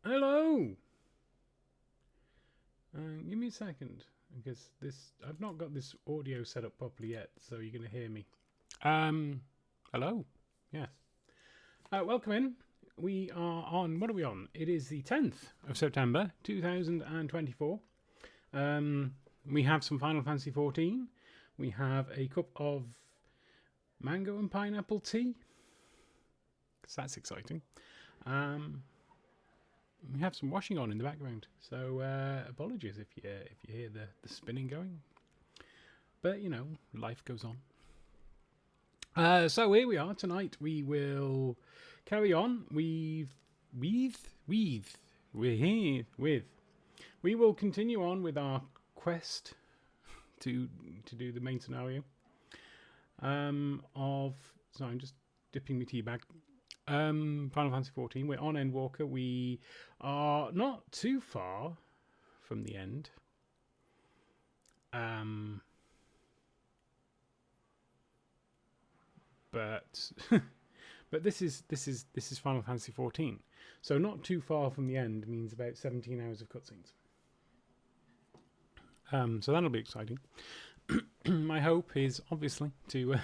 Hello. Give me a second because I've not got this audio set up properly yet, so you're going to hear me. Hello. Yes. Welcome in. We are on. What are we on? It is the 10th of September, 2024. We have some Final Fantasy 14. We have a cup of mango and pineapple tea. Because that's exciting. We have some washing on in the background, so apologies if you hear the spinning going. But you know, life goes on. So here we are tonight. We will carry on. We will continue on with our quest to do the main scenario. So I'm just dipping my tea bag. Final Fantasy 14. We're on Endwalker. We are not too far from the end. But but this is Final Fantasy 14. So not too far from the end means about 17 hours of cutscenes. So that'll be exciting. My hope is obviously to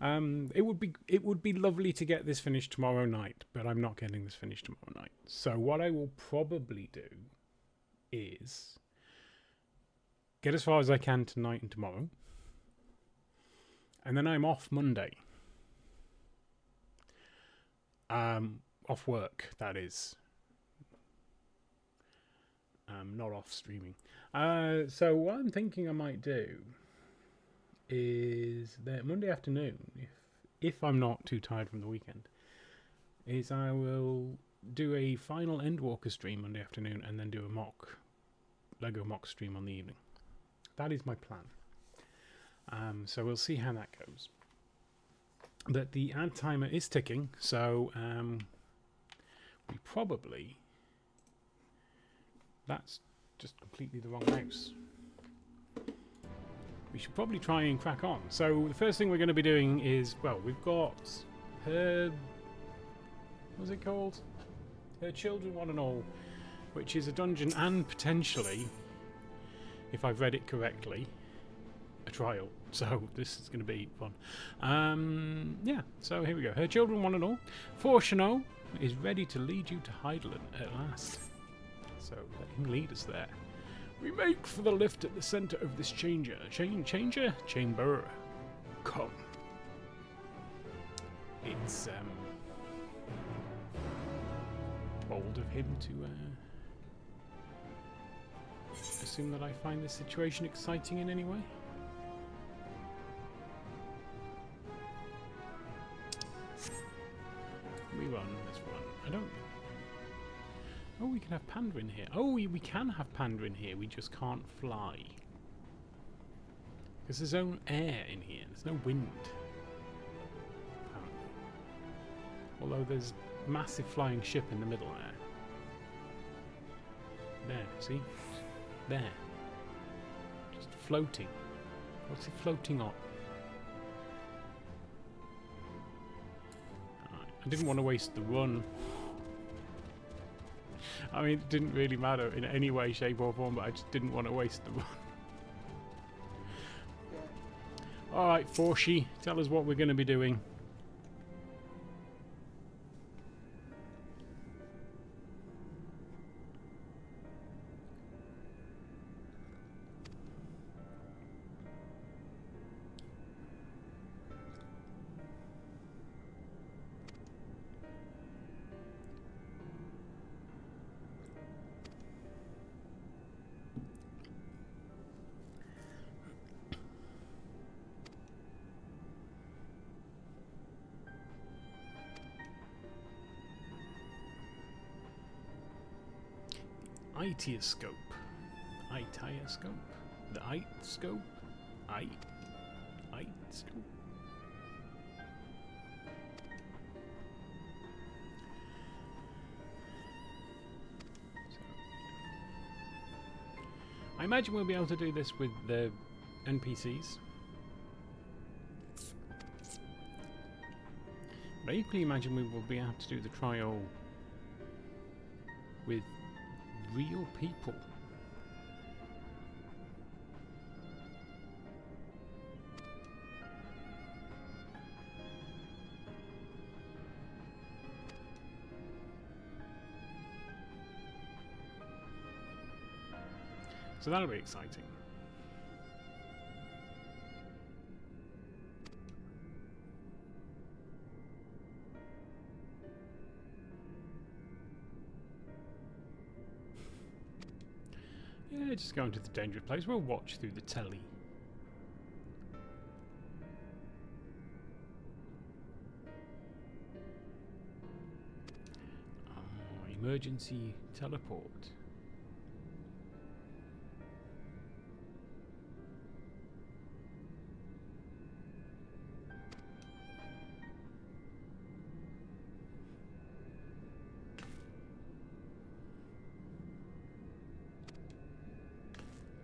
it would be lovely to get this finished tomorrow night, but I'm not getting this finished tomorrow night. So what I will probably do is get as far as I can tonight and tomorrow, and then I'm off Monday. Off work, that is. Not off streaming. So what I'm thinking I might do is that Monday afternoon, if I'm not too tired from the weekend, is I will do a final Endwalker stream Monday afternoon and then do a Lego mock stream on the evening. That is my plan. So we'll see how that goes. But the ad timer is ticking, so we probably... That's just completely the wrong mouse. We should probably try and crack on. So the first thing we're going to be doing is, well, we've got her... What's it called? Her Children One and All, which is a dungeon and potentially, if I've read it correctly, a trial. So this is going to be fun. Yeah, so here we go. Her Children One and All. Fortuno is ready to lead you to Hydaelyn at last. So let him lead us there. We make for the lift at the centre of this chamber. Chamber. Come. It's bold of him to assume that I find this situation exciting in any way. We run this one. I don't. Oh, we can have Panda in here. Oh, we can have Panda in here. We just can't fly. Because there's no air in here. There's no wind. Apparently. Although there's a massive flying ship in the middle there. There, see? There. Just floating. What's it floating on? Right. I didn't want to waste the run. I mean, it didn't really matter in any way, shape or form, but I just didn't want to waste the run. Alright, Forshi, tell us what we're going to be doing. Itioscope. Itioscope? The Ite-scope? Ite-scope? I imagine we'll be able to do this with the NPCs. But I equally imagine we will be able to do the trial with real people. So that'll be exciting. Yeah, just going to the dangerous place. We'll watch through the telly. Oh, emergency teleport.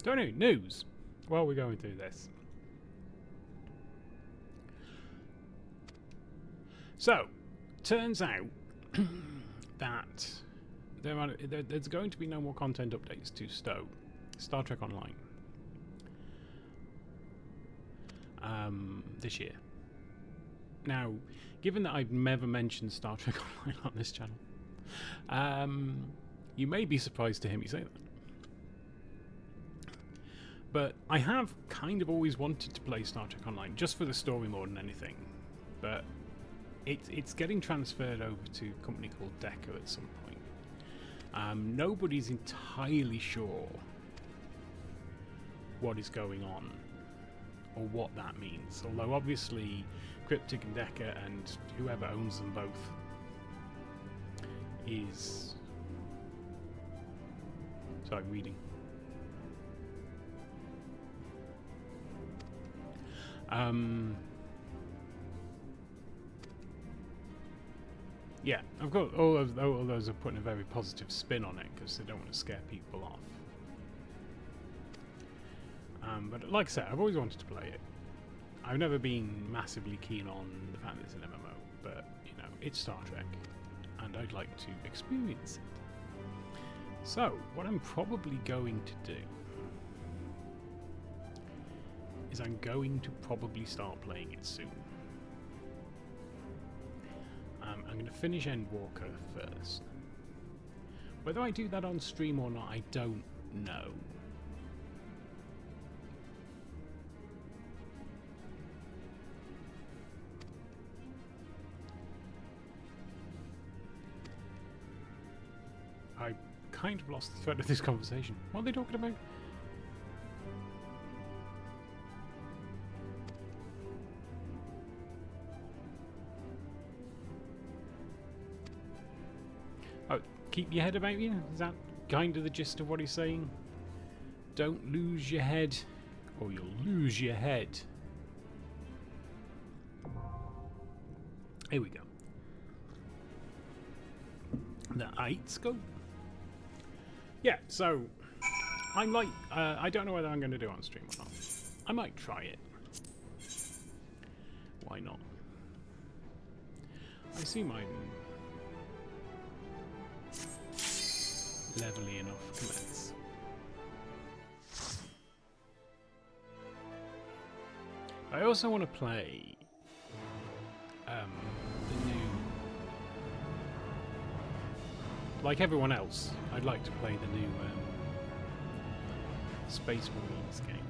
Don't know, news while we're going through this. So, turns out that there's going to be no more content updates to Star Trek Online this year. Now, given that I've never mentioned Star Trek Online on this channel, you may be surprised to hear me say that. But I have kind of always wanted to play Star Trek Online, just for the story more than anything. But it's getting transferred over to a company called Decker at some point. Nobody's entirely sure what is going on, or what that means. Although obviously Cryptic and Decker and whoever owns them both is... Sorry, I'm reading. Yeah, of course, all of those are putting a very positive spin on it because they don't want to scare people off. But like I said, I've always wanted to play it. I've never been massively keen on the fact that it's an MMO, but you know, it's Star Trek, and I'd like to experience it. So, what I'm probably going to do is I'm going to probably start playing it soon. I'm going to finish Endwalker first. Whether I do that on stream or not, I don't know. I kind of lost the thread of this conversation. What are they talking about? Oh, keep your head about you? Is that kind of the gist of what he's saying? Don't lose your head, or you'll lose your head. Here we go. The 8 scope. Yeah, so I'm like, I don't know whether I'm going to do it on stream or not. I might try it. Why not? I see mine levelly enough commence. I also want to play the new, like everyone else, I'd like to play the new Space Marines game.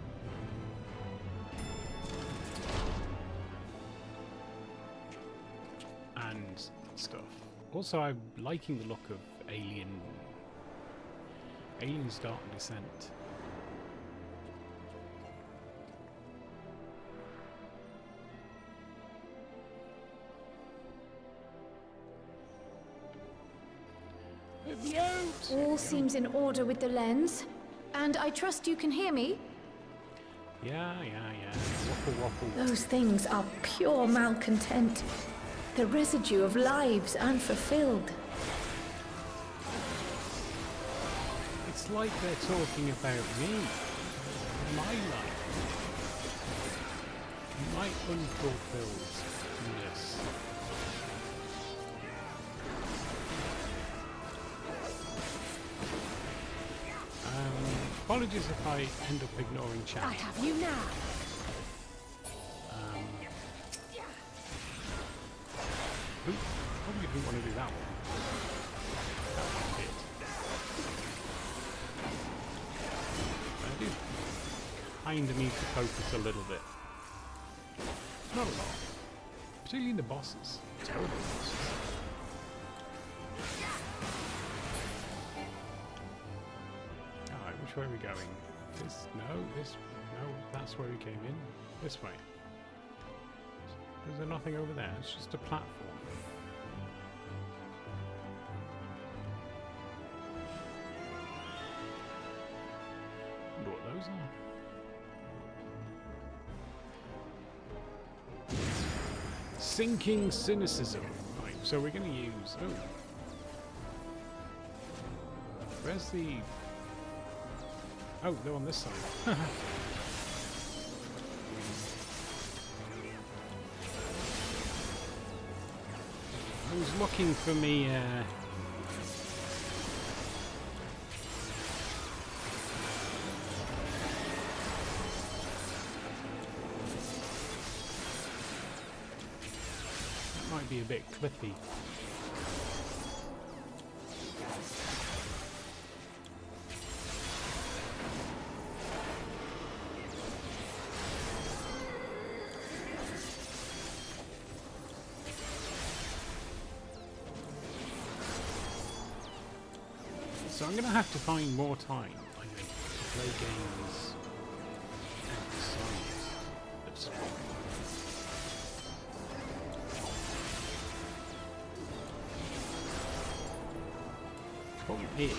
And stuff. Also, I'm liking the look of Alien Start and Descent. All seems in order with the lens, and I trust you can hear me? Yeah. Waffle, waffle. Those things are pure malcontent. The residue of lives unfulfilled. It's like they're talking about me. My life. My unfulfilledness. apologies if I end up ignoring chat. I have you now. Probably didn't want to do that one. That one hit. I do kind of need to focus a little bit. Not a lot. Particularly in the bosses. Terrible bosses. Alright, which way are we going? This? No, this? No, that's where we came in. This way. Is there nothing over there? It's just a platform. Wonder what those are. Sinking cynicism. Right, so we're going to use... Oh. Where's the... Oh, they're on this side. I was looking for me... That might be a bit clippy. So I'm going to have to find more time, I think, to play games outside of school. Problem is...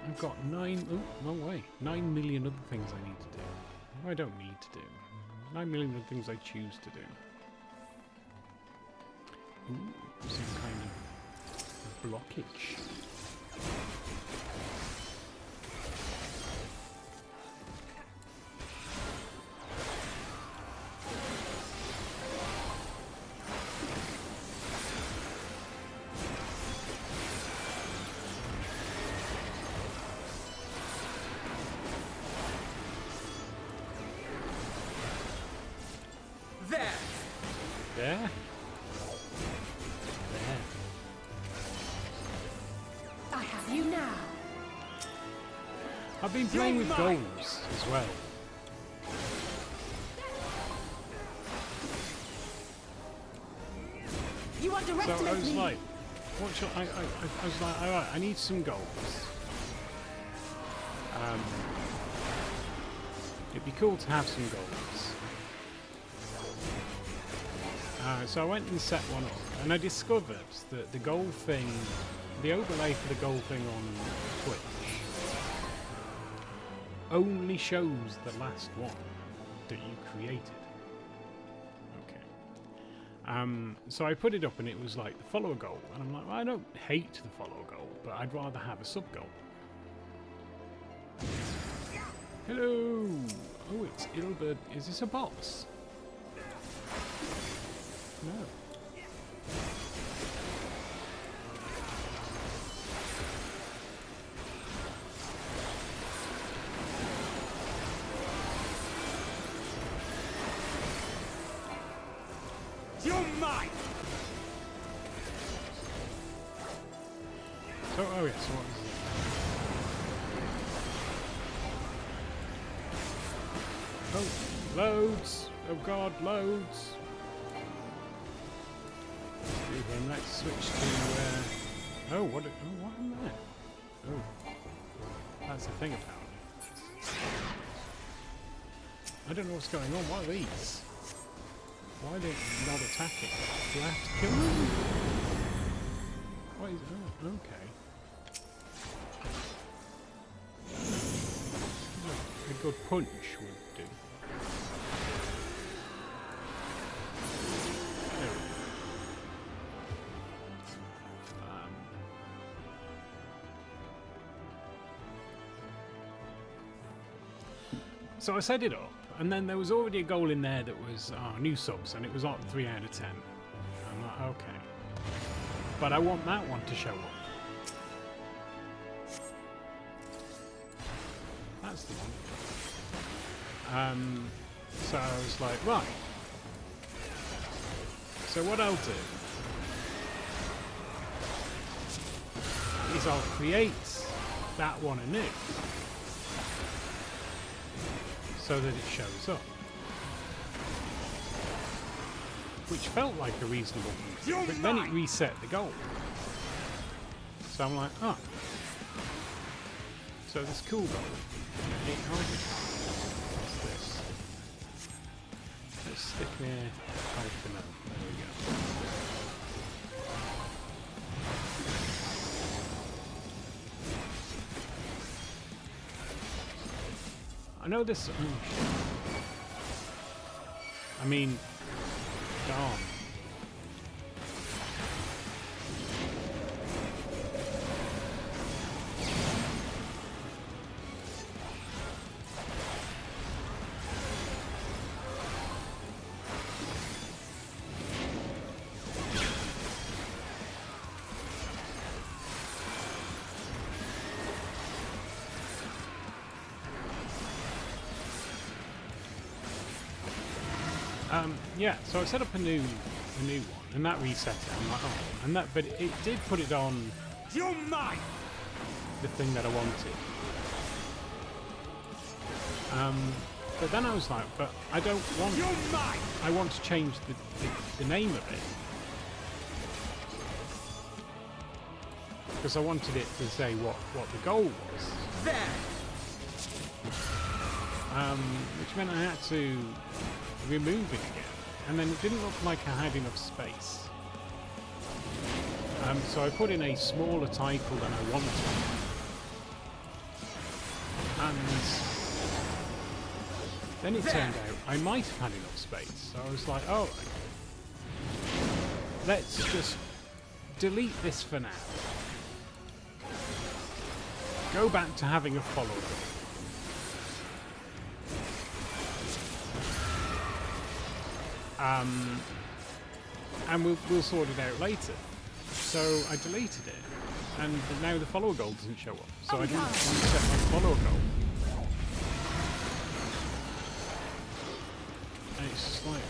I've got 9 million other things I need to do. I don't need to do. 9 million other things I choose to do. Ooh, some kind of blockage. There! There? There. I have you now. I've been playing with goals as well. You are So directed I at was me. like, what shall I was like, alright, I need some goals. It'd be cool to have some goals. So I went and set one up, and I discovered that the goal thing, the overlay for the goal thing on Twitch, only shows the last one that you created. Okay. So I put it up, and it was like, follow a goal, and I'm like, well, I don't hate the follow a goal, but I'd rather have a sub goal. Hello! Oh, it's Ilbert. Is this a boss? No. You're mine! So, oh yeah, so what is it? Oh, loads! Oh god, loads! Then let's switch to, oh, what am I? Oh, that's the thing apparently. I don't know what's going on. What are these? Why are they not attacking? Do I have to kill them? What is, oh, okay. A good punch would do. There we go. So I set it up, And then there was already a goal in there that was new subs, and it was on 3 out of 10. I'm like, okay. But I want that one to show up. That's the one. So I was like, right. So what I'll do is I'll create that one anew so that it shows up. Which felt like a reasonable thing, but then it reset the goal. So I'm like, oh. So this cool goal, 800. What's this? Let's stick near Hydaelyn. There we go. I know this. I mean, darn. Yeah, so I set up a new one, and that reset it. I'm like, oh, and that, but it did put it on the thing that I wanted. But then I was like, but I don't want. I want to change the name of it because I wanted it to say what the goal was. There. Which meant I had to remove it again. And then it didn't look like I had enough space. So I put in a smaller title than I wanted. And then it turned out I might have had enough space. So I was like, oh, let's just delete this for now. Go back to having a follower. And we'll sort it out later. So I deleted it, and now the follower goal doesn't show up. So I didn't reset my follower goal. And it's just like,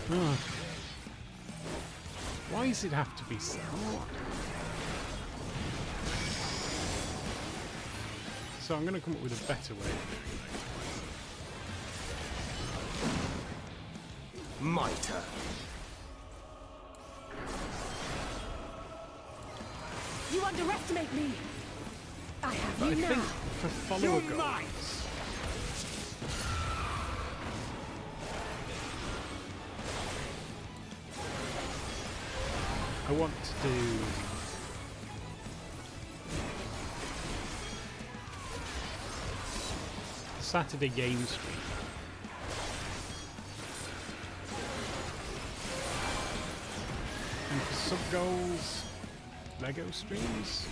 why does it have to be so hard? So I'm going to come up with a better way of doing it. My turn. You underestimate me. I have But you I now. think for follower goals, I want to do Saturday game stream. And for sub goals, Lego streams.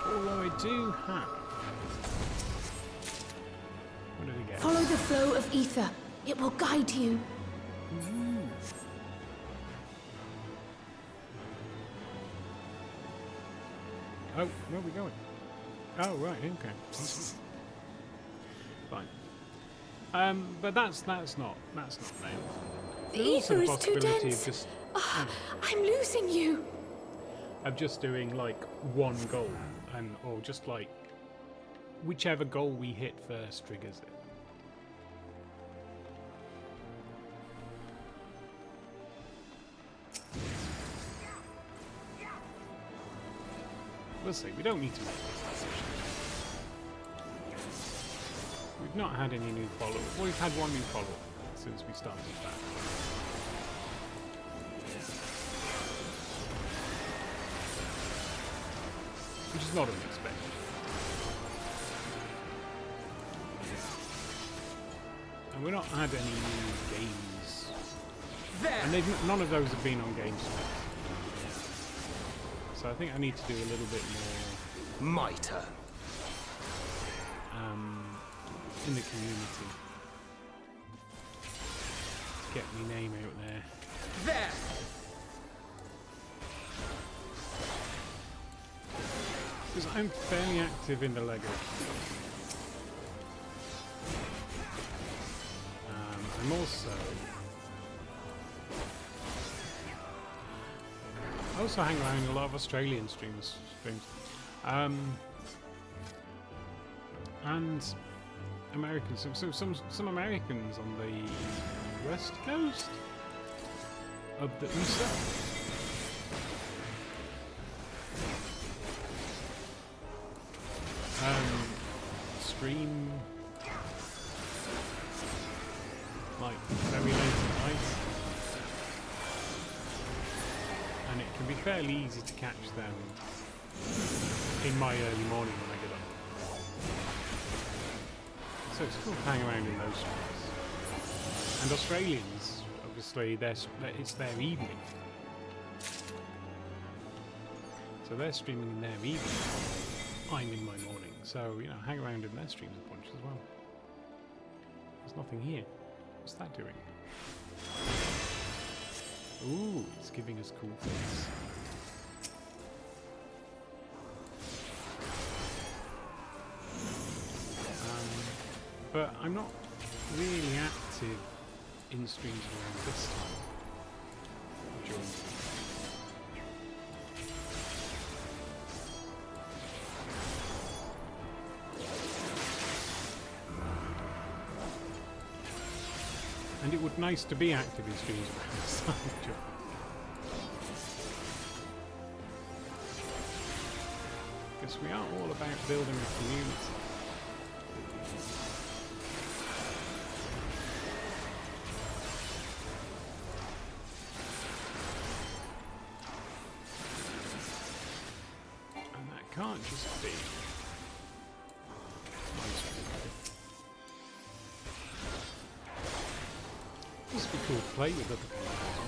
Although I do have. What did I get? Follow the flow of ether. It will guide you. Oh, where are we going? Oh, right, okay. Fine. But that's not now. The There's also ether the is too possibility dense. of just I'm losing you. of just doing like one goal, or just like whichever goal we hit first triggers it. We'll see. We don't need to make this decision. We've not had any new followers. Well, we've had one new follower since we started that. Which is not unexpected. And we've not had any new games. And none of those have been on GameSpot. So I think I need to do a little bit more My turn. In the community. Let's get my name out there. There! Because I'm fairly active in the LEGO. I'm also... I also hang around a lot of Australian streams. And Americans. So some Americans on the west coast of the USA. Stream like very late at night, and it can be fairly easy to catch them in my early morning when I get up. So it's cool to hang around in those streams. And Australians, obviously, it's their evening. So they're streaming in their evening. I'm in my morning. So, you know, hang around in their streams a bunch as well. There's nothing here. What's that doing? Ooh, it's giving us cool things. But I'm not really active in streams around this time. During and it would be nice to be active in streams around this time. Because we are all about building a community. Can't just be must be cool to play with other people as well.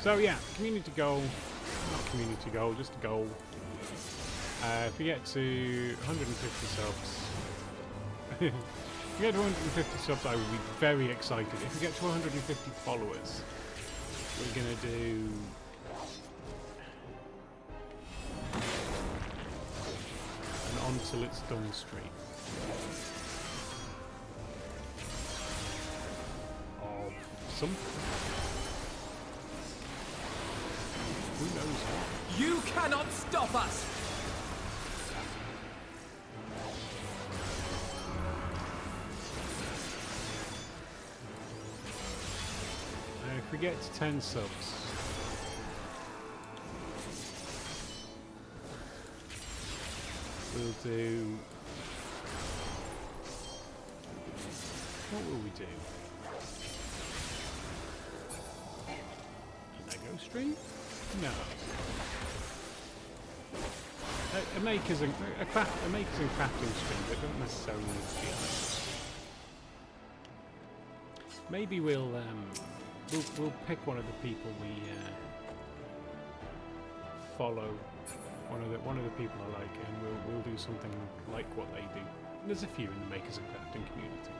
So yeah, community goal, not community goal, just a goal. If we get to 150 subs, if we get to 150 subs, I will be very excited. If we get to 150 followers, we're gonna do an until it's done stream of something. Who knows what? You cannot stop us! If we get to 10 subs, we'll do... What will we do? A Lego stream? No. A makers and crafting stream, but don't necessarily need to be items. Maybe we'll pick one of the people we follow, one of the people I like, and we'll do something like what they do. There's a few in the makers and crafting community.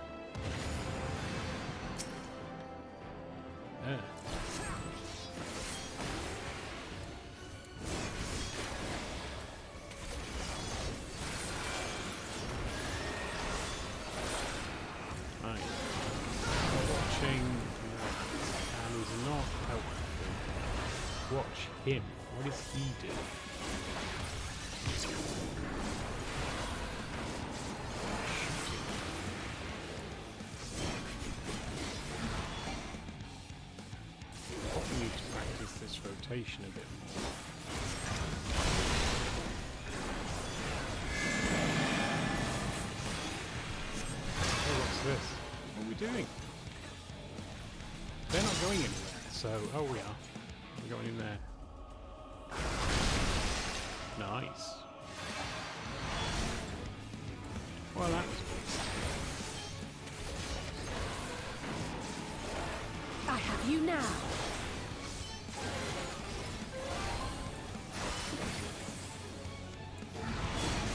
Right. Watching and is not helpful. Watch him. What does he do? Probably need to practice this rotation a bit more. Oh, what's this? What are we doing? They're not going anywhere, so... Oh, we are. We're going in there. Nice. Well, that was I have you now.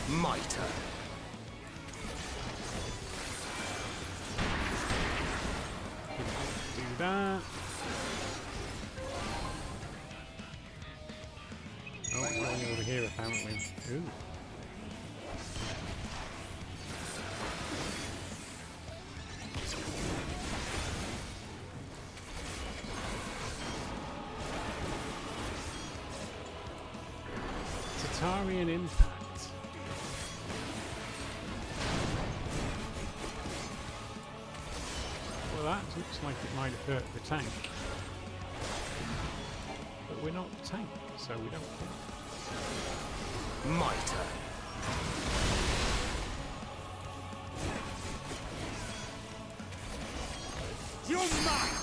My turn. do that. Oh, it's going over here apparently. Ooh. Tatarian impact. Well, that looks like it might have hurt the tank. But we're not the tank, so we don't care. My turn. You're mine!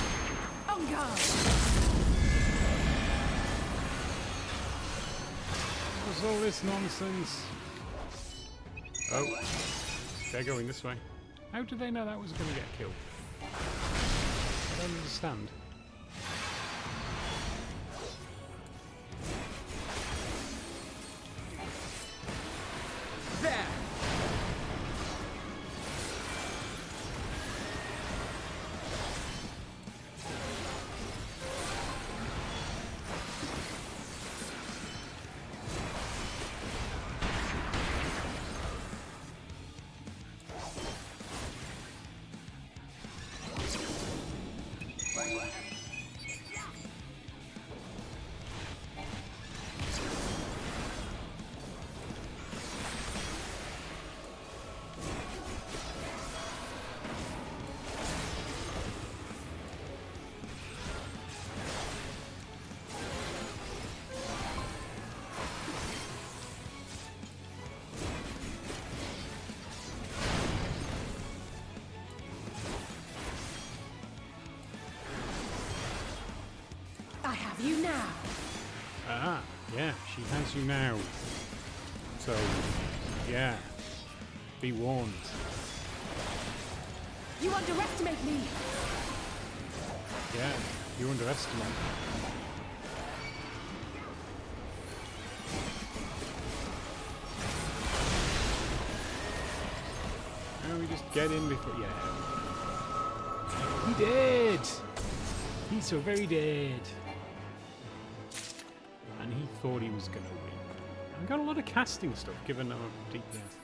On guard. What's all this nonsense? Oh, they're going this way. How did they know that was going to get killed? I don't understand. There! I have you now. Ah, yeah, she has you now. So, yeah, be warned. You underestimate me. Yeah, you underestimate. Now we just get in before. Yeah. He did! He's so very dead. And he thought he was going to win. I got a lot of casting stuff given our DPS.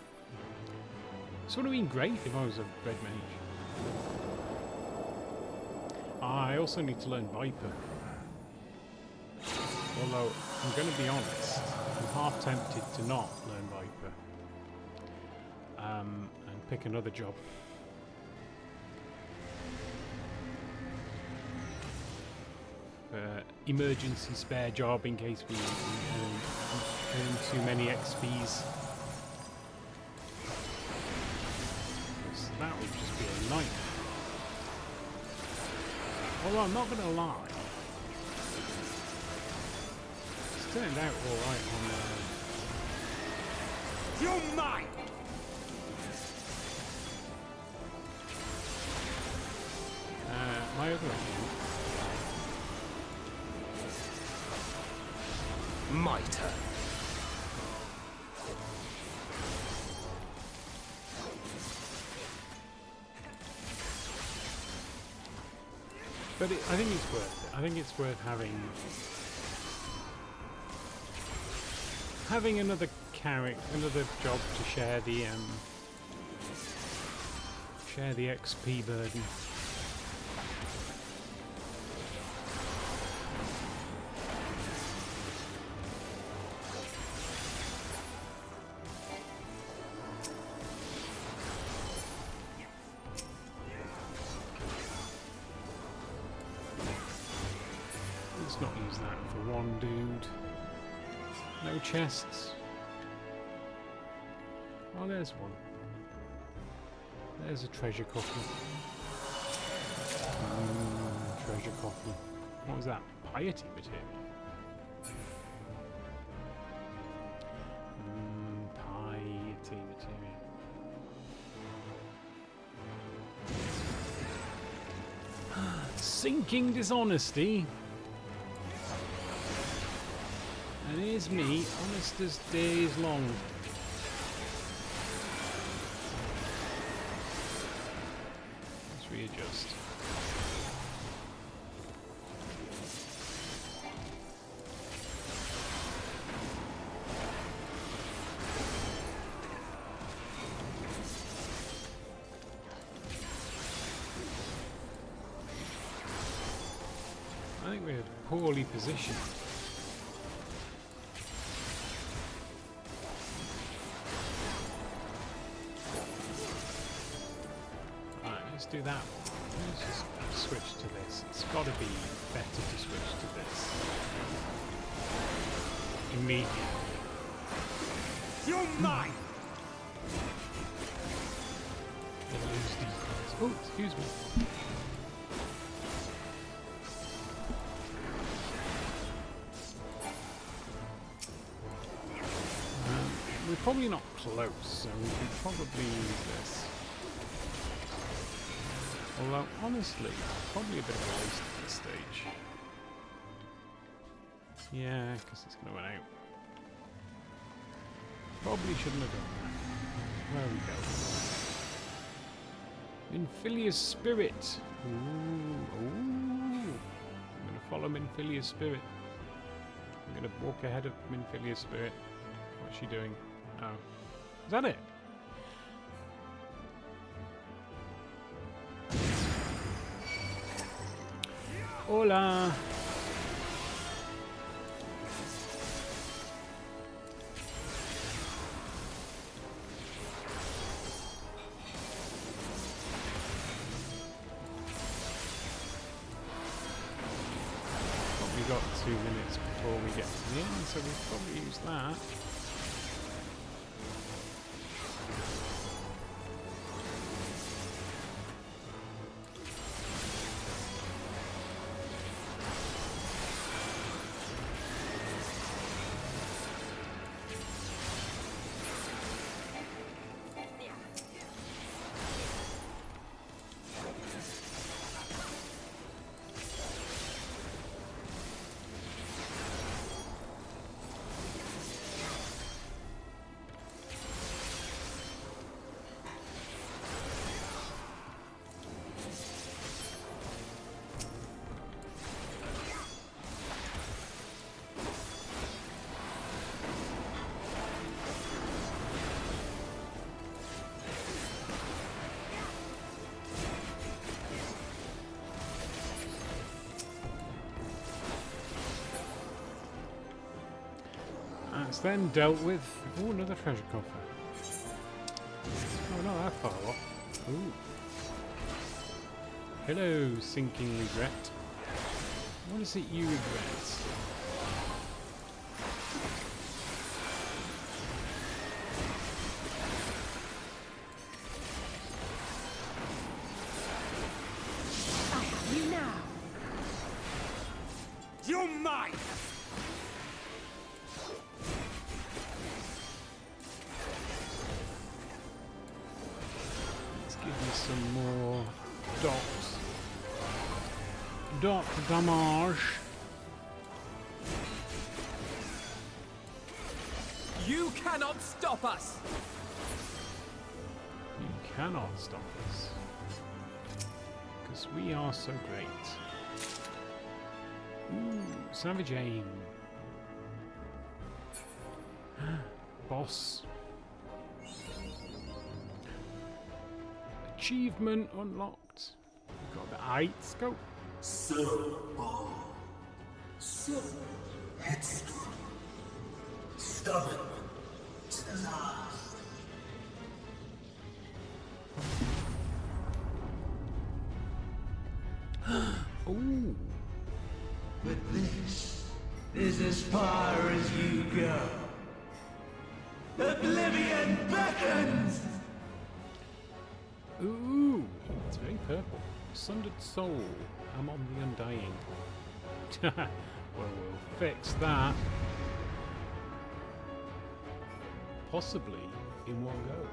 This would have been great if I was a red mage. I also need to learn Viper. Although, I'm going to be honest, I'm half tempted to not learn Viper. And pick another job. Emergency spare job in case we earn too many XPs. Because that would just be a nightmare. Although I'm not going to lie, it's turned out alright on You're mine! my other account. My turn. But I think it's worth it. I think it's worth having another character, another job to share the XP burden. Let's not use that for one dude. No chests. Oh, there's one. There's a treasure coffer. Treasure coffer. What was that? Piety material. Piety material. sinking dishonesty. And here's me, honest as days long. Let's readjust. I think we're poorly positioned. Right, let's do that one. Let's just switch to this. It's got to be better to switch to this. Immediately. You're mine! Lose defense. Oh, excuse me. We're probably not close, so we can probably use this. Although, honestly, probably a bit of a waste at this stage. Yeah, because it's going to run out. Probably shouldn't have done that. There we go. Minfilia's Spirit. Ooh, ooh. I'm going to follow Minfilia's Spirit. I'm going to walk ahead of Minfilia's Spirit. What's she doing? Oh. Is that it? Hola! Probably got 2 minutes before we get to the end, so we'll probably use that. It's then dealt with. Oh, another treasure coffer. Oh, not that far off. Ooh. Hello, sinking regret. What is it you regret? I have you now. You're mine! Some more dot damage. You cannot stop us! You cannot stop us. Because we are so great. Ooh, Savage Aim. Boss. Achievement unlocked. We've got the eye scope. So bold, so headstrong, stubborn to the last. Ooh. But this is as far as you go. Oblivion beckons! Ooh, it's very purple. Sundered Soul. I'm on the Undying. Well, we'll fix that. Possibly in one go.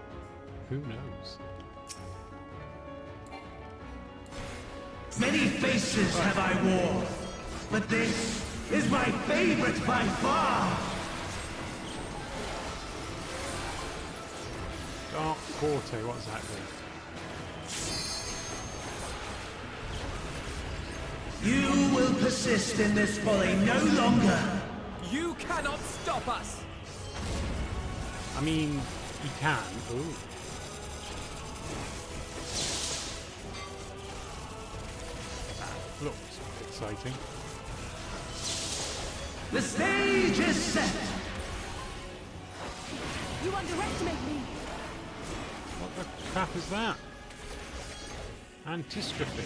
Who knows? Many faces have I worn, but this is my favorite by far. Dark Forte, what's that do? You will persist in this folly no longer. You cannot stop us! I mean, he can. Ooh. That looks exciting. The stage is set. You underestimate me! What the crap is that? Antistrophe.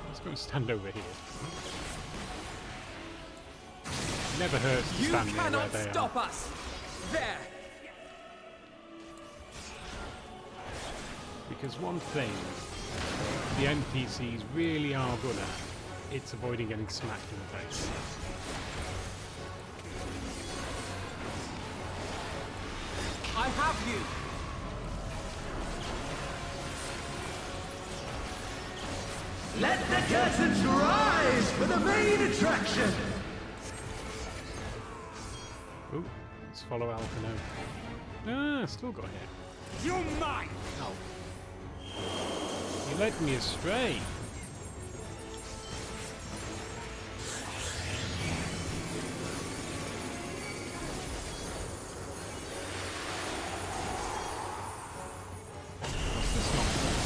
Let's go and stand over here. Never hurts to You stand near where cannot they stop are. us! There! Because one thing the NPCs really are good at, it's avoiding getting smacked in the face. I have you! Let the curtains rise for the main attraction. Ooh, let's follow Alphino. Ah, still got hit. You're mine! No. You led me astray. What's this nonsense?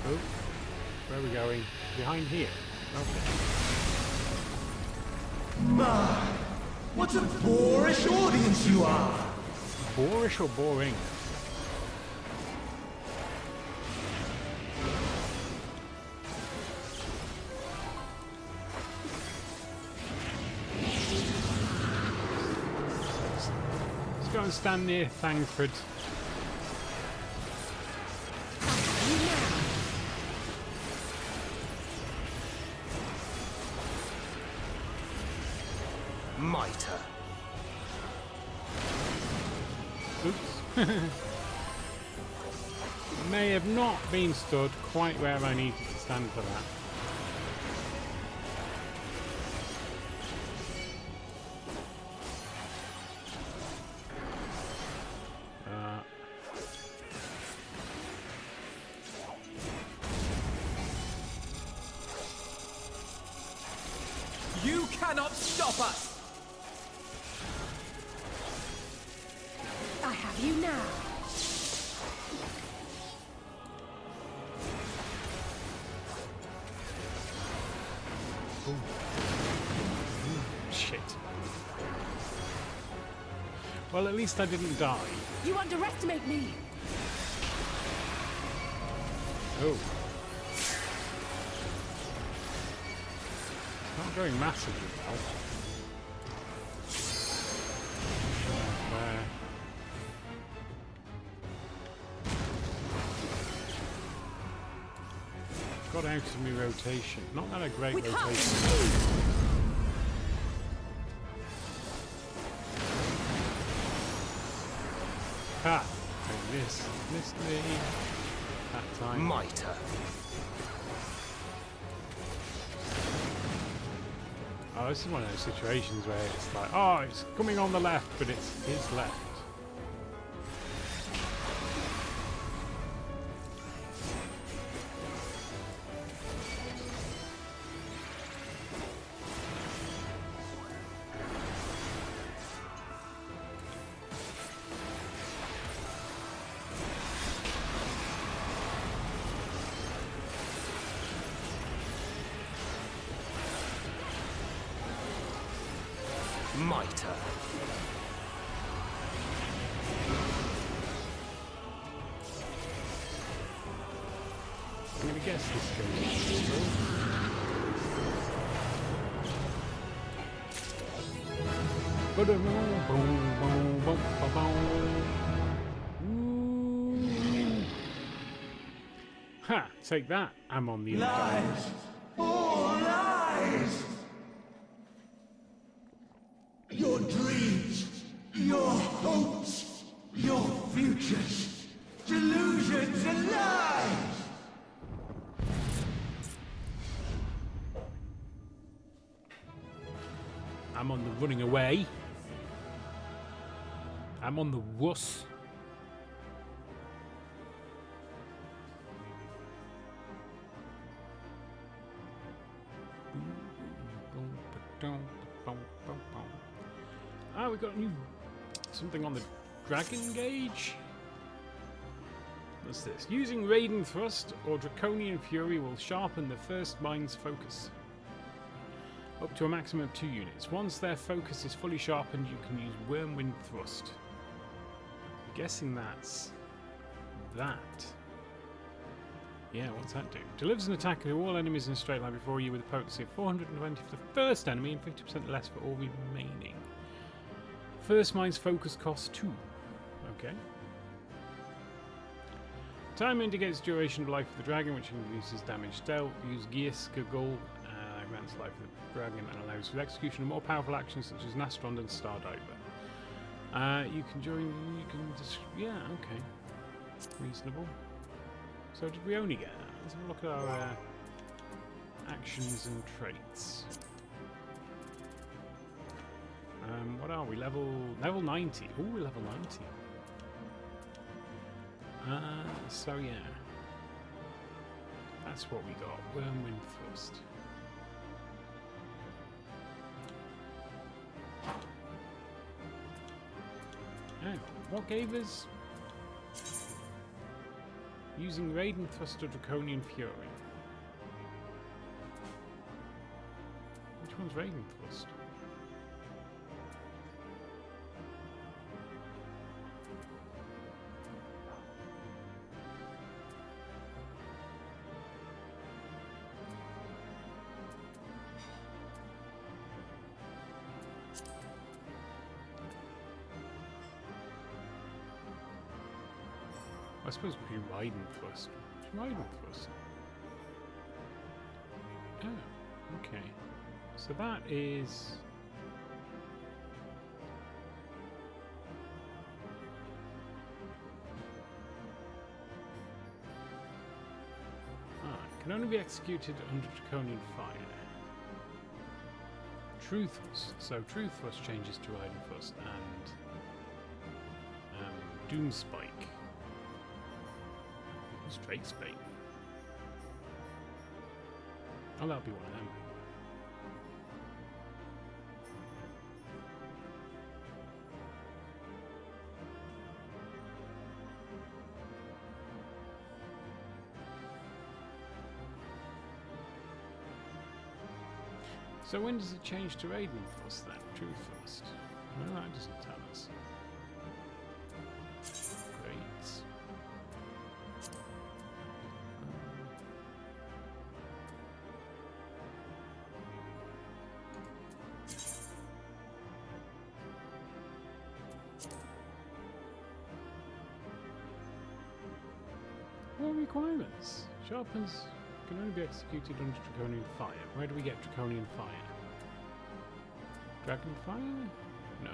Oh, where are we going? Behind here. Okay. Ah, what a boorish audience you are. Boorish or boring? Let's go and stand near Thangford. Mitre. Oops. May have not been stood quite where I needed to stand for that. You cannot stop us! I have you now! Shit. Well, at least I didn't die. You underestimate me! Oh. Not going massively well. There. Got out of my rotation. Not that a great We can't rotation. move. Ha! Take this. Missed me. That time. Mitre. Oh, this is one of those situations where it's like, oh, it's coming on the left, but it's his left. Mitre. I'm gonna guess this goes. Ha! Take that. I'm on the underdog. Lies. All lies. Your dreams, your hopes, your futures. Delusions. I'm on the running away. I'm on the wuss. Ah, we got something on the dragon gauge. What's this? Using Raiden Thrust or Draconian Fury will sharpen the first mind's focus. Up to a maximum of 2 units. Once their focus is fully sharpened, you can use Wormwind Thrust. I'm guessing that's that. Yeah, what's that do? Delivers an attack to all enemies in a straight line before you with a potency of 420 for the first enemy and 50% less for all remaining. First mind's focus costs 2. Okay. Time indicates duration of life of the dragon, which increases damage dealt. Use Gearskagul, grants life of the dragon and allows for the execution of more powerful actions such as Nastron and Stardiver. You can join. You can just. Yeah, okay. Reasonable. So did we only get that? Let's have a look at our actions and traits. What are we? Level 90. Oh, we're level 90. So yeah. That's what we got. Wormwind Thrust. Hang on, what gave us using Raiden Thrust or Draconian Fury? Which one's Raiden Thrust? I suppose we could Raiden Thrust. Raiden Thrust. Oh, okay. So that is. Can only be executed under Draconian Fire. True Thrust. So True Thrust changes to Raiden Thrust and Doom Spike. Straight Spike. Oh, that'll be one of them. So when does it change to Raiden Thrust then? True Thrust. No, that doesn't tell us. Great. What requirements? Sharpens can only be executed under Draconian Fire. Where do we get Draconian Fire? Dragon Fire? No.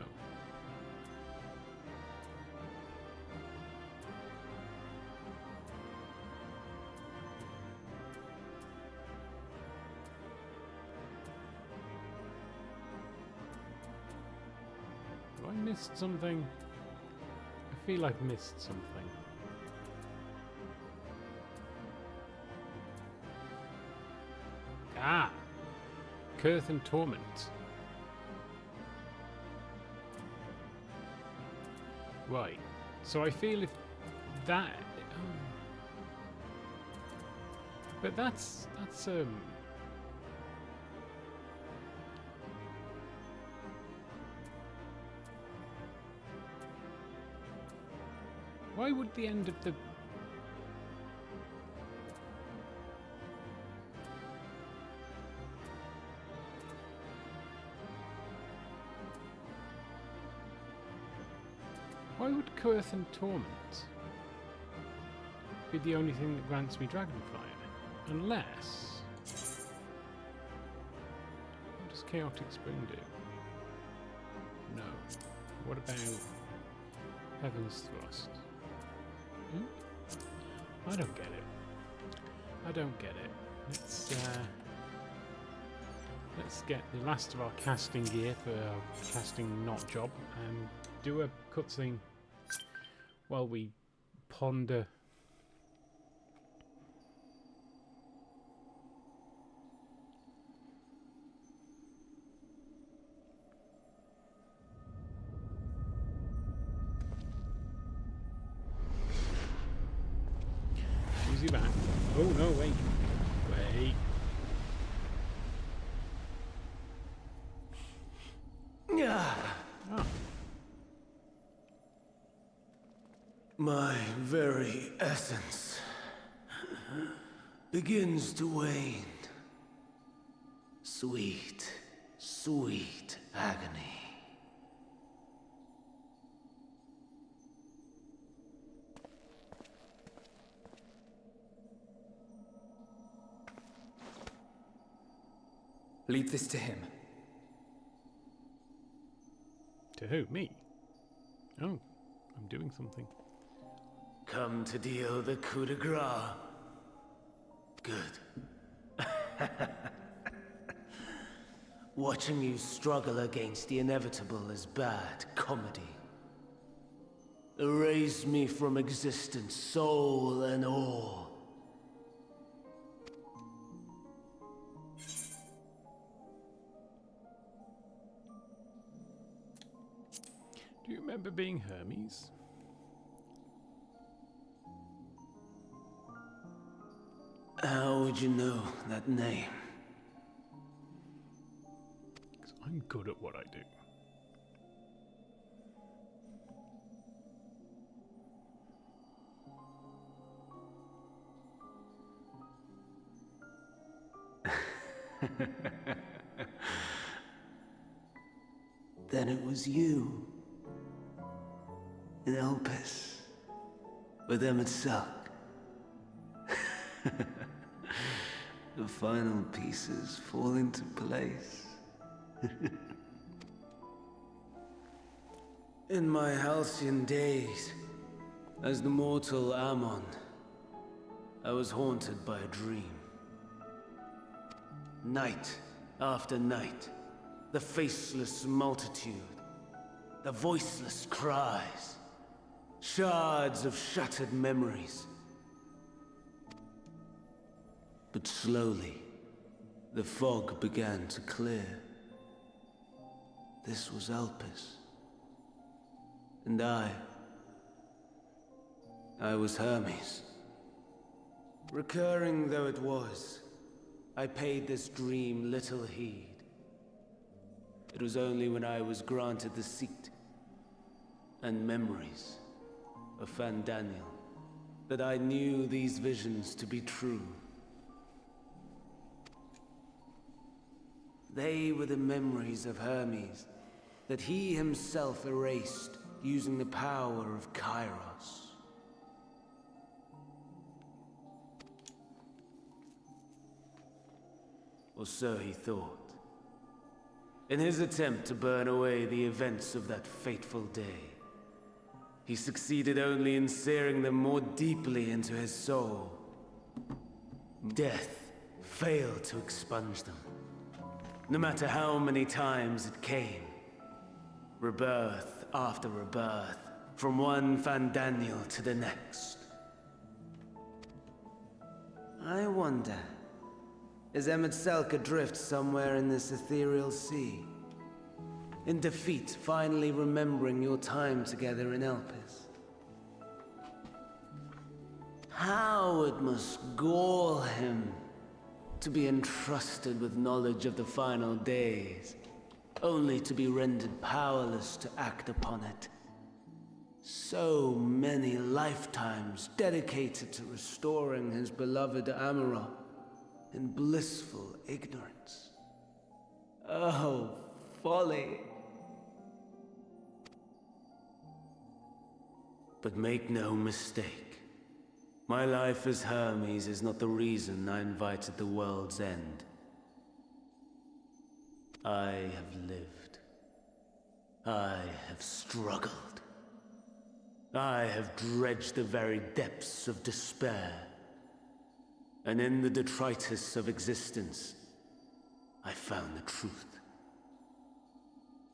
Have I missed something? I feel I've missed something. Ah! Curth and Torment. Right. So I feel if that... But that's why would the end of the... Why would Curth and Torment be the only thing that grants me Dragonfire? Unless... What does Chaotic Spring do? No. What about Heaven's Thrust? I don't get it. I don't get it. Let's let's get the last of our casting gear for our casting knot job and do a cutscene while we ponder. Easy back. Oh no, wait. Wait. Ah, Ah, my very essence begins to wane. Sweet, sweet agony. Leave this to him. to who? Me? Oh, I'm doing something. Come to deal the coup de grace. Good. Watching you struggle against the inevitable is bad comedy. Erase me from existence, soul and all. Do you remember being Hermes? How would you know that name? 'Cause I'm good at what I do. Then it was you. In Elpis. With Sept. The final pieces fall into place. In my halcyon days, as the mortal Ammon, I was haunted by a dream. Night after night, the faceless multitude, the voiceless cries, shards of shattered memories. But slowly, the fog began to clear. This was Elpis. And I was Hermes. Recurring though it was, I paid this dream little heed. It was only when I was granted the seat and memories of Daniel that I knew these visions to be true. They were the memories of Hermes that he himself erased using the power of Kairos. Or so he thought. In his attempt to burn away the events of that fateful day, he succeeded only in searing them more deeply into his soul. Death failed to expunge them. No matter how many times it came, rebirth after rebirth, from one Daniel to the next. I wonder, is Sept adrift somewhere in this ethereal sea? In defeat, finally remembering your time together in Elpis? How it must gall him to be entrusted with knowledge of the final days, only to be rendered powerless to act upon it. So many lifetimes dedicated to restoring his beloved Amarok in blissful ignorance. Oh, folly! But make no mistake. My life as Hermes is not the reason I invited the world's end. I have lived. I have struggled. I have dredged the very depths of despair. And in the detritus of existence, I found the truth.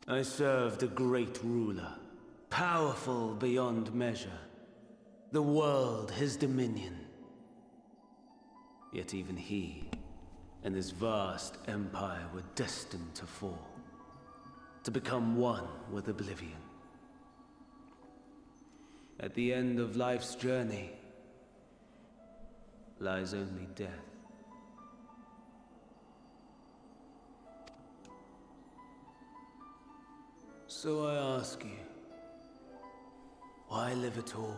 I served a great ruler, powerful beyond measure. The world his dominion. Yet even he and his vast empire were destined to fall, to become one with oblivion. At the end of life's journey lies only death. So I ask you, why live at all?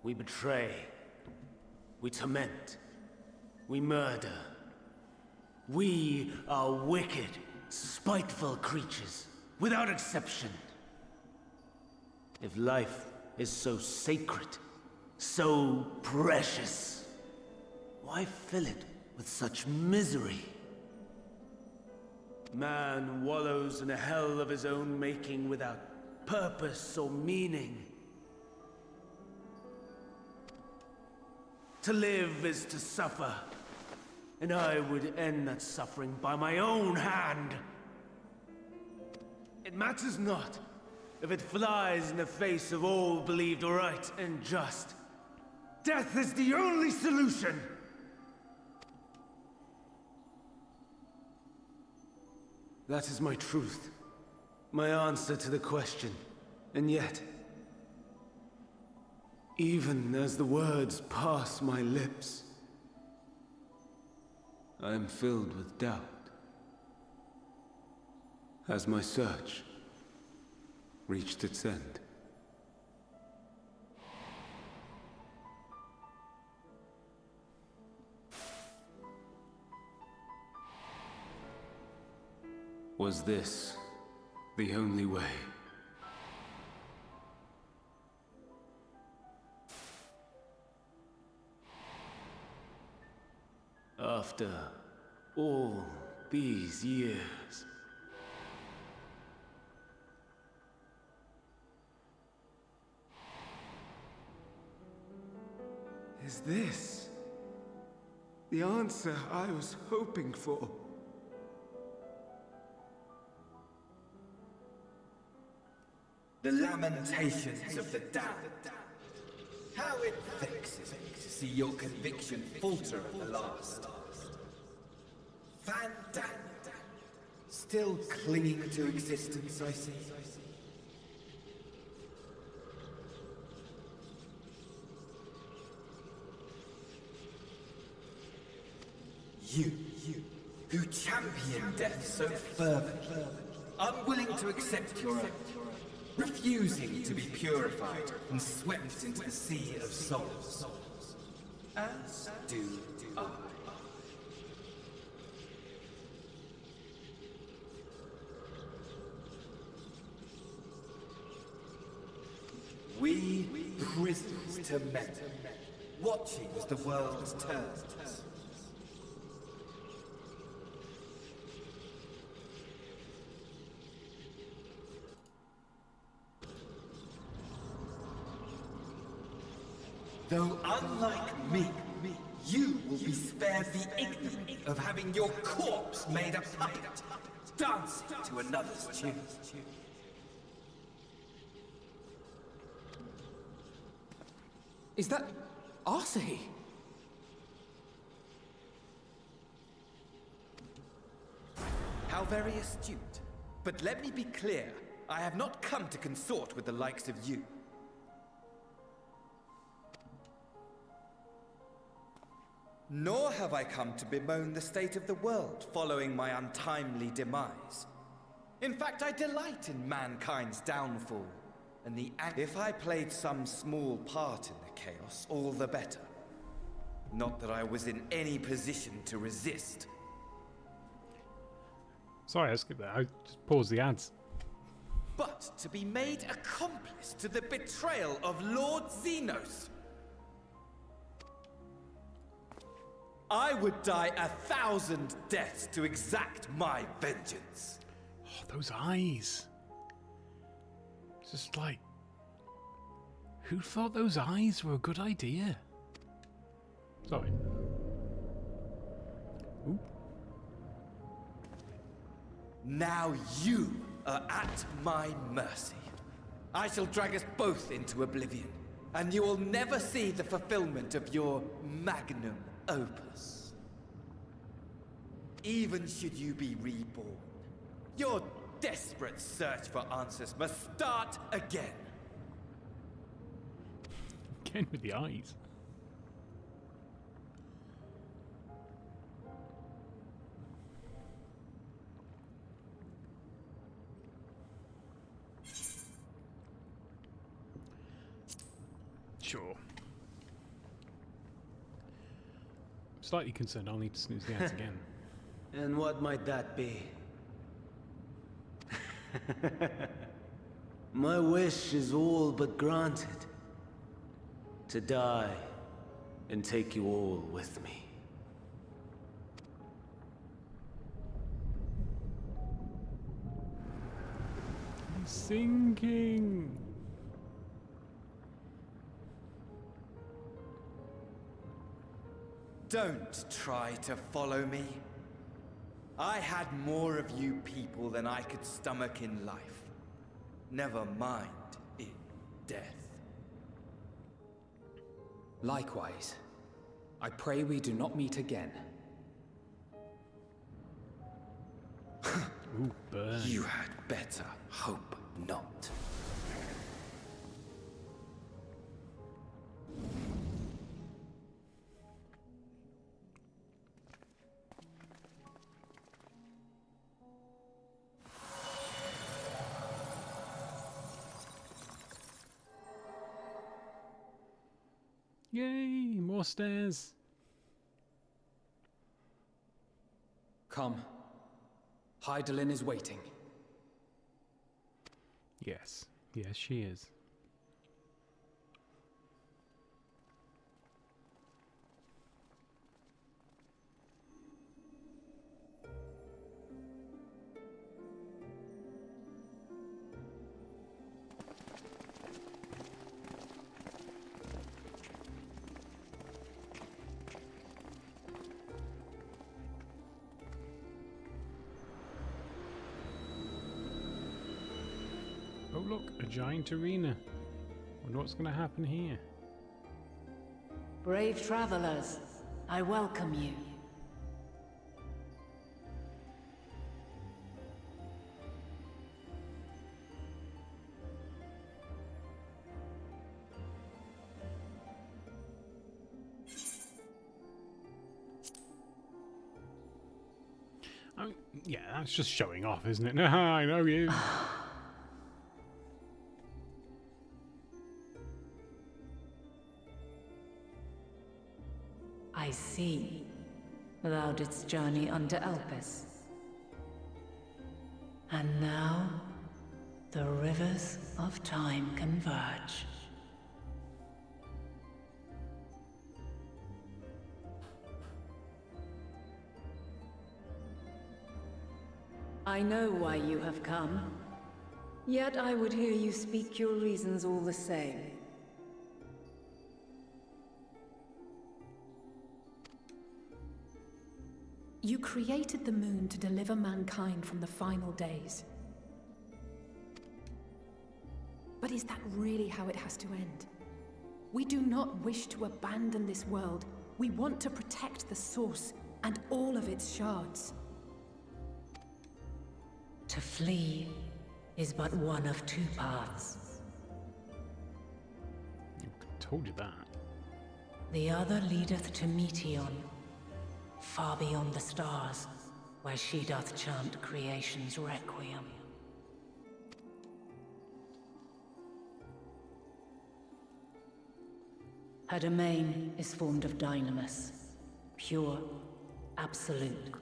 We betray, we torment, we murder. We are wicked, spiteful creatures, without exception. If life is so sacred, so precious, why fill it with such misery? Man wallows in a hell of his own making without purpose or meaning. To live is to suffer, and I would end that suffering by my own hand. It matters not if it flies in the face of all believed right and just. Death is the only solution! That is my truth, my answer to the question. And yet, even as the words pass my lips, I am filled with doubt. Has my search reached its end? Was this the only way? After all these years, is this the answer I was hoping for? The lamentations of the damned. How it vexes me to see your conviction falter at the last. Van Daniel, still clinging to existence, I see. You, who champion death so fervently, unwilling to accept your own, refusing to be purified and swept into the sea of souls, as do I. We prisoners to men, watching as the world turns. Though unlike me, you will be spared the ignominy of having your corpse made a puppet, dancing to another's tune. Is that Arsahi? How very astute. But let me be clear, I have not come to consort with the likes of you. Nor have I come to bemoan the state of the world following my untimely demise. In fact, I delight in mankind's downfall, and if I played some small part in the chaos, all the better. Not that I was in any position to resist. Sorry, I skipped that. I just paused the ads. But to be made accomplice to the betrayal of Lord Xenos. I would die 1,000 deaths to exact my vengeance. Oh, those eyes. It's just like... Who thought those eyes were a good idea? Sorry. Ooh. Now you are at my mercy. I shall drag us both into oblivion, and you will never see the fulfillment of your magnum opus. Even should you be reborn, your desperate search for answers must start again. Again with the eyes. Sure. Slightly concerned I'll need to snooze the ads again. And what might that be? My wish is all but granted. To die and take you all with me. I'm sinking. Don't try to follow me. I had more of you people than I could stomach in life. Never mind in death. Likewise, I pray we do not meet again. Ooh, burn. You had better hope not. Yay, more stairs. Come. Hydaelyn is waiting. Yes, yes, she is. Oh look, a giant arena. Wonder what's going to happen here. Brave travelers, I welcome you. I mean, yeah, that's just showing off, isn't it? No, I know you. I see. Thou didst journey under Elpis. And now, the rivers of time converge. I know why you have come. Yet I would hear you speak your reasons all the same. You created the moon to deliver mankind from the final days. But is that really how it has to end? We do not wish to abandon this world. We want to protect the source and all of its shards. To flee is but one of two paths. I told you that. The other leadeth to Meteon, far beyond the stars, where she doth chant creation's requiem. Her domain is formed of dynamis, pure, absolute.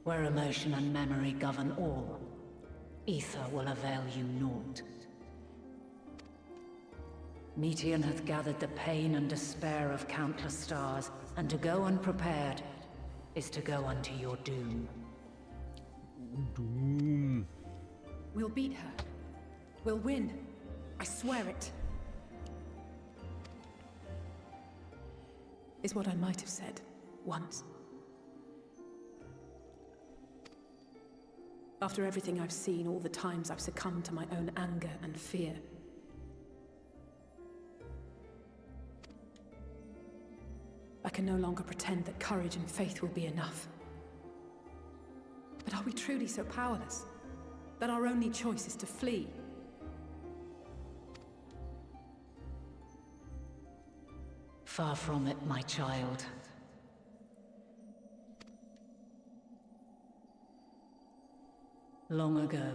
Where emotion and memory govern all, ether will avail you naught. Meteon hath gathered the pain and despair of countless stars, and to go unprepared is to go unto your doom. Doom. We'll beat her. We'll win. I swear it. Is what I might have said. once. After everything I've seen, all the times I've succumbed to my own anger and fear. I can no longer pretend that courage and faith will be enough. But are we truly so powerless, that our only choice is to flee? Far from it, my child. Long ago,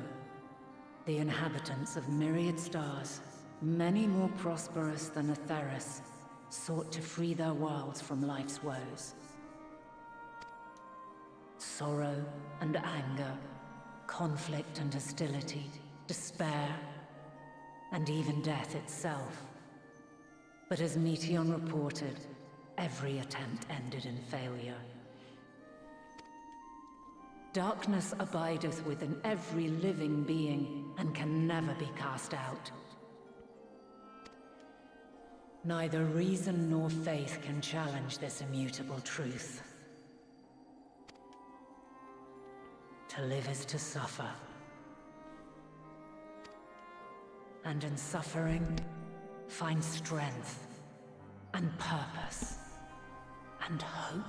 the inhabitants of myriad stars, many more prosperous than Atheris, sought to free their worlds from life's woes. Sorrow and anger, conflict and hostility, despair, and even death itself. But as Meteion reported, every attempt ended in failure. Darkness abideth within every living being, and can never be cast out. Neither reason nor faith can challenge this immutable truth. To live is to suffer. And in suffering, find strength, and purpose, and hope.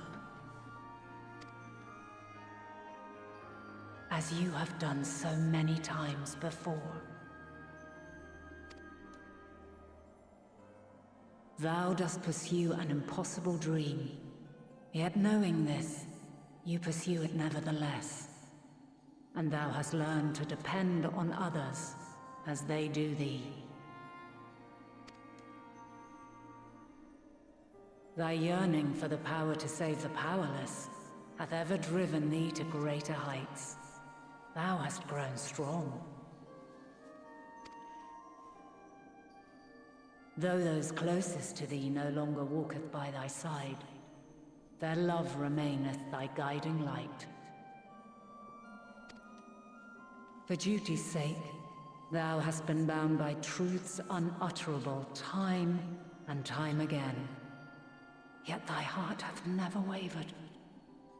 As you have done so many times before. Thou dost pursue an impossible dream, yet knowing this, you pursue it nevertheless. And thou hast learned to depend on others as they do thee. Thy yearning for the power to save the powerless hath ever driven thee to greater heights. Thou hast grown strong. Though those closest to thee no longer walketh by thy side, their love remaineth thy guiding light. For duty's sake, thou hast been bound by truths unutterable time and time again. Yet thy heart hath never wavered,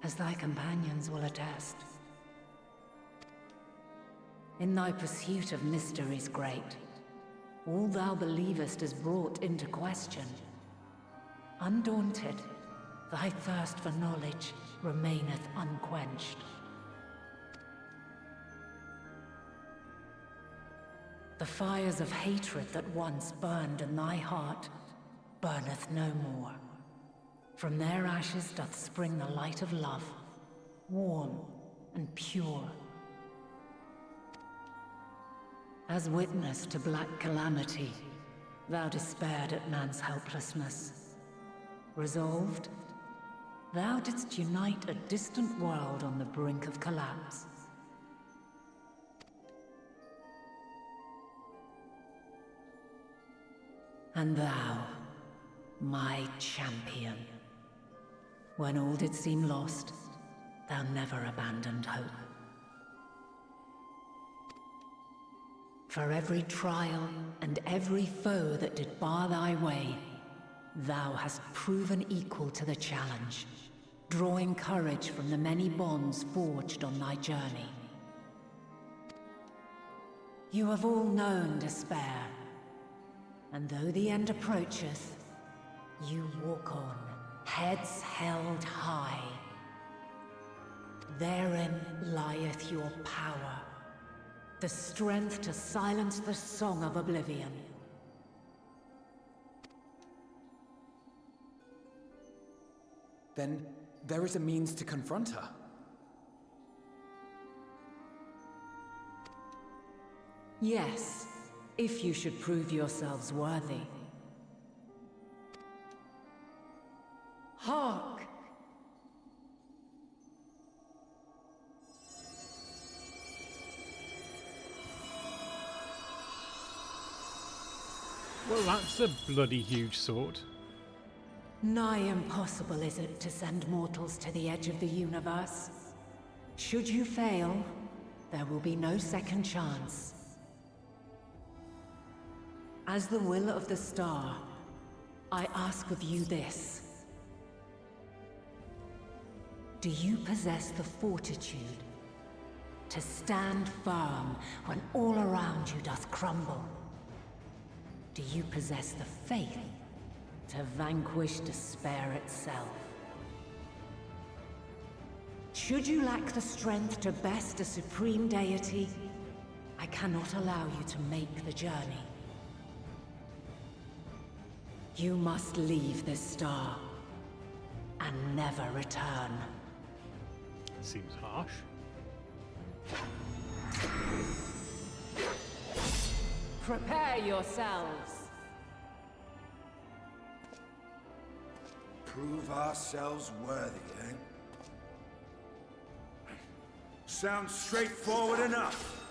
as thy companions will attest. In thy pursuit of mysteries great, all thou believest is brought into question. Undaunted, thy thirst for knowledge remaineth unquenched. The fires of hatred that once burned in thy heart burneth no more. From their ashes doth spring the light of love, warm and pure. As witness to black calamity, thou despaired at man's helplessness. Resolved, thou didst unite a distant world on the brink of collapse. And thou, my champion, when all did seem lost, thou never abandoned hope. For every trial and every foe that did bar thy way, thou hast proven equal to the challenge, drawing courage from the many bonds forged on thy journey. You have all known despair, and though the end approacheth, you walk on, heads held high. Therein lieth your power, the strength to silence the song of oblivion. Then there is a means to confront her. Yes, if you should prove yourselves worthy. Hark! Well, that's a bloody huge sword. Nigh impossible is it to send mortals to the edge of the universe. Should you fail, there will be no second chance. As the will of the star, I ask of you this. Do you possess the fortitude to stand firm when all around you doth crumble? Do you possess the faith to vanquish despair itself? Should you lack the strength to best a supreme deity, I cannot allow you to make the journey. You must leave this star and never return. Seems harsh. Prepare yourselves. Prove ourselves worthy, eh? Sounds straightforward enough.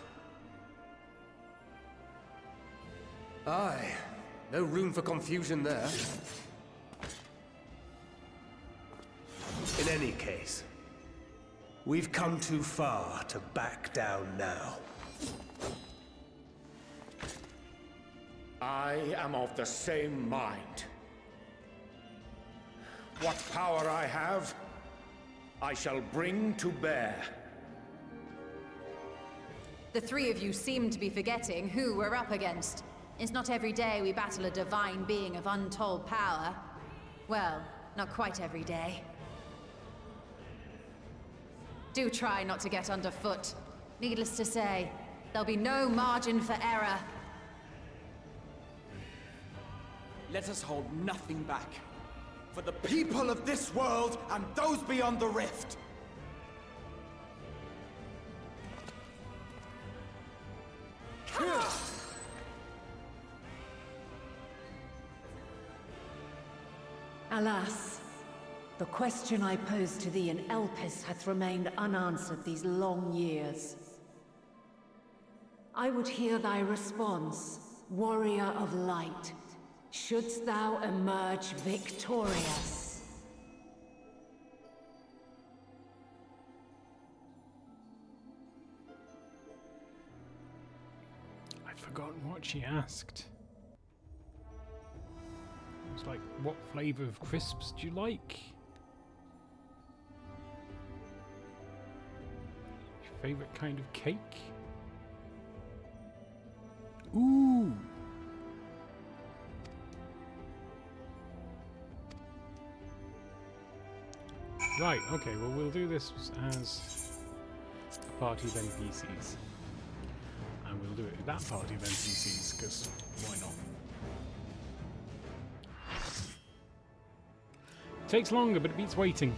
Aye. No room for confusion there. In any case, we've come too far to back down now. I am of the same mind. What power I have, I shall bring to bear. The three of you seem to be forgetting who we're up against. It's not every day we battle a divine being of untold power. Well, not quite every day. Do try not to get underfoot. Needless to say, there'll be no margin for error. Let us hold nothing back. For the people of this world and those beyond the rift. Alas, the question I posed to thee in Elpis hath remained unanswered these long years. I would hear thy response, warrior of light. Shouldst thou emerge victorious? I'd forgotten what she asked. It was like, what flavour of crisps do you like? Your favourite kind of cake? Ooh! Right, okay, well we'll do this as a party of NPCs. And we'll do it with that party of NPCs, because why not? Takes longer, but it beats waiting.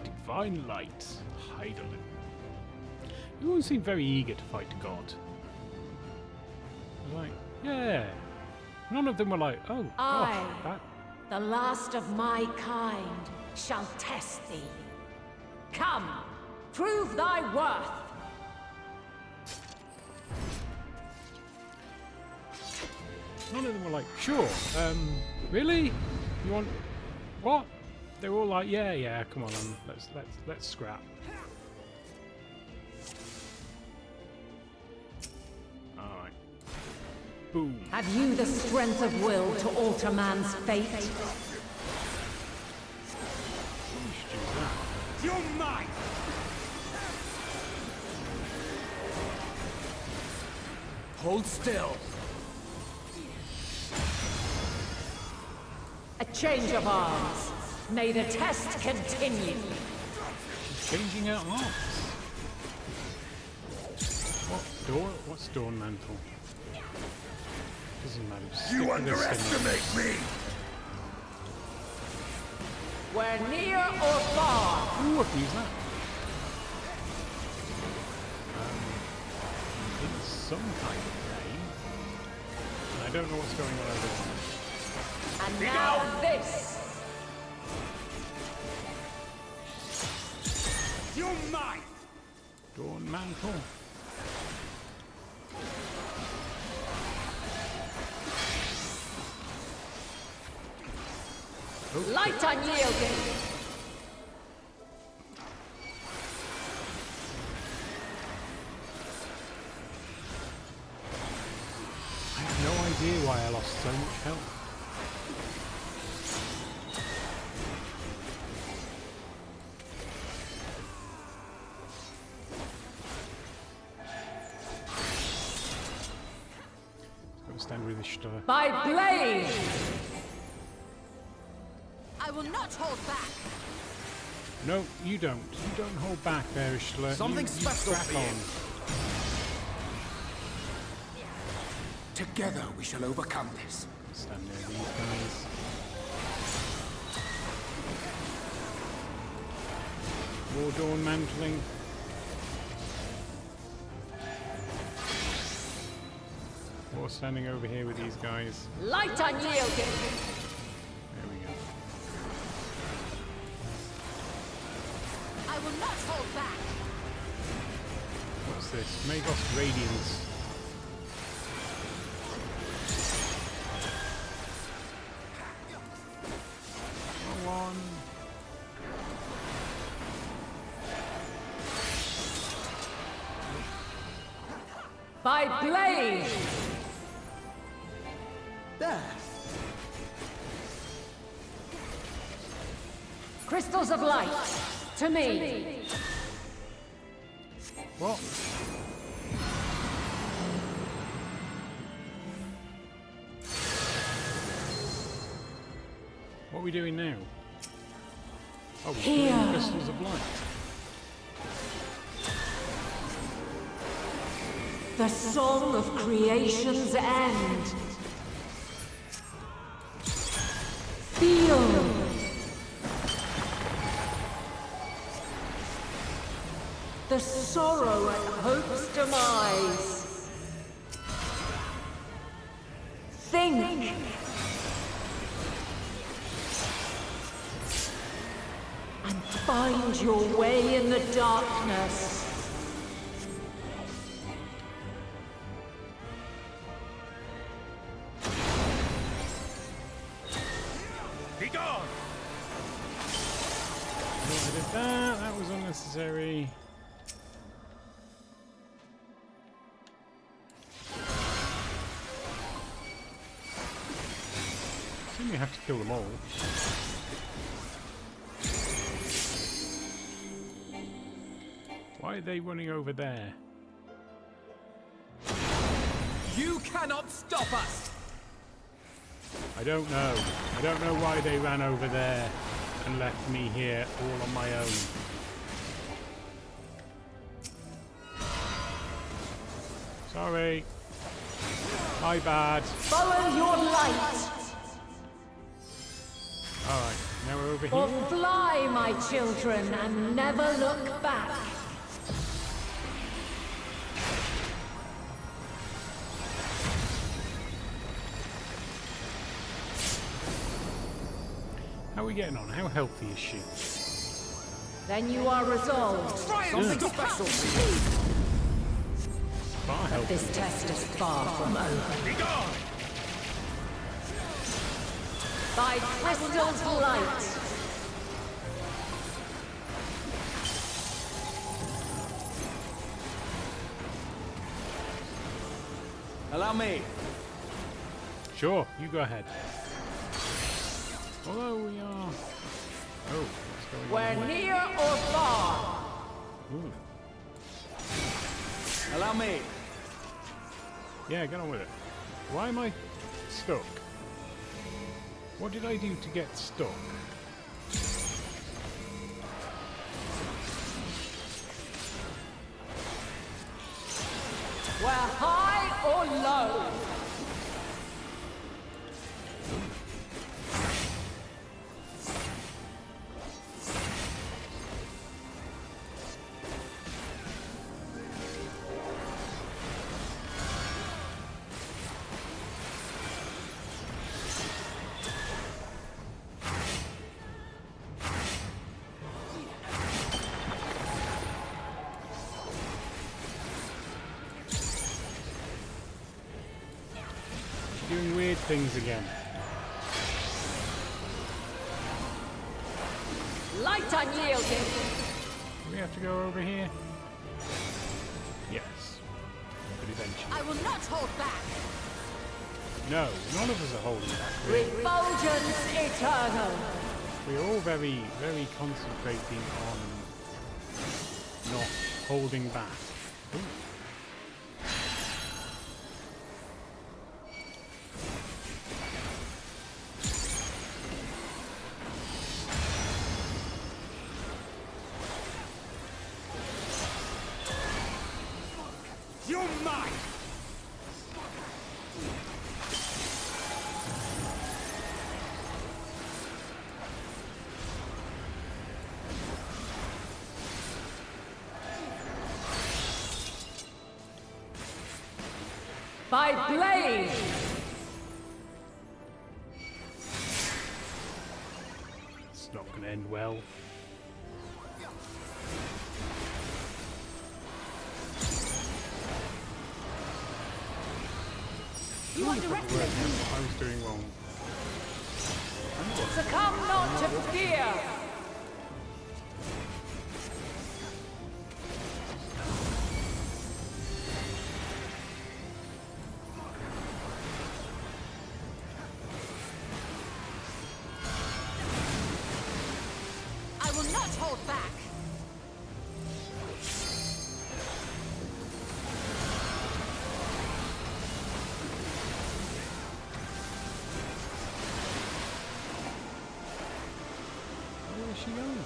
Divine light, Hydaelyn. You all seem very eager to fight God. Like, yeah. None of them were like, oh, gosh, that. The last of my kind, shall test thee. Come, prove thy worth. None of them were like, sure. Really? You want what? They were all like, yeah, come on, let's scrap. Alright. Boom. Have you the strength of will to alter man's fate? You're mine! Hold still. A change of arms. May the test continue. She's changing her arms. What's Dawn Mantle? Doesn't matter. Just You stick with this underestimate me! We're near or far. Ooh, I can use that. It's some kind of game. And I don't know what's going on over there. And now this. You're mine! Dawn Mantle. Light unyielding. so much help. Stand with this stuff. By blade! I will not hold back. No, you don't. You don't hold back there, Ishla. Something special crack for you. on. Together we shall overcome this. Stand near these guys. War Dawn mantling. Or standing over here with these guys. Light unyielding! There we go. I will not hold back. What's this? Magos Radiance. Come on. By blade! There. Crystals of light, to me! What? What are we doing now? Oh, we're pulling crystals of light. The song of creation's end. Feel. The sorrow at hope's demise. Think. And find your way in the darkness. Be gone! I did that. That was unnecessary. I assume you have to kill them all. Why are they running over there? You cannot stop us! I don't know. I don't know why they ran over there and left me here all on my own. Sorry. My bad. Follow your light. Alright, now we're over Or here. fly, my children, and never look back. How are we getting on? How healthy is she? Then you are resolved. Something special for you. Far healthy. This test is far from over. Be gone! By crystal's light. Allow me. Sure, you go ahead. Although we are... Oh, what's going We're on? near or far. Ooh. Allow me. Yeah, get on with it. Why am I stuck? What did I do to get stuck? We're high or low. Doing weird things again. Light unyielding. Do we have to go over here? Yes. But eventually. I will not hold back. No, none of us are holding back. Really. Refulgence eternal. We're all very, very concentrating on not holding back. Ooh. You're mine! By blade! It's not going to end well. You underestimate me! I was doing wrong. Succumb not to fear! I will not hold back. Where is she going?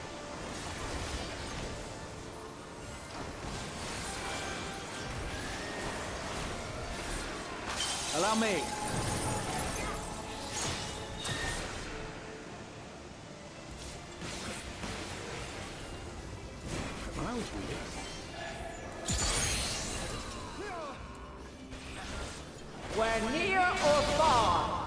Allow me. That was weird. Where near or far!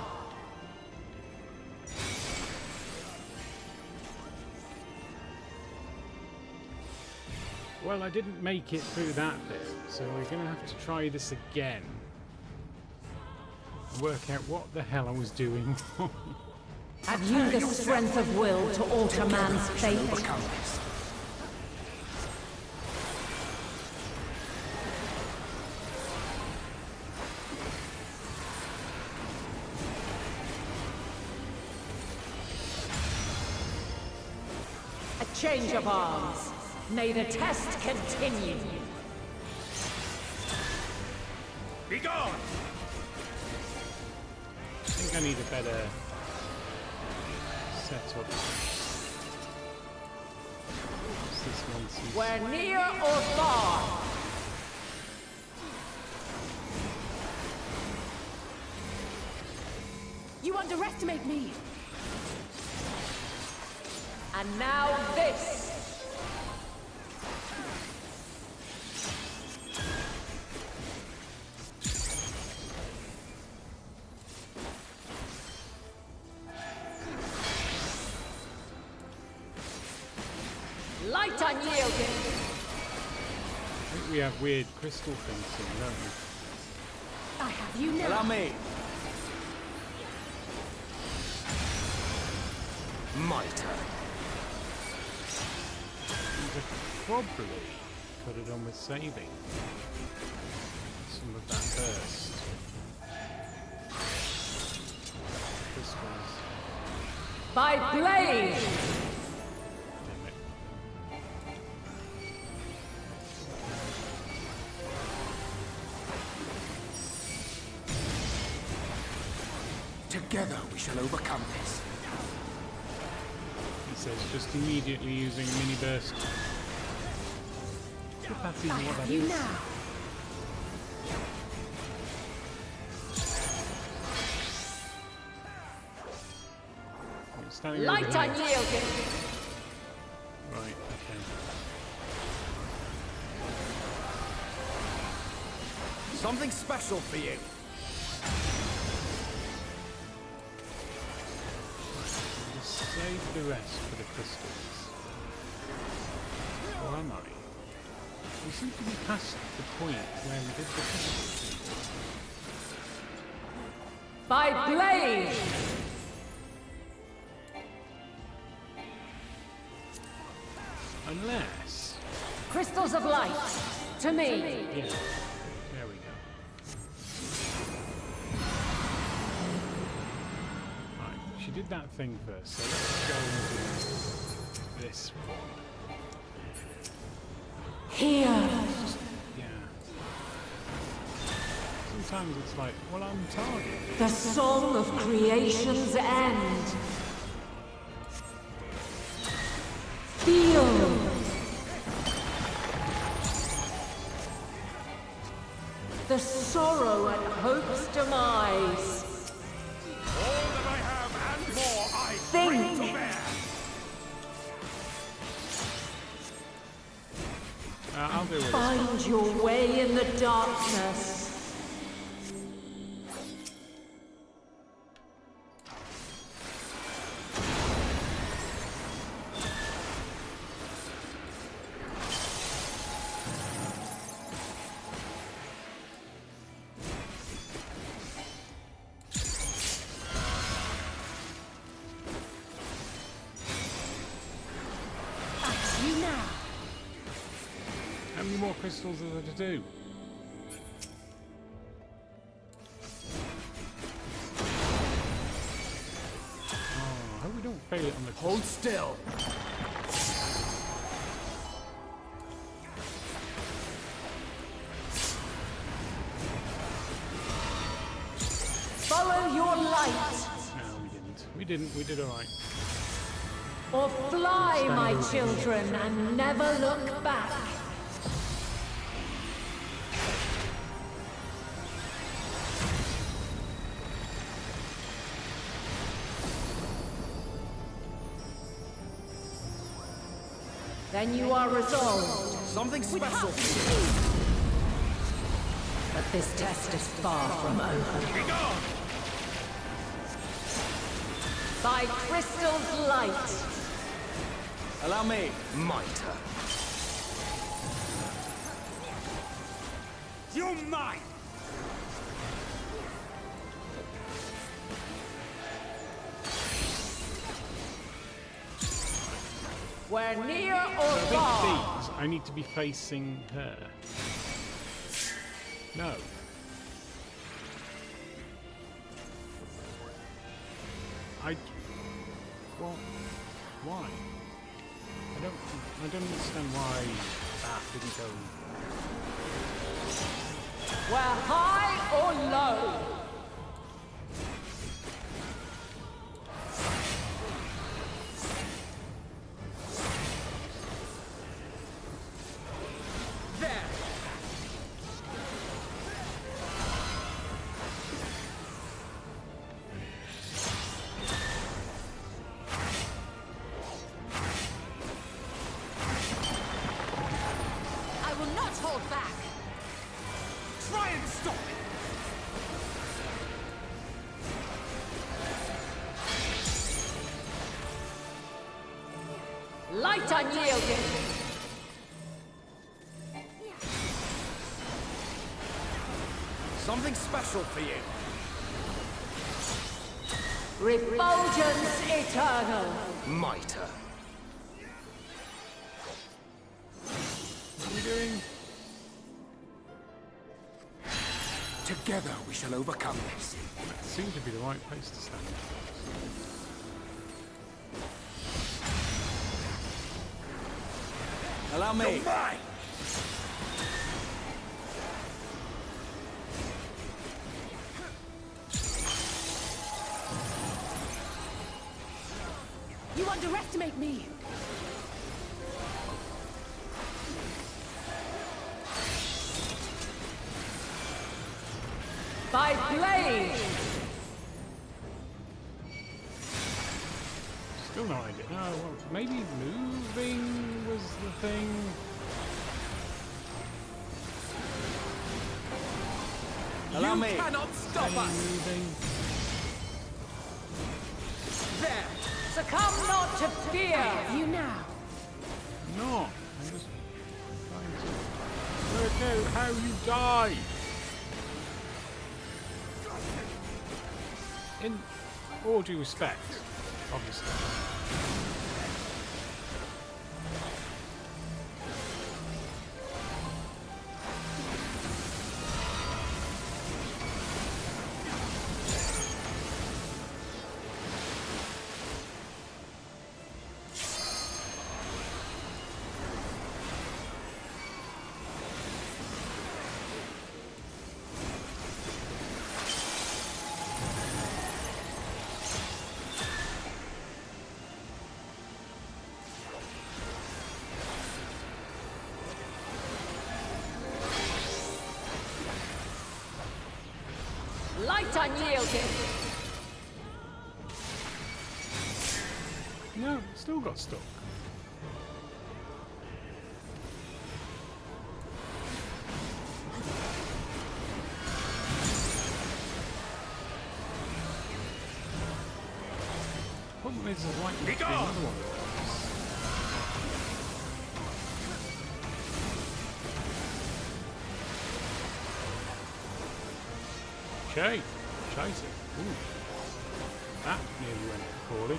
Well, I didn't make it through that bit, so we're going to have to try this again. Work out what the hell I was doing. Have you the strength of will to alter man's fate? A change of arms. May the test continue. Be gone! I think I need a better setup. What's this nonsense? Where near or far! You underestimate me! And now this! Light unyielding! I think we have weird crystal things in, don't we? I have you now! Allow me. My turn. Probably could have done with saving some of that first. Crystals. By blade! Damn it. Together we shall overcome this. He says just immediately using a mini burst. If that's even what that You is. now! It's standing Light over here. unyielding! Right, okay. Something special for you. Just save the rest for the crystals. Or am I? We seem to be past the point where we did the crystals. By blade! Unless... Crystals of light, to me! Yeah, there we go. she did that thing first, so let's go and do this one. Here. Yeah. Sometimes it's like, well, I'm targeted. The song of creation's end. Feel. The sorrow at hope's demise. All that I have and more I Think. bring to bear. I'll deal with this. Find your way in the darkness. You now. How many more crystals are there to do? Oh, I hope we don't fail it on the Hold still. Follow your light. No, we didn't. We didn't. We did all right. Or fly, my children, and never look back. Then you are resolved. Something special. But this test is far from over. Be gone! By crystal's light. Allow me. Mitre. You're mine! We're near or I think far. these, I need to be facing her. No. Well, why? I don't understand why that didn't go. We're high or low. I will not hold back. Try and stop it! Light unyielding. Something special for you. Refulgence eternal. Mitre. What are we doing? Together we shall overcome this. That seemed to be the right place to stand. Allow me. You're mine! You underestimate me. By blade. Still no idea. No, well, maybe moving was the thing. Allow me. Cannot stop Any us. moving. There. Succumb not to fear. You now. No, I'm just trying to work out how you die. In all due respect, obviously. quite unyielding. No, still got stuck. Problem is, there's likely to be another one of those. Okay, chasing. Ooh. That nearly went poorly.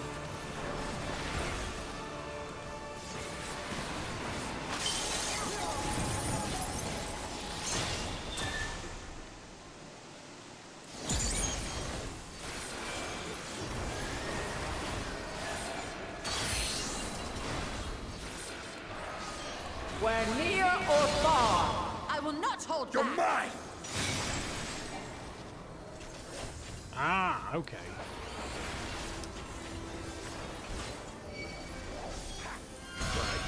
We're near or far. I will not hold You're back. mine! Ah, okay. Right.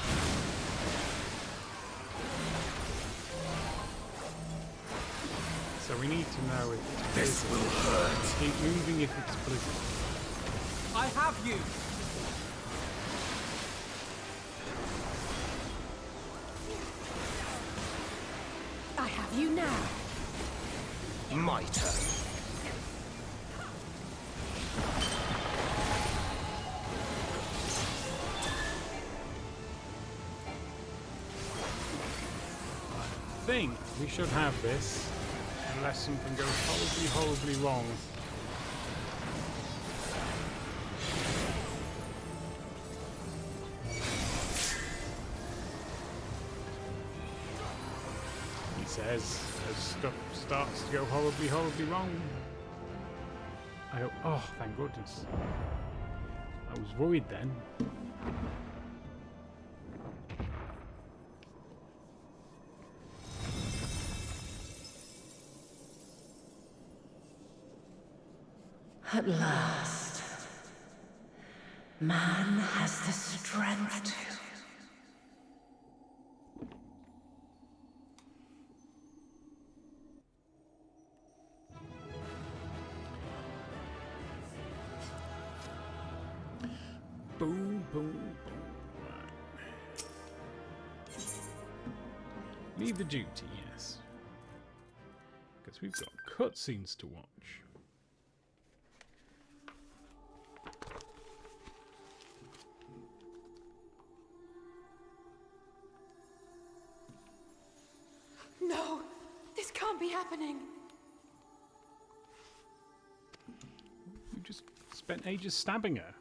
So we need to know if This will hurt. keep moving if it's blizzard. I have you! I have you now. My turn. I think we should have this unless something goes horribly wrong. He says as stuff starts to go horribly wrong. I hope, oh, thank goodness. I was worried then. At last, man has the strength to. Boom, boom, boom. Right. Leave the duty, yes. Because we've got cutscenes to watch. No, this can't be happening. We just spent ages stabbing her.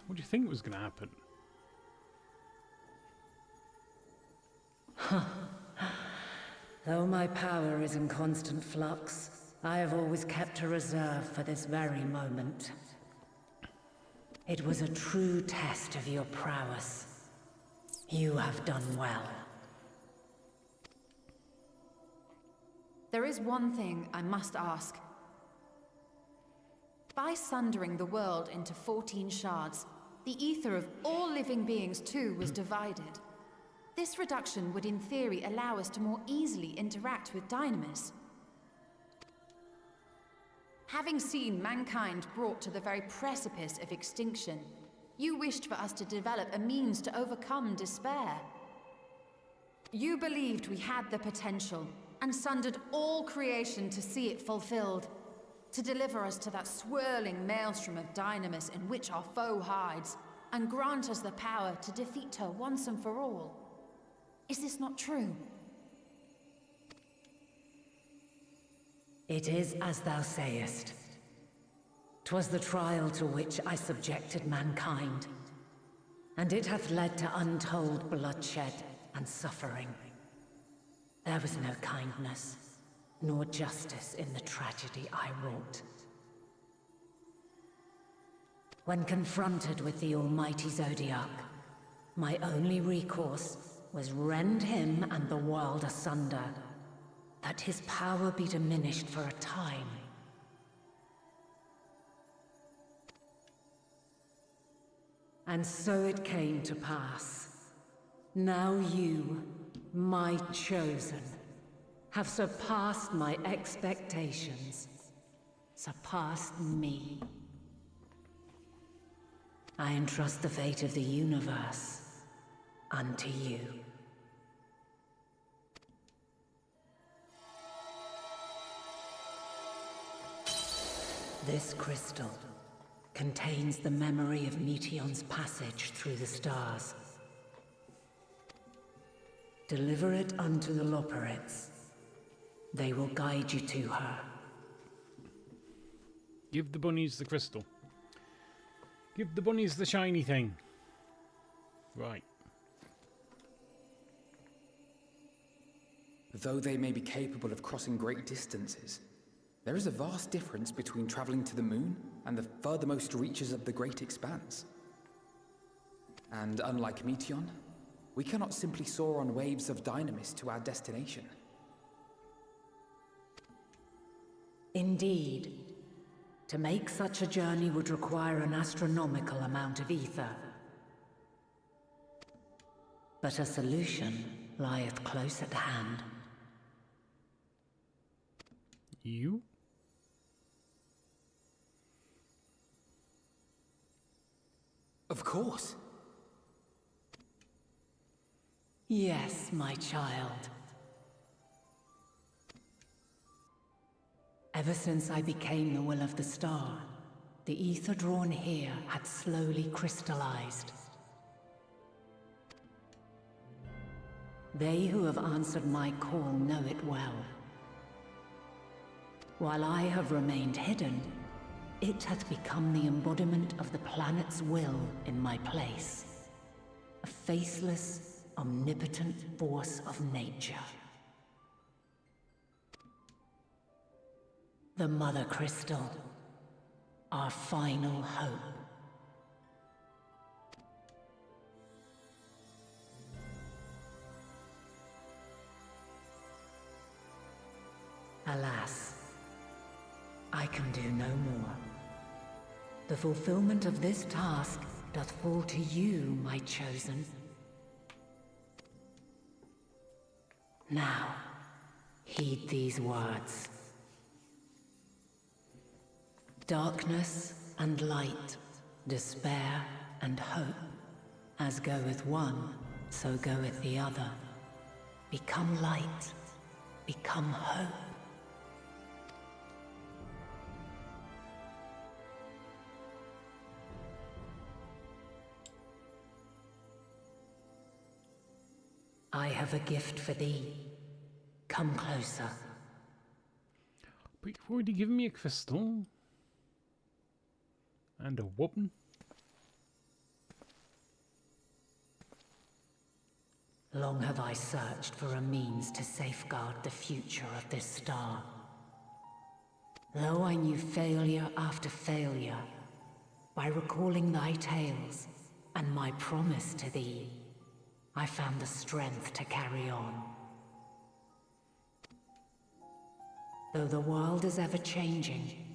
What do you think was going to happen? Though my power is in constant flux, I have always kept a reserve for this very moment. It was a true test of your prowess. You have done well. There is one thing I must ask. By sundering the world into 14 shards, the ether of all living beings too was divided. This reduction would in theory allow us to more easily interact with Dynamis. Having seen mankind brought to the very precipice of extinction, you wished for us to develop a means to overcome despair. You believed we had the potential, and sundered all creation to see it fulfilled. To deliver us to that swirling maelstrom of Dynamis in which our foe hides, and grant us the power to defeat her once and for all. Is this not true? It is as thou sayest. 'Twas the trial to which I subjected mankind, and it hath led to untold bloodshed and suffering. There was no kindness, nor justice in the tragedy I wrought. When confronted with the almighty Zodiac, my only recourse was rend him and the world asunder, that his power be diminished for a time. And so it came to pass. Now you, my chosen, have surpassed my expectations. surpassed me. I entrust the fate of the universe unto you. This crystal contains the memory of Meteion's passage through the stars. Deliver it unto the Loporrits. They will guide you to her. Give the bunnies the crystal. Give the bunnies the shiny thing. Right. Though they may be capable of crossing great distances, there is a vast difference between traveling to the moon and the furthermost reaches of the great expanse. And unlike Meteion, we cannot simply soar on waves of dynamis to our destination. Indeed. To make such a journey would require an astronomical amount of ether. But a solution lieth close at hand. You? Of course. Yes, my child. Ever since I became the will of the star, the ether drawn here had slowly crystallized. They who have answered my call know it well. While I have remained hidden, it hath become the embodiment of the planet's will in my place. A faceless, omnipotent force of nature. The Mother Crystal, our final hope. Alas, I can do no more. The fulfillment of this task doth fall to you, my chosen. Now, heed these words. Darkness and light, despair and hope, as goeth one, so goeth the other. Become light, become hope. I have a gift for thee. Come closer. But you've already given me a crystal. And a whoopin'. Long have I searched for a means to safeguard the future of this star. Though I knew failure after failure, by recalling thy tales and my promise to thee, I found the strength to carry on. Though the world is ever changing,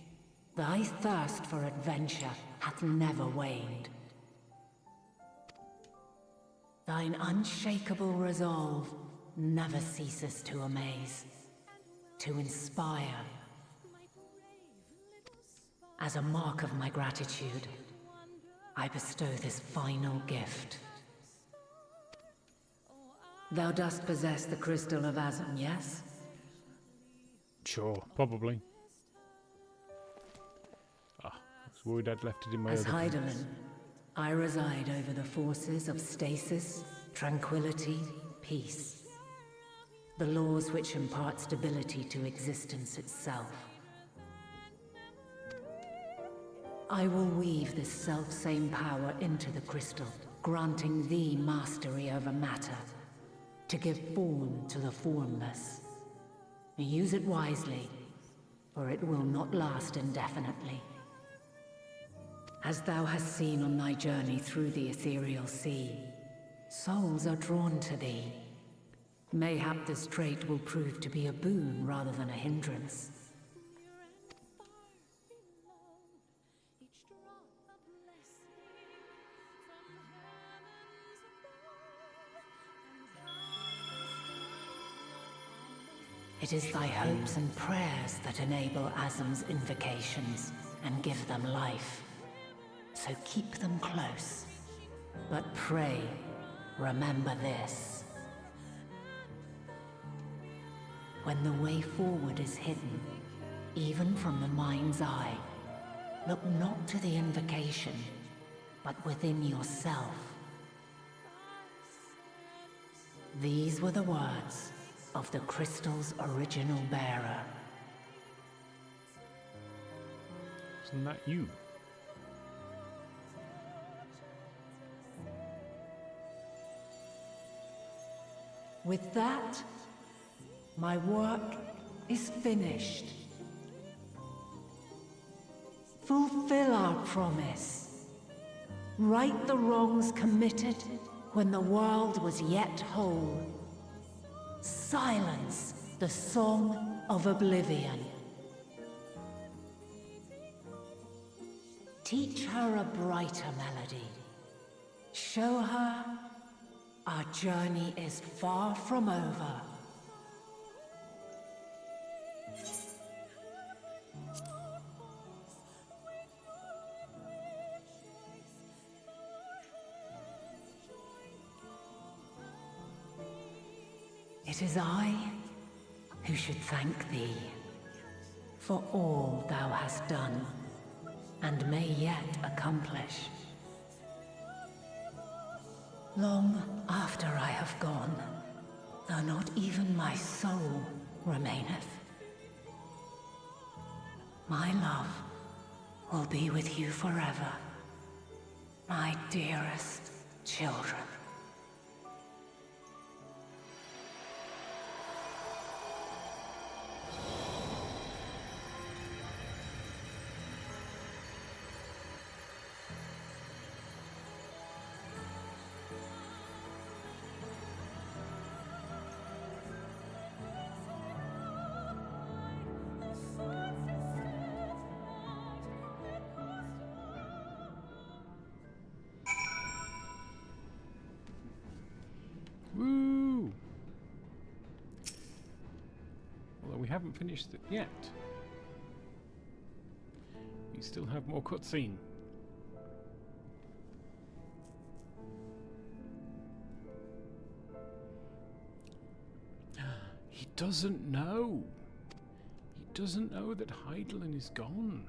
thy thirst for adventure hath never waned. Thine unshakable resolve never ceases to amaze, to inspire. As a mark of my gratitude, I bestow this final gift. Thou dost possess the Crystal of Azum, yes? Sure, probably. I was worried I'd left it in my As other things. Hydaelyn, I reside over the forces of stasis, tranquility, peace. The laws which impart stability to existence itself. I will weave this self-same power into the crystal, granting thee mastery over matter, to give form to the formless. Use it wisely, for it will not last indefinitely. As thou hast seen on thy journey through the ethereal sea, souls are drawn to thee. Mayhap this trait will prove to be a boon rather than a hindrance. It is thy hopes and prayers that enable Azam's invocations and give them life. So keep them close. But pray, remember this. When the way forward is hidden, even from the mind's eye, look not to the invocation, but within yourself. These were the words of the crystal's original bearer. Isn't that you? With that, my work is finished. Fulfill our promise. Right the wrongs committed when the world was yet whole. Silence the song of oblivion. Teach her a brighter melody. Show her our journey is far from over. It is I who should thank thee for all thou hast done and may yet accomplish. Long after I have gone, though not even my soul remaineth, my love will be with you forever, my dearest children. Woo! Although we haven't finished it yet. We still have more cutscene. He doesn't know. He doesn't know that Hydaelyn is gone.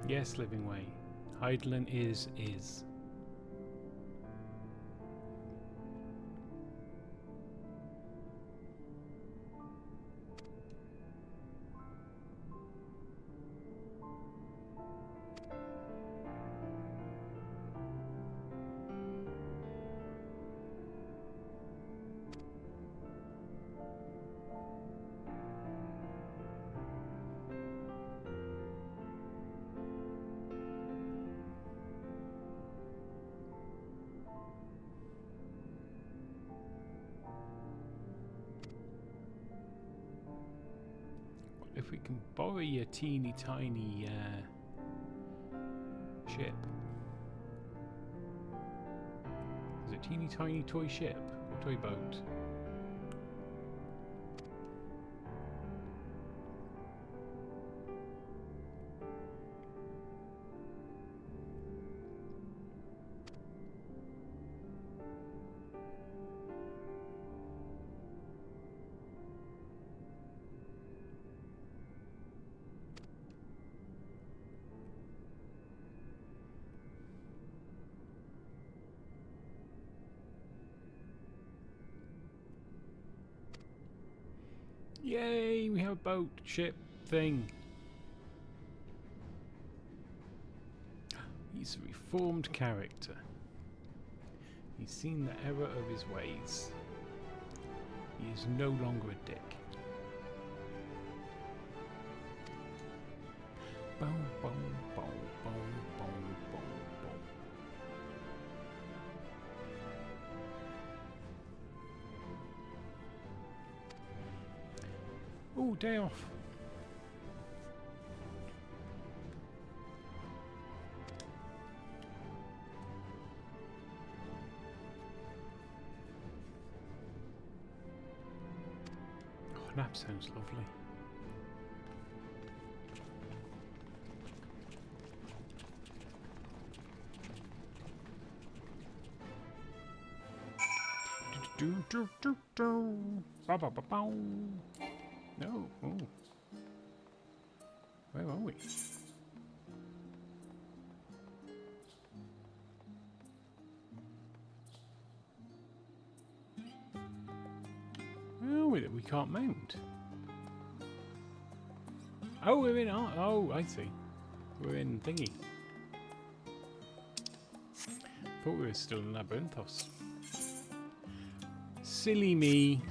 Yes, Living Way. Hydaelyn is. If we can borrow your teeny tiny ship. Is it teeny tiny toy ship or toy boat? Yay, we have a boat, ship, thing. He's a reformed character. He's seen the error of his ways. He is no longer a dick. Boom, boom, boom, boom, boom, boom, boom. Ooh, day off. Oh, nap sounds lovely. Ba ba ba bow. No. Oh. Where are we? Oh, we can't mount. Oh, we're in. Oh, I see. We're in thingy. Thought we were still in Labyrinthos. Silly me.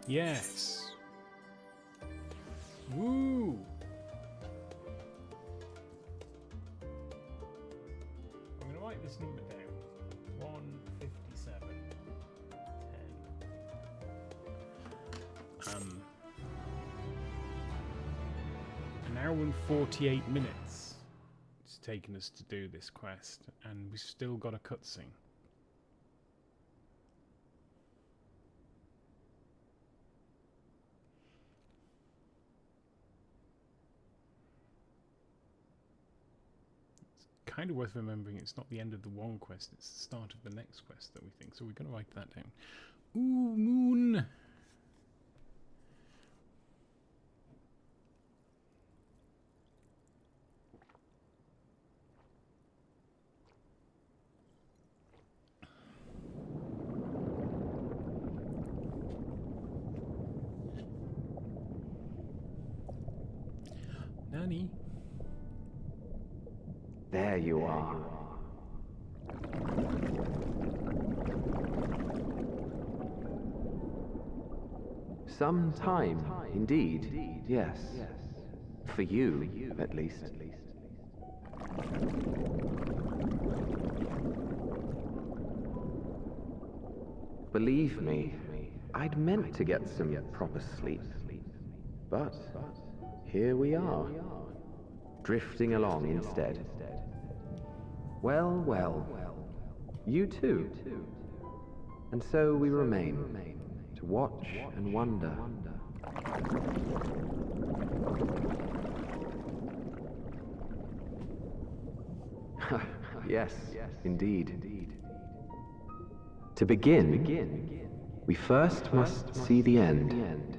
Yes. Woo. I'm going to write this number down. 157. 10. An hour and 48 minutes it's taken us to do this quest, and we've still got a cutscene. Kind of worth remembering it's not the end of the one quest, it's the start of the next quest that we think, so we're going to write that down. Ooh, moon! Nanny? There you are. Some time, indeed, yes. For you, at least. Believe me, I'd meant to get some proper sleep. But here we are, drifting along instead. Well, well, you too. And so we remain, to watch and wonder. Yes, indeed. To begin, we first must see the end.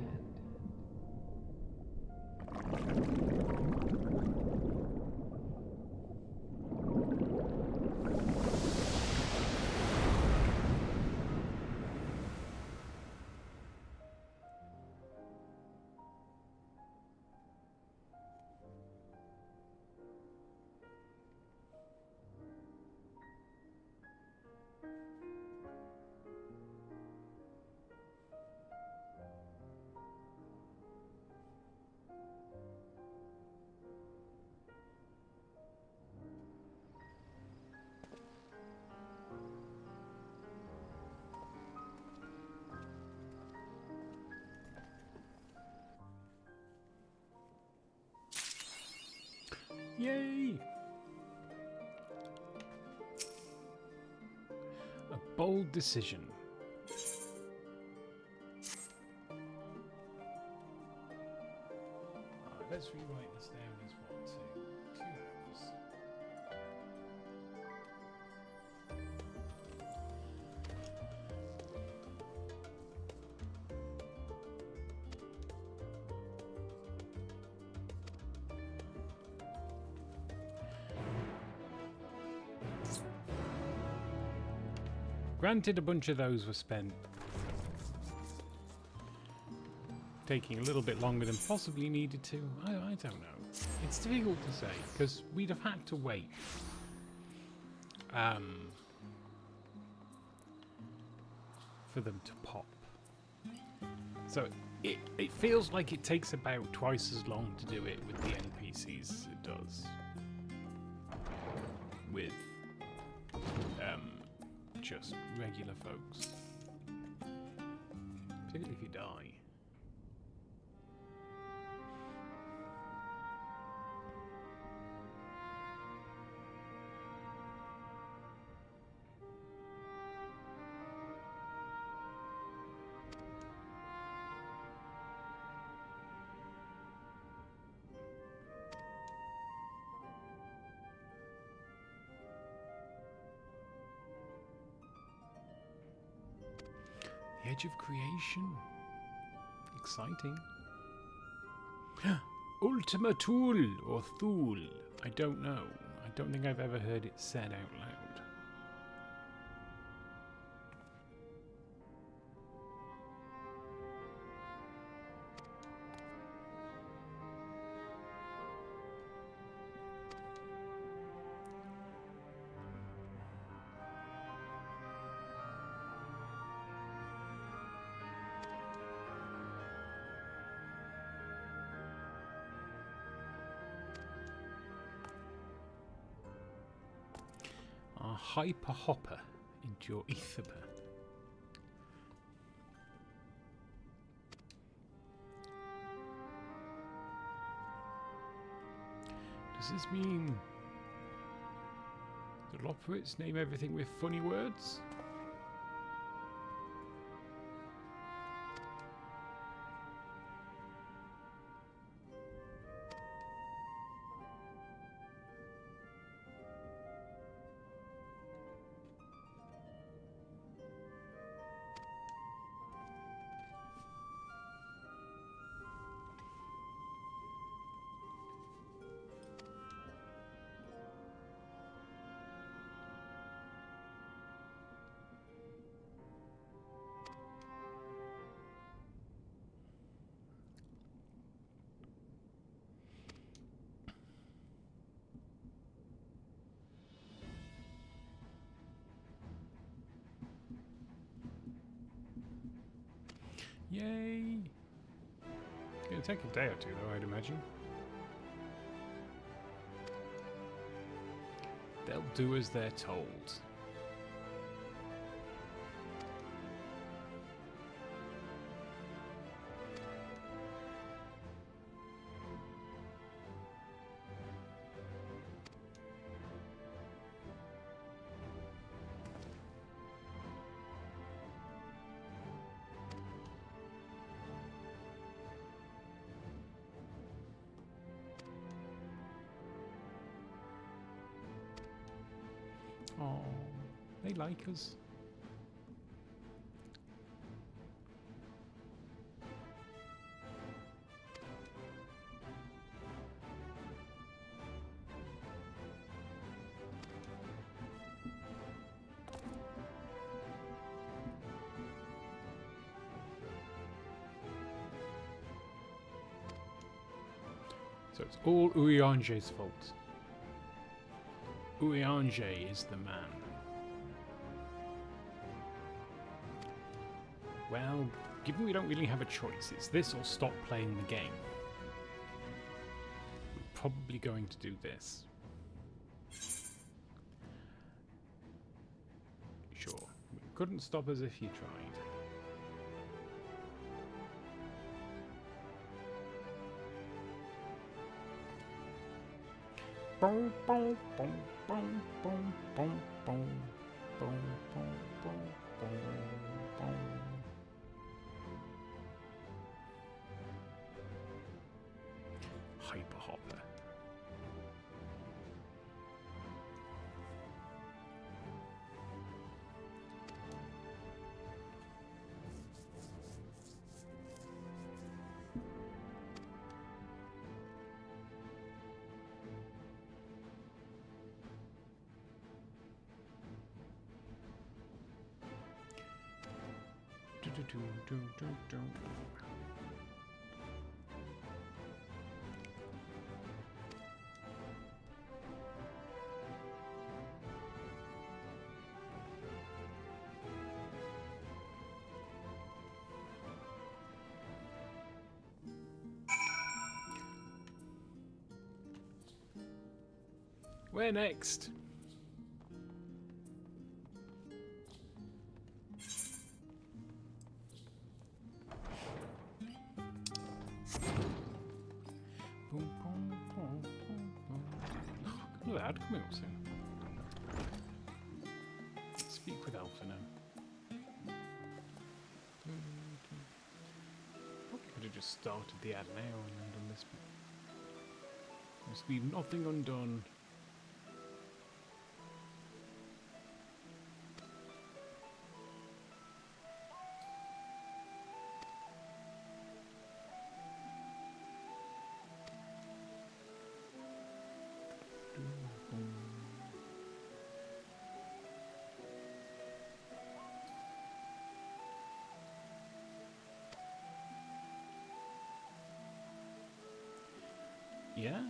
Yay! A bold decision. Alright, let's rewrite this down as what? 2 hours. Granted, a bunch of those were spent taking a little bit longer than possibly needed to. I don't know. It's difficult to say, because we'd have had to wait. For them to pop. So it feels like it takes about twice as long to do it with the NPCs as it does with just regular folks. Particularly if you die. The edge of creation. Exciting. Ultima Thule or Thule. I don't know. I don't think I've ever heard it said out loud. Hyper hopper into your ether. Does this mean the Loporrits name everything with funny words? Yay! It's gonna take a day or two though, I'd imagine. They'll do as they're told. Oh, they like us. So it's all Urianger's fault. Urianger is the man. Well, given we don't really have a choice, it's this or stop playing the game. We're probably going to do this. Sure. It couldn't stop us if you tried. Boom, boom, boom, boom, boom, boom, boom, boom, boom, boom, boom. Hyper hopper. Where next? Look at that coming up soon. Speak with Alpha now. Probably could have just started the ad now and then done this bit. Must leave nothing undone. Yeah.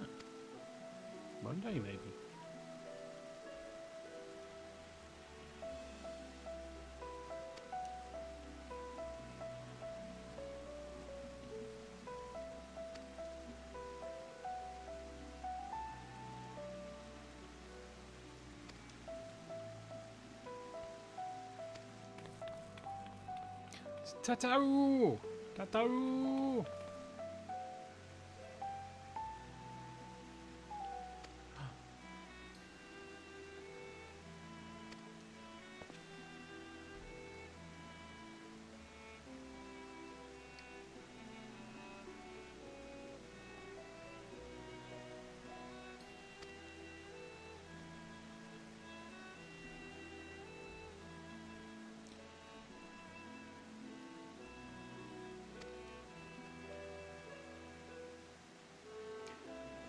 One day, maybe. Tataru! Tataru!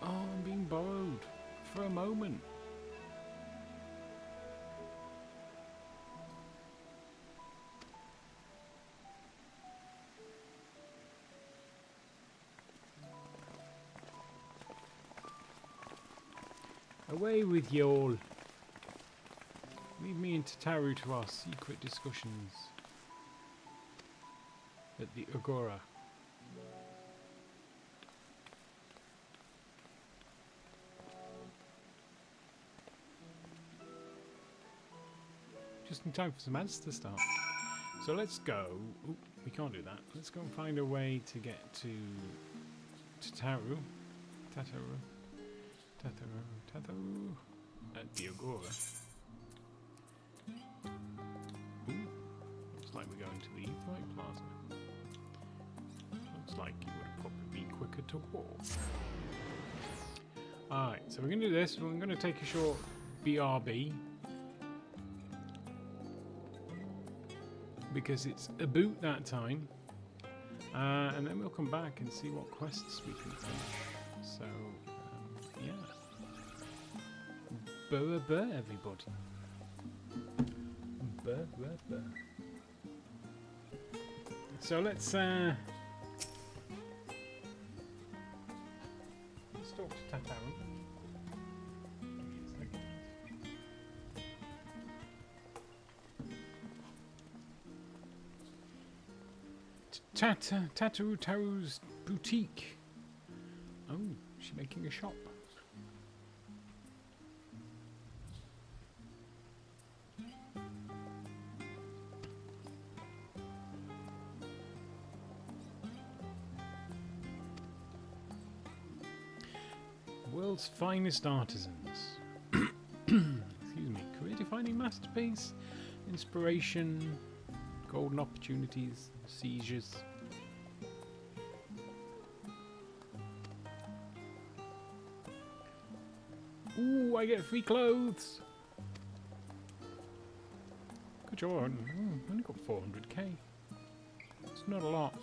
Oh, I'm being borrowed for a moment. Away with y'all. Leave me and Tataru to our secret discussions at the Agora. Just in time for some ads to start. So let's go. Ooh, we can't do that. Let's go and find a way to get to Tataru. Tataru. At the Agora. Ooh, looks like we're going to the Aetherite Plaza. Looks like it would probably be quicker to walk. Alright, so we're going to do this. We're going to take a short BRB. Because it's a boot that time. And then we'll come back and see what quests we can finish. So, yeah. Burr, everybody. Burr. So let's talk to Tataru. Taru's boutique. Oh, she's making a shop. World's finest artisans. Excuse me. Career-defining masterpiece. Inspiration. Golden opportunities. Seizures. Ooh, I get free clothes. Good job. Only got 400k. It's not a lot.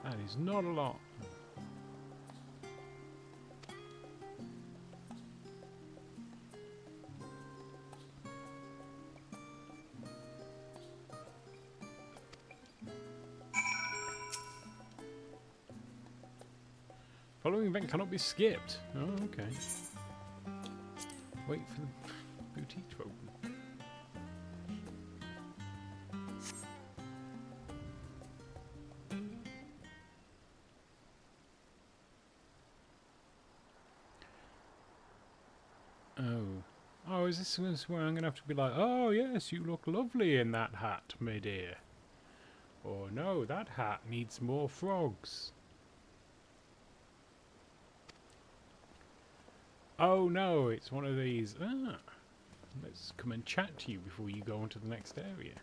That is not a lot. Following event cannot be skipped. Oh, okay. Wait for the boutique to open. Oh, is this where I'm going to have to be like, oh yes, you look lovely in that hat, my dear. Or no, that hat needs more frogs. Oh no, it's one of these. Ah, let's come and chat to you before you go on to the next area.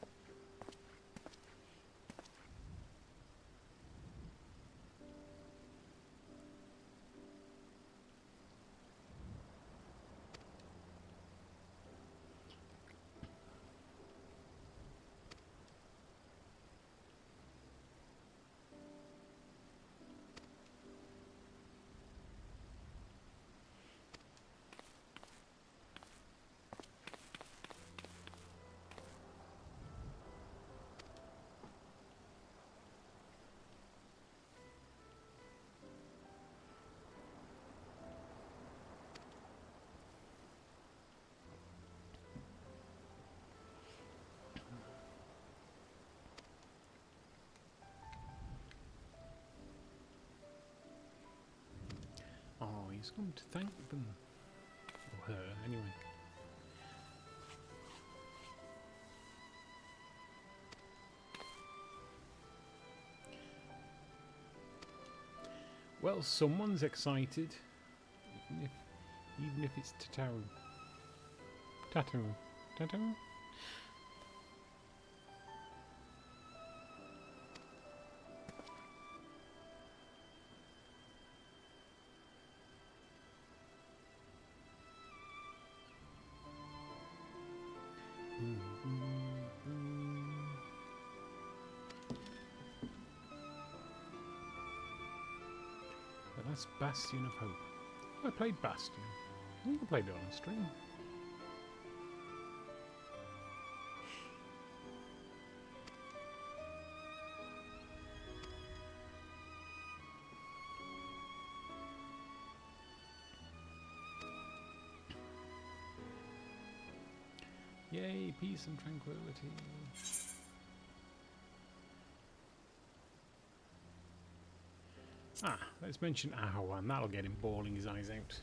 Oh, he's come to thank them. Or her, anyway. Well, someone's excited. Even if it's Tataru. Tataru. Tataru? The last Bastion of Hope. Oh, I played Bastion. I think I played it on stream. Yay, peace and tranquility. Ah, let's mention Ahawan. That'll get him bawling his eyes out.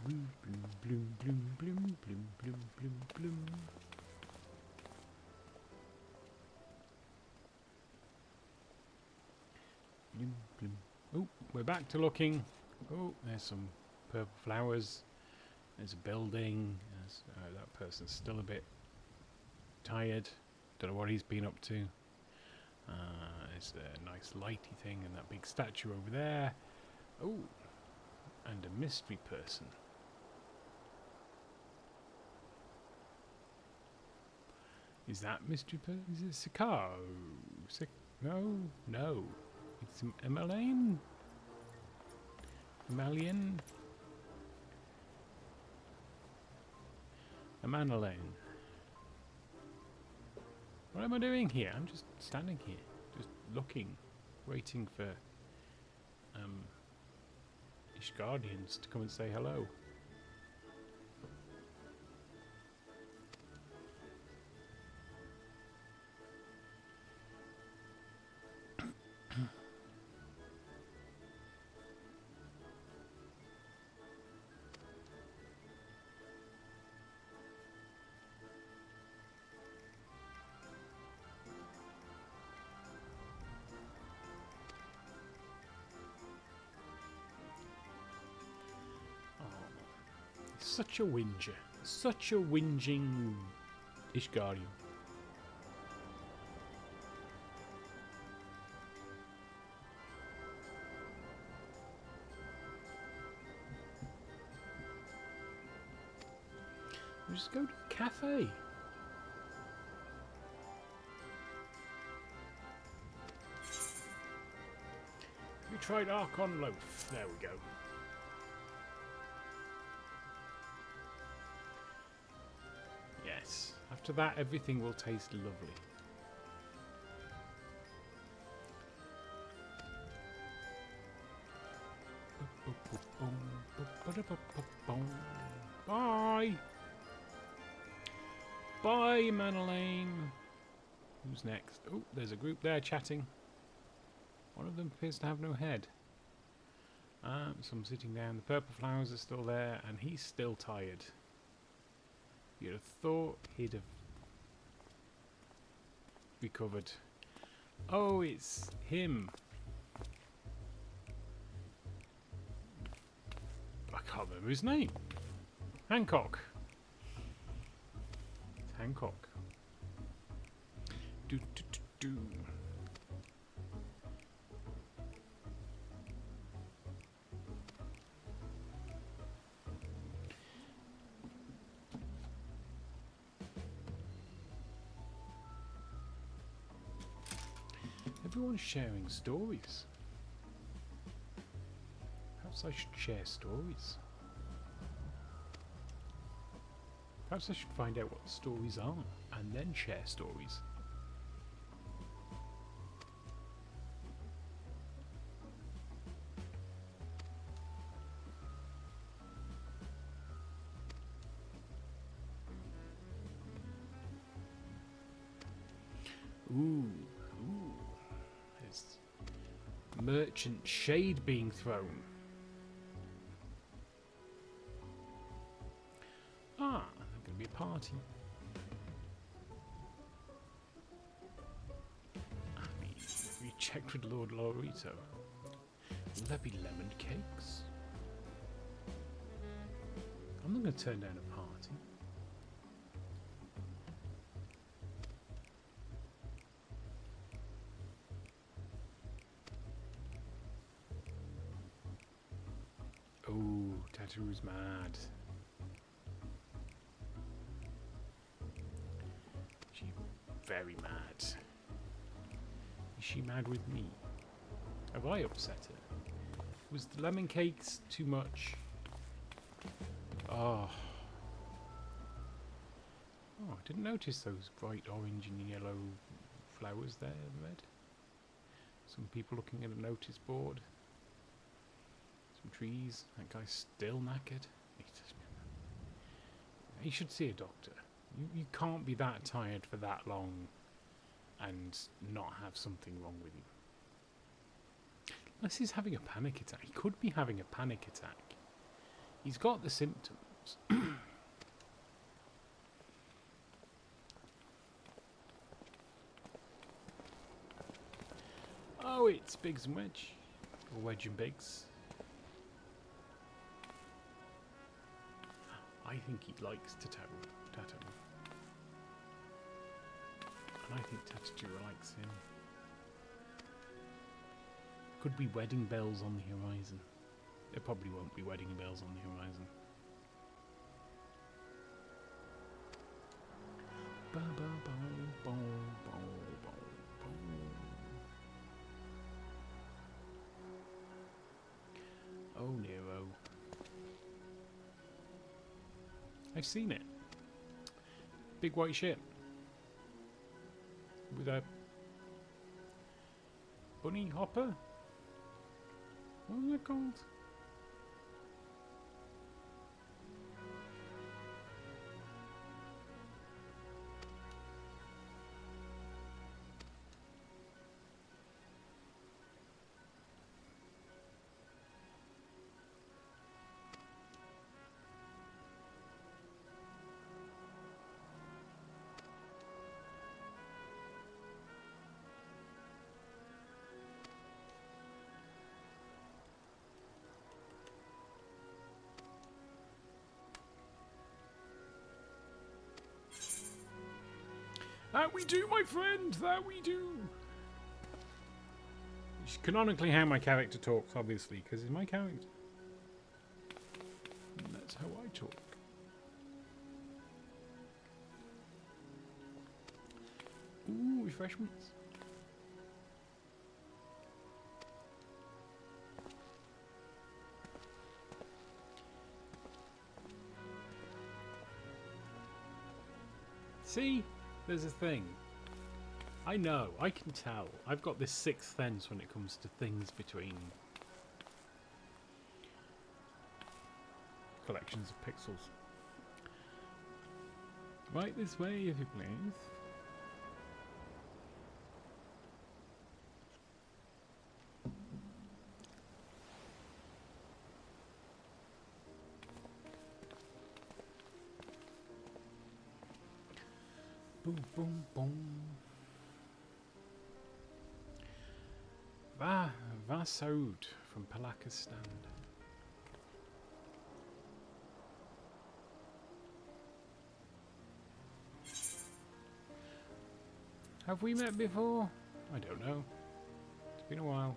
Bloom, bloom, bloom, bloom, bloom, bloom, bloom, bloom. Bloom, bloom. Oh, we're back to looking. Oh, there's some purple flowers. There's a building. There's, that person's still a bit tired. Don't know what he's been up to. There's a nice lighty thing and that big statue over there. Oh, and a mystery person. Is that mystery person? Is it Sikar? No, no. It's Emmeline? Emelian? Emmeline. What am I doing here? I'm just standing here, just looking, waiting for Ishgardians to come and say hello. Such a whinger. Such a whinging Ishgarian. We just go to the cafe. tried Archon Loaf. There we go. Yes. After that, everything will taste lovely. Bye! Bye, Manolane. Who's next? Oh, there's a group there chatting. One of them appears to have no head. Some sitting down. The purple flowers are still there, and he's still tired. You'd have thought he'd have recovered. Oh, it's him. I can't remember his name. Hancock. It's Hancock. Do do do do. Everyone's sharing stories. Perhaps I should share stories. Perhaps I should find out what the stories are and then share stories. Ooh. There's merchant shade being thrown. Ah, there's going to be a party. I mean, we checked with Lord Lorito. Will there be lemon cakes? I'm not going to turn down a party. Oh, Tattoo's mad. She's very mad. Is she mad with me? Have I upset her? Was the lemon cakes too much? Oh. Oh, I didn't notice those bright orange and yellow flowers there, red. Some people looking at a notice board. Trees. That guy's still knackered. He should see a doctor. You can't be that tired for that long and not have something wrong with you. Unless he's having a panic attack. He could be having a panic attack. He's got the symptoms. Oh, it's Biggs and Wedge. Or Wedge and Biggs. I think he likes Tattoo. And I think Tattoo likes him. Could be wedding bells on the horizon. There probably won't be wedding bells on the horizon. Ba ba ba ba ba ba ba. Oh, Nero. I've seen it. Big white ship. With a bunny hopper? What was it called? That we do, my friend! That we do! It's canonically how my character talks, obviously, because it's my character. And that's how I talk. Ooh, refreshments. See? There's a thing. I know, I can tell. I've got this sixth sense when it comes to things between collections of pixels. Right this way, if you please. Boom, boom, boom. Vasaud from Palaka's stand. Have we met before? I don't know. It's been a while.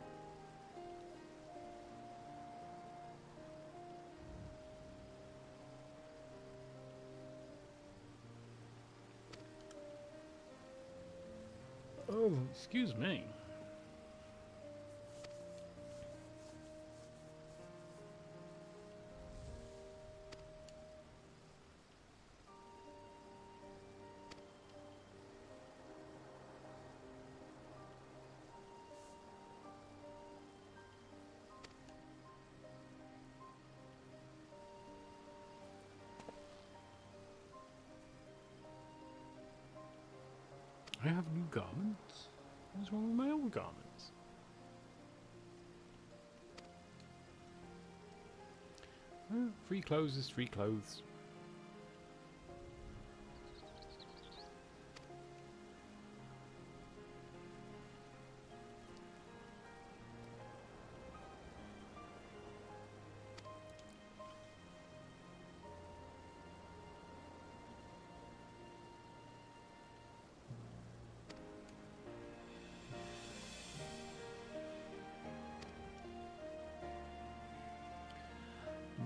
Oh, excuse me. I have new garments? What's wrong with my old garments? Well, free clothes is free clothes.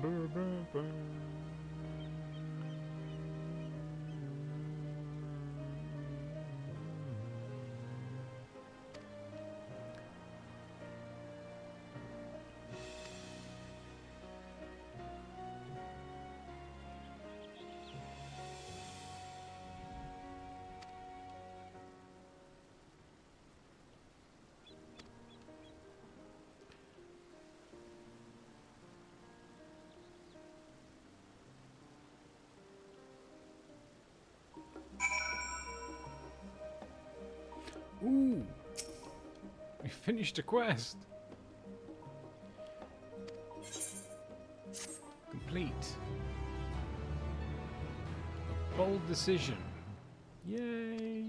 Brr, brr, brr. Ooh! We finished a quest! Complete. A bold decision. Yay!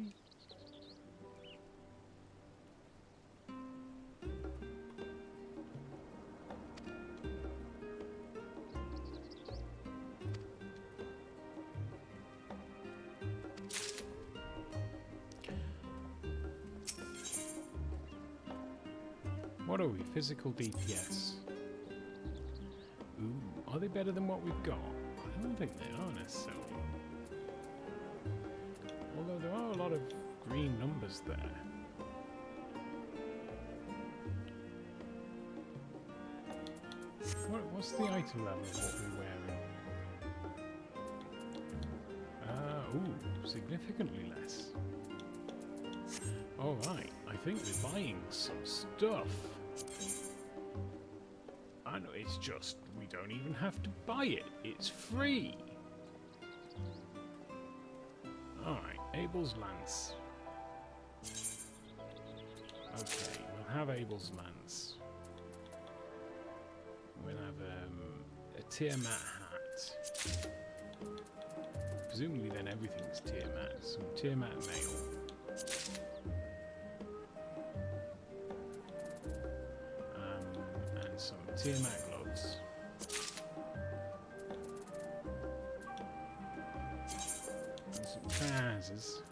What are we? Physical DPS. Ooh, are they better than what we've got? I don't think they are necessarily. Although there are a lot of green numbers there. What's the item level of what we're wearing? Ooh, significantly less. Alright, I think we're buying some stuff. I know, it's just, we don't even have to buy it. It's free. Alright, Abel's Lance. Okay, we'll have Abel's Lance. We'll have a Tiamat hat. Presumably then everything's Tiamat. Some Tiamat mail. And some Tiamat gloves. And some trousers.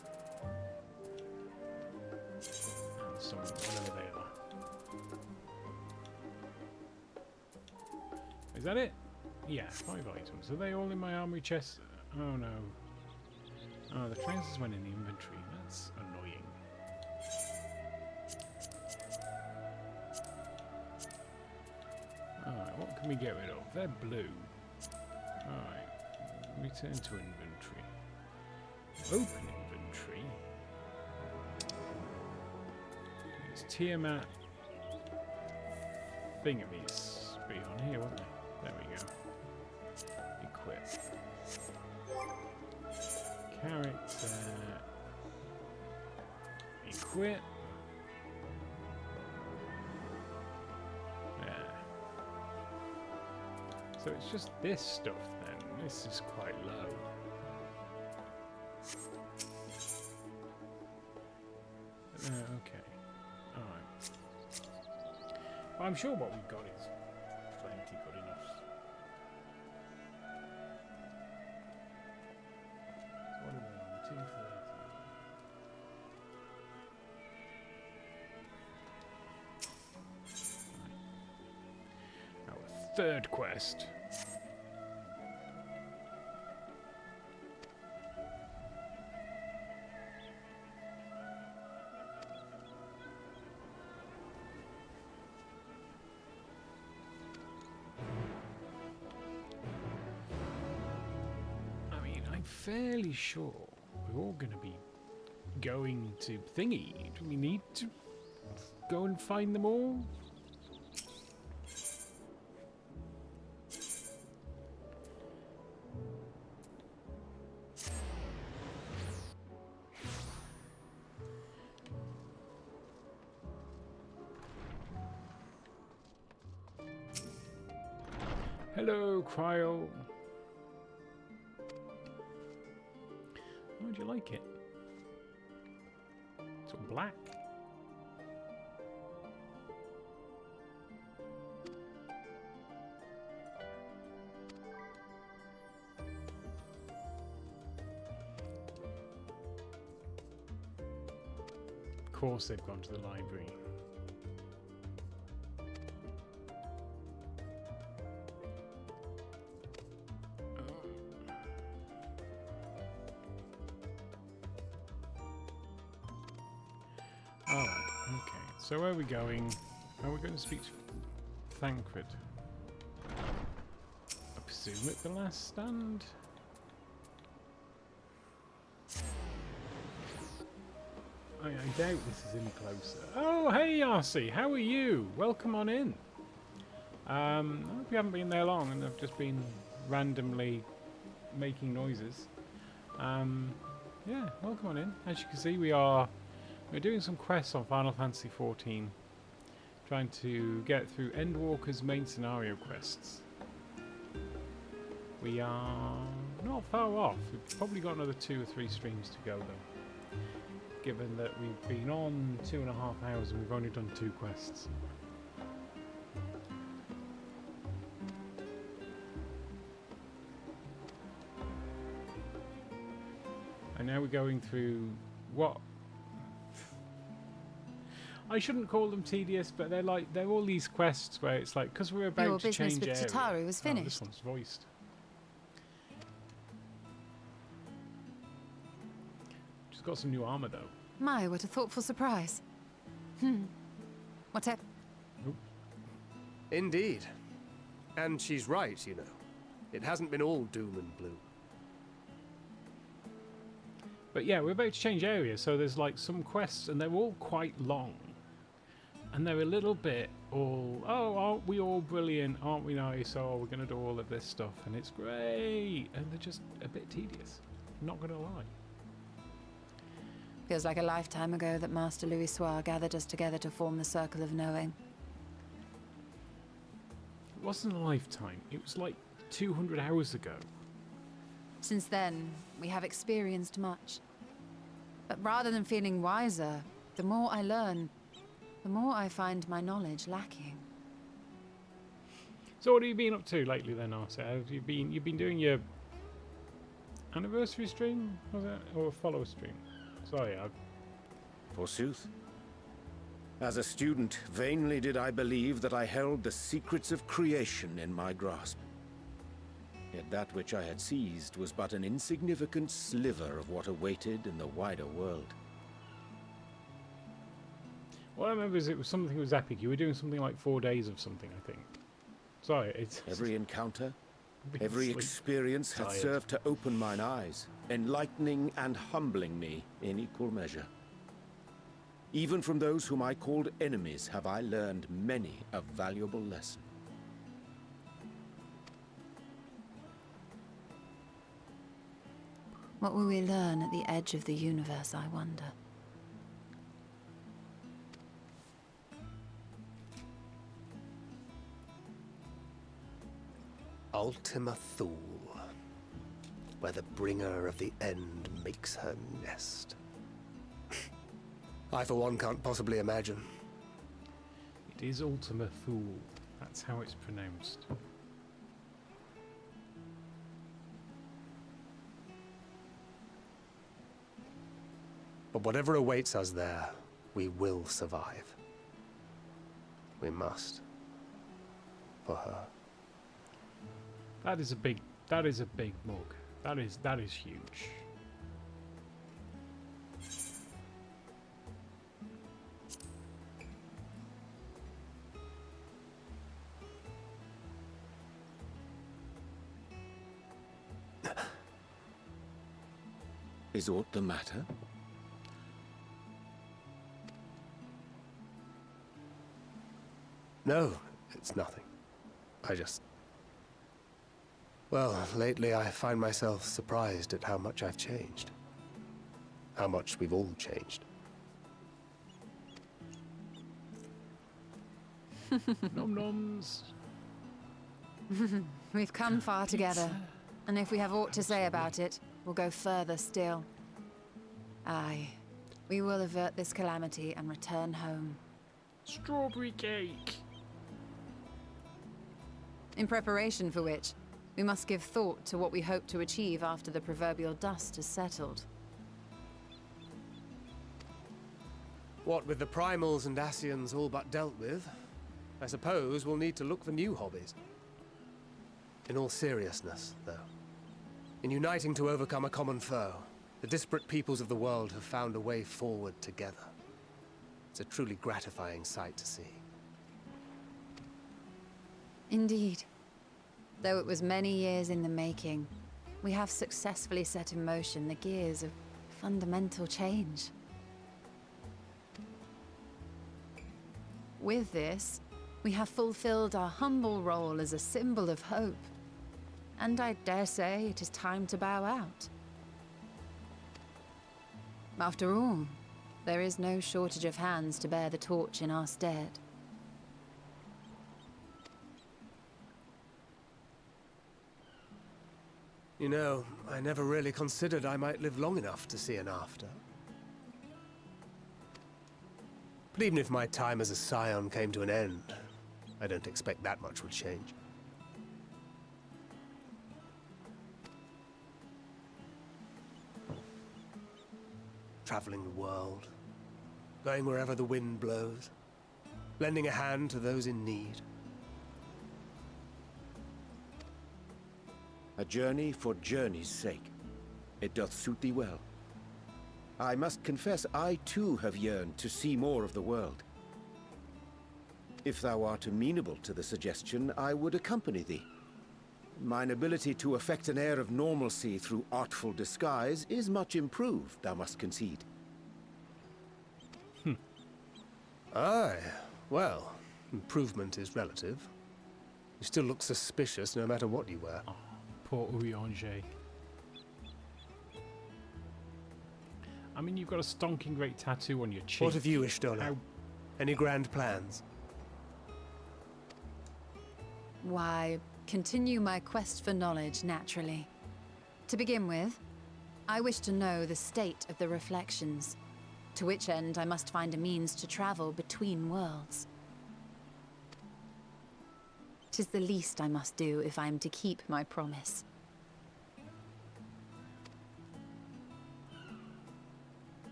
And some whatever they are. Is that it? Yeah, 5 items. Are they all in my armory chest? Oh no. Oh, the trousers went in the inventory. That's annoying. Alright, what can we get rid of? They're blue. Alright. Return to inventory. Open Tiamat thingamies be on here, wouldn't they? There we go. Equip. Character. Equip. There. So it's just this stuff then. This is quite low. Okay. Alright. Well, I'm sure what we've got is plenty good enough. So what are we on? 230. Right. Our third quest. Fairly sure we're all going to be going to thingy. Do we need to go and find them all? Hello, Cryo. How do you like it? It's all black. Of course they've gone to the library. So where are we going? Are we going to speak to Thancred? I presume at the last stand? I doubt this is any closer. Oh, hey Arcee, how are you? Welcome on in. I hope you haven't been there long and I've just been randomly making noises. Yeah, welcome on in. As you can see, we're doing some quests on Final Fantasy XIV, trying to get through Endwalker's main scenario quests. We are not far off. We've probably got another 2 or 3 streams to go though, given that we've been on 2.5 hours and we've only done 2 quests. And now we're going through what I shouldn't call them tedious, but they're all these quests where it's like, because we're about to change area. Your business with Tataru was finished. Oh, this one's voiced. She's got some new armor though. My, what a thoughtful surprise. Whatever. Indeed. And she's right, you know. It hasn't been all doom and gloom. But yeah, we're about to change area, so there's like some quests, and they're all quite long. And they're a little bit all, oh, aren't we all brilliant? Aren't we nice? Oh, we're going to do all of this stuff, and it's great. And they're just a bit tedious. Not going to lie. Feels like a lifetime ago that Master Louis Soir gathered us together to form the Circle of Knowing. It wasn't a lifetime. It was like 200 hours ago. Since then, we have experienced much. But rather than feeling wiser, the more I learn, the more I find my knowledge lacking. So what have you been up to lately then, Arcee? You've been doing your anniversary stream, was it? Or a follow stream? Sorry, Forsooth. As a student, vainly did I believe that I held the secrets of creation in my grasp. Yet that which I had seized was but an insignificant sliver of what awaited in the wider world. What I remember is it was something that was epic. You were doing something like 4 days of something, I think. Sorry, it's... Every encounter, every experience had served to open mine eyes, enlightening and humbling me in equal measure. Even from those whom I called enemies have I learned many a valuable lesson. What will we learn at the edge of the universe, I wonder? Ultima Thule, where the bringer of the end makes her nest. I, for one, can't possibly imagine. It is Ultima Thule. That's how it's pronounced. But whatever awaits us there, we will survive. We must. For her. That is a big mug. That is huge. Is aught the matter? No, it's nothing. Well, lately I find myself surprised at how much I've changed. How much we've all changed. Nom noms. We've come far together, and if we have aught to say about it, we'll go further still. Aye, we will avert this calamity and return home. Strawberry cake. In preparation for which, we must give thought to what we hope to achieve after the proverbial dust has settled. What with the primals and Ascians all but dealt with, I suppose we'll need to look for new hobbies. In all seriousness, though, in uniting to overcome a common foe, the disparate peoples of the world have found a way forward together. It's a truly gratifying sight to see. Indeed. Though it was many years in the making, we have successfully set in motion the gears of fundamental change. With this, we have fulfilled our humble role as a symbol of hope. And I dare say it is time to bow out. After all, there is no shortage of hands to bear the torch in our stead. You know, I never really considered I might live long enough to see an after. But even if my time as a scion came to an end, I don't expect that much would change. Traveling the world, going wherever the wind blows, lending a hand to those in need. A journey for journey's sake. It doth suit thee well. I must confess I too have yearned to see more of the world. If thou art amenable to the suggestion, I would accompany thee. Mine ability to effect an air of normalcy through artful disguise is much improved, thou must concede. Aye, well, improvement is relative. You still look suspicious no matter what you wear. Oh, poor Urianger. I mean, you've got a stonking great tattoo on your cheek. What of you, Hydaelyn? Any grand plans? Why, continue my quest for knowledge, naturally. To begin with, I wish to know the state of the reflections, to which end I must find a means to travel between worlds. 'Tis the least I must do if I am to keep my promise.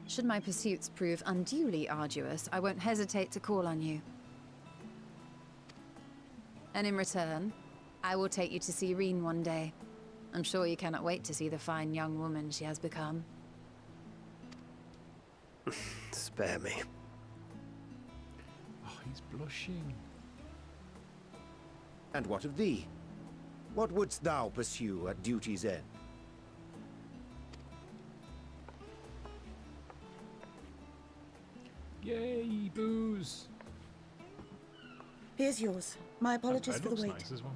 Should my pursuits prove unduly arduous, I won't hesitate to call on you. And in return, I will take you to see Reen one day. I'm sure you cannot wait to see the fine young woman she has become. Spare me. Oh, he's blushing. And what of thee? What wouldst thou pursue at duty's end? Yay, booze! Here's yours. My apologies That for bread the looks wait. nice as well.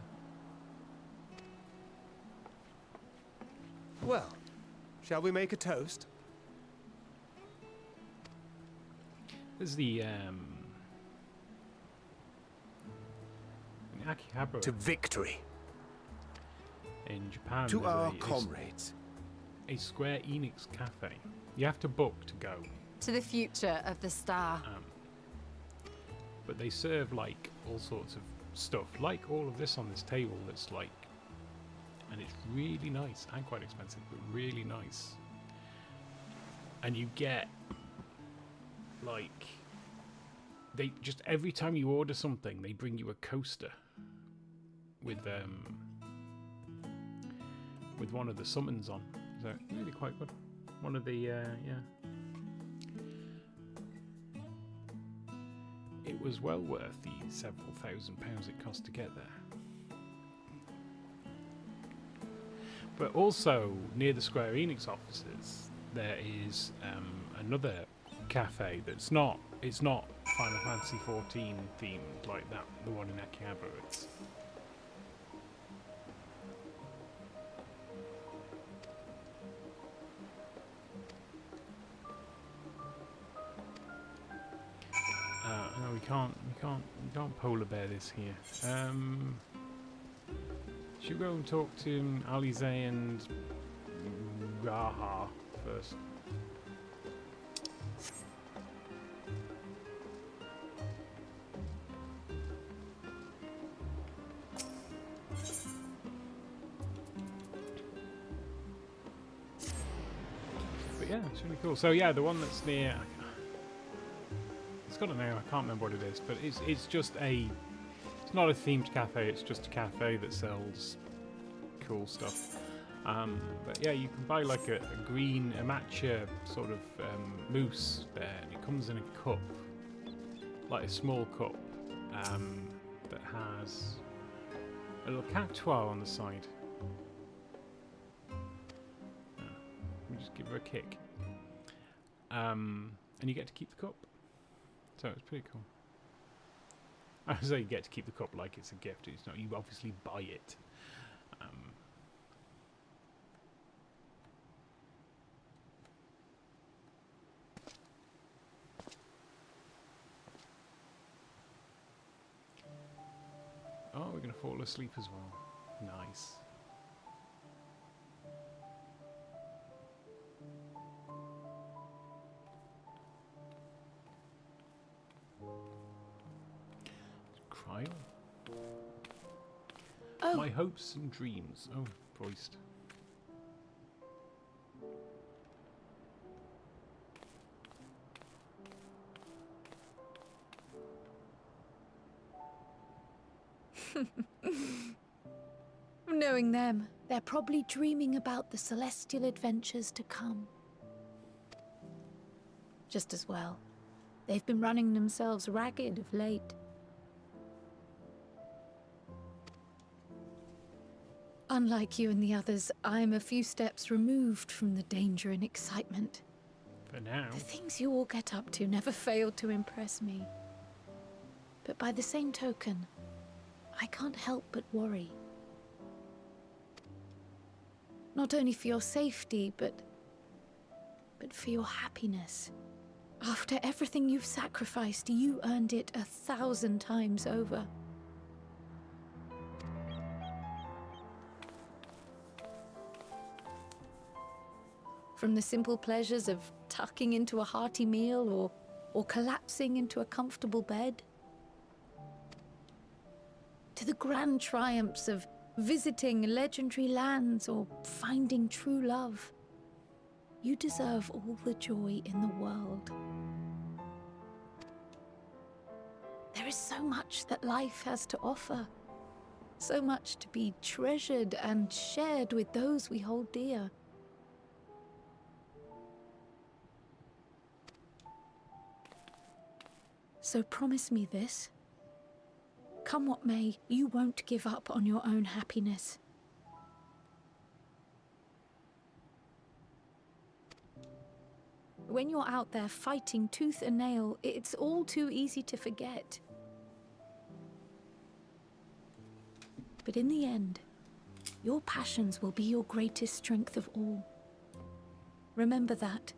Well, shall we make a toast? There's the in Akihabara To victory. in Japan. To there's our a comrades. Square Enix cafe. You have to book to go. To the future of the star. But they serve like all sorts of stuff, like all of this on this table that's like, and it's really nice and quite expensive, but really nice. And you get like, they just, every time you order something, they bring you a coaster with one of the summons on. So really quite good. One of the yeah. It was well worth the several £1,000s it cost to get there. But also near the Square Enix offices, there is another cafe that's not. It's not Final Fantasy XIV themed like that. The one in Akihabara. It's no, we can't polar bear this here. Should we go and talk to Alize and Raha first? But yeah, it's really cool. So yeah, the one that's near. It's got a name, I can't remember what it is, but it's just a, it's not a themed cafe, it's just a cafe that sells cool stuff. But yeah, you can buy like a green, a matcha sort of mousse there, and it comes in a cup, like a small cup, that has a little cactuar on the side. Let me just give her a kick. And you get to keep the cup. So it's pretty cool. I say you get to keep the cup like it's a gift. It's not. You obviously buy it. Oh, we're gonna fall asleep as well. Nice. Cryo? Oh. My hopes and dreams. Oh, voiced. Knowing them, they're probably dreaming about the celestial adventures to come. Just as well. They've been running themselves ragged of late. Unlike you and the others, I'm a few steps removed from the danger and excitement. For now. The things you all get up to never fail to impress me. But by the same token, I can't help but worry. Not only for your safety, but for your happiness. After everything you've sacrificed, you earned it 1,000 times over. From the simple pleasures of tucking into a hearty meal or collapsing into a comfortable bed, to the grand triumphs of visiting legendary lands or finding true love. You deserve all the joy in the world. There is so much that life has to offer, so much to be treasured and shared with those we hold dear. So promise me this. Come what may, you won't give up on your own happiness. When you're out there fighting tooth and nail, it's all too easy to forget. But in the end, your passions will be your greatest strength of all. Remember that.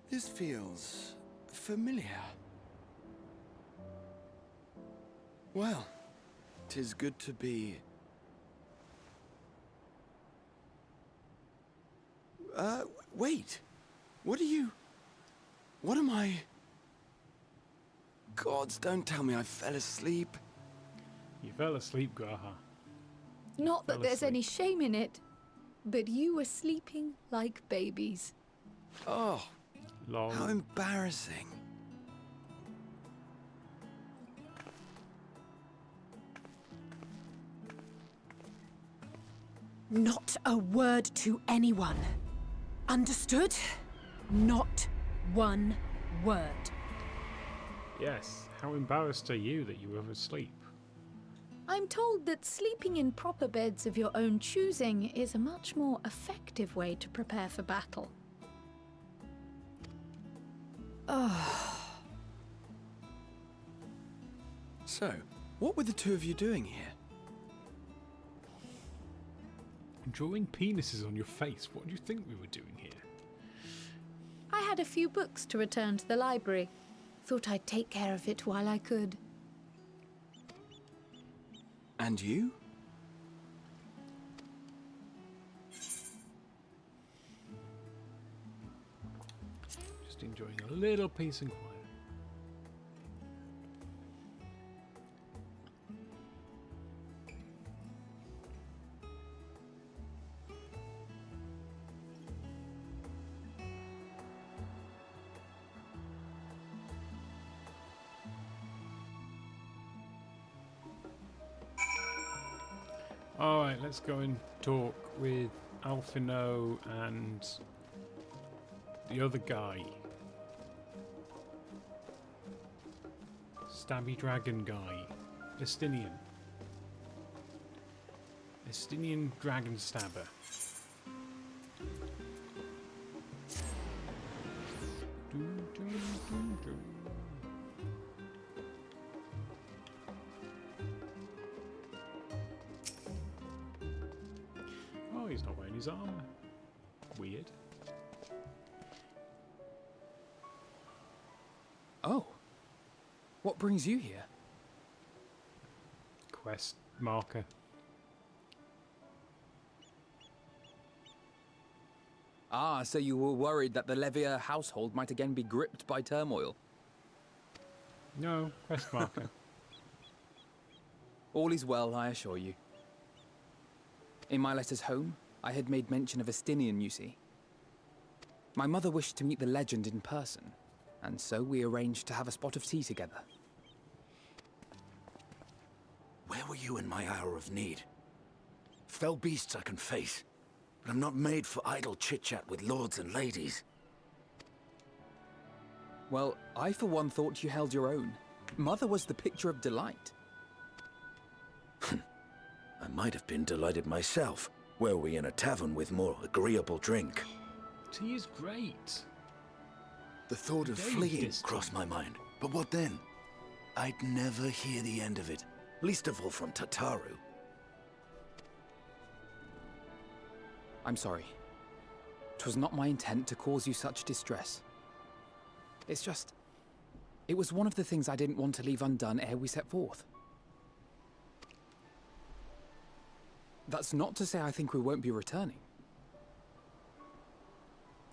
This feels familiar. Well, 'tis good to be... wait. What are you... What am I... Gods, don't tell me I fell asleep. You fell asleep, Graha. Not that there's any shame in it, but you were sleeping like babies. Oh, Lol. how embarrassing. Not a word to anyone. Understood? Not one word. Yes, how embarrassed are you that you were asleep? I'm told that sleeping in proper beds of your own choosing is a much more effective way to prepare for battle. So, what were the two of you doing here? Drawing penises on your face. What do you think we were doing here? I had a few books to return to the library. Thought I'd take care of it while I could. And you? Just enjoying a little peace and quiet. Alright, let's go and talk with Alphino and the other guy. Stabby dragon guy. Estinian. Estinian dragon stabber. Doo, doo, doo, doo. Oh, he's not wearing his armor. Weird. Oh. What brings you here? Quest marker. Ah, so you were worried that the Levier household might again be gripped by turmoil. No, quest marker. All is well, I assure you. In my letters home, I had made mention of Estinian, you see. My mother wished to meet the legend in person, and so we arranged to have a spot of tea together. Where were you in my hour of need? Fell beasts I can face, but I'm not made for idle chit-chat with lords and ladies. Well, I for one thought you held your own. Mother was the picture of delight. I might have been delighted myself, were we in a tavern with more agreeable drink. Tea is great. The thought of fleeing crossed my mind, but what then? I'd never hear the end of it, least of all from Tataru. I'm sorry. 'Twas not my intent to cause you such distress. It's just... it was one of the things I didn't want to leave undone ere we set forth. That's not to say I think we won't be returning.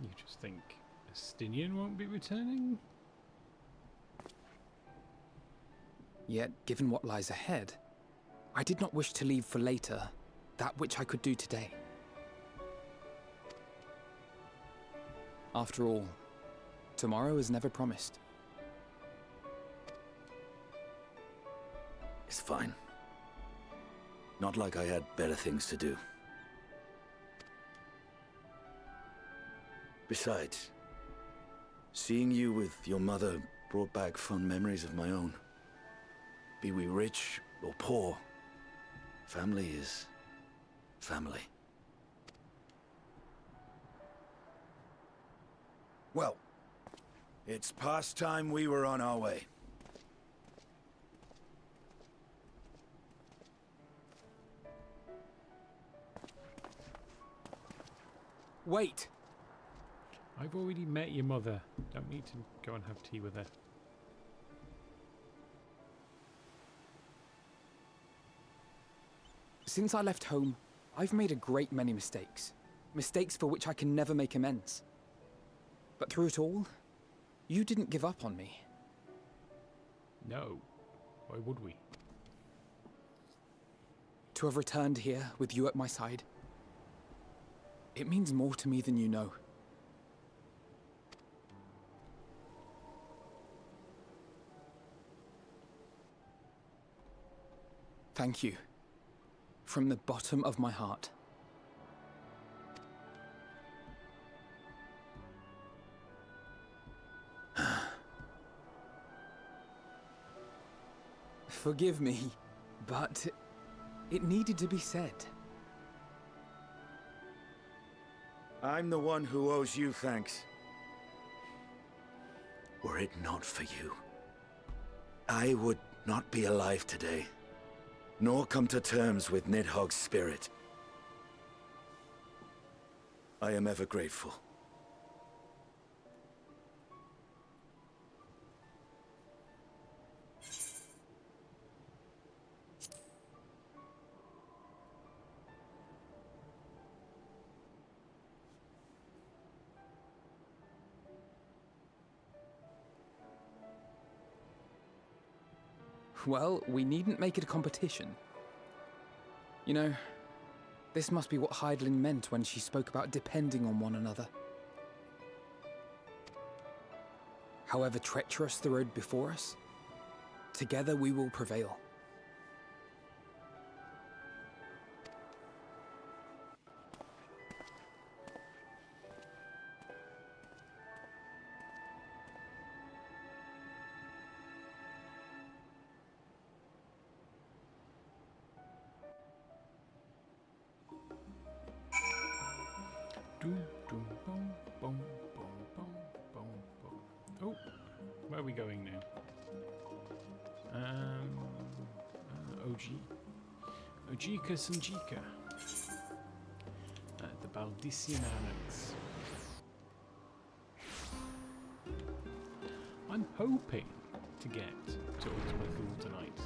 You just think Estinian won't be returning? Yet, given what lies ahead, I did not wish to leave for later that which I could do today. After all, tomorrow is never promised. It's fine. Not like I had better things to do. Besides, Seeing you with your mother brought back fond memories of my own. Be we rich or poor, family is family. Well, it's past time we were on our way. Wait! I've already met your mother. Don't need to go and have tea with her. Since I left home, I've made a great many mistakes. Mistakes for which I can never make amends. But through it all, you didn't give up on me. No. Why would we? To have returned here with you at my side, it means more to me than you know. Thank you. From the bottom of my heart. Forgive me, but it needed to be said. I'm the one who owes you thanks. Were it not for you, I would not be alive today, nor come to terms with Nidhogg's spirit. I am ever grateful. Well, we needn't make it a competition. You know, this must be what Hydaelyn meant when she spoke about depending on one another. However treacherous the road before us, together we will prevail. Oh, where are we going now? Ojika Sanjika. The Baldician Annex. I'm hoping to get to Ultima Thule tonight.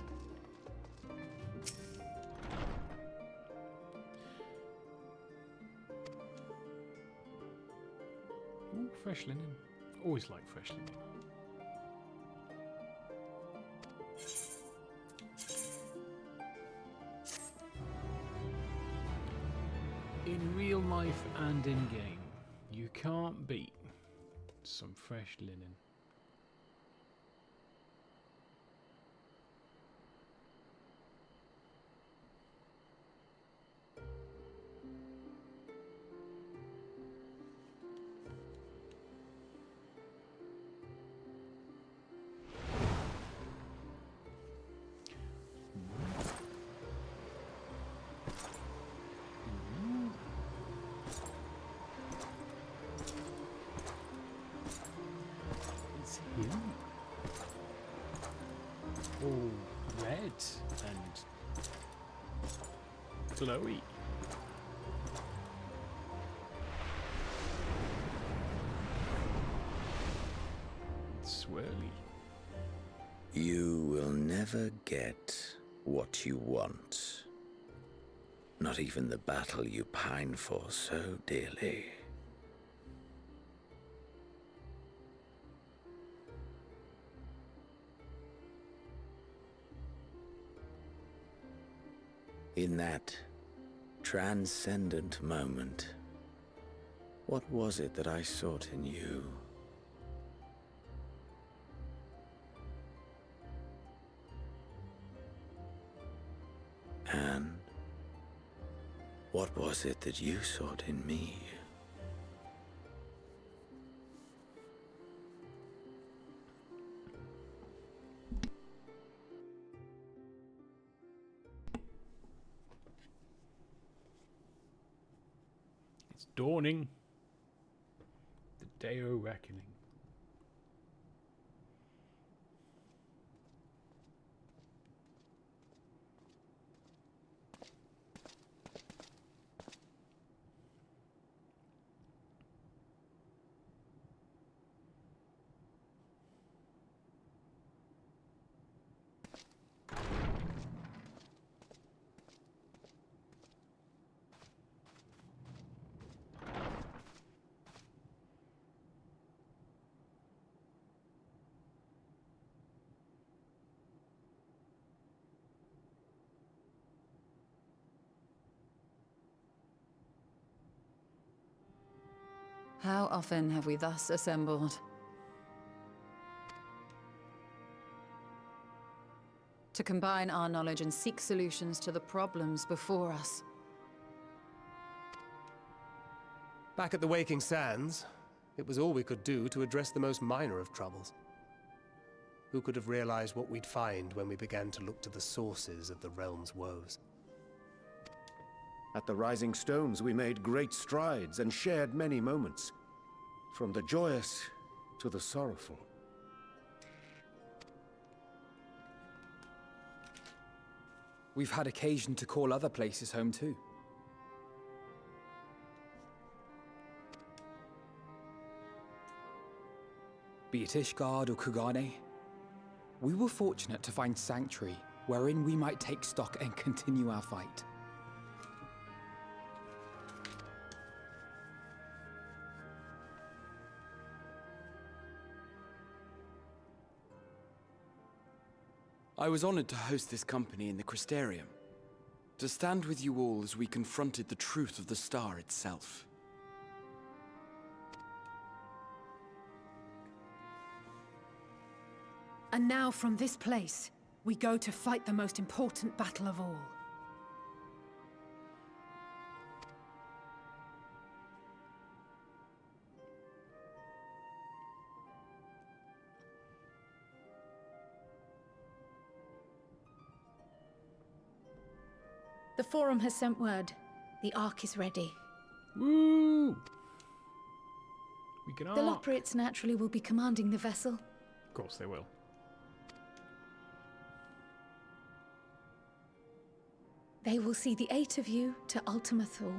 Ooh, fresh linen. Always like fresh linen. In real life and in game, you can't beat some fresh linen. All red and glowy. Swirly. You will never get what you want. Not even the battle you pine for so dearly. In that transcendent moment, what was it that I sought in you? And what was it that you sought in me? It's dawning. The day of reckoning. How often have we thus assembled? To combine our knowledge and seek solutions to the problems before us. Back at the Waking Sands, it was all we could do to address the most minor of troubles. Who could have realized what we'd find when we began to look to the sources of the realm's woes? At the Rising Stones, we made great strides and shared many moments, from the joyous to the sorrowful. We've had occasion to call other places home too. Be it Ishgard or Kugane, we were fortunate to find sanctuary wherein we might take stock and continue our fight. I was honored to host this company in the Crystarium, to stand with you all as we confronted the truth of the star itself. And now from this place, we go to fight the most important battle of all. The Forum has sent word. The Ark is ready. Woo! We can The arc. Loporrits naturally will be commanding the vessel. Of course they will. They will see the 8 of you to Ultima Thule.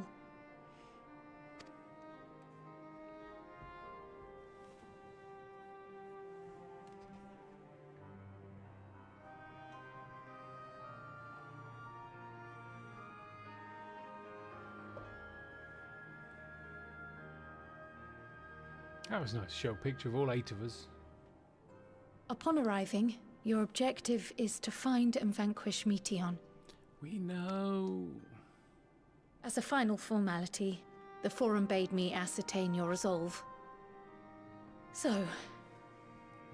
That was nice to show a picture of all 8 of us. Upon arriving, your objective is to find and vanquish Meteon. We know. As a final formality, the Forum bade me ascertain your resolve. So,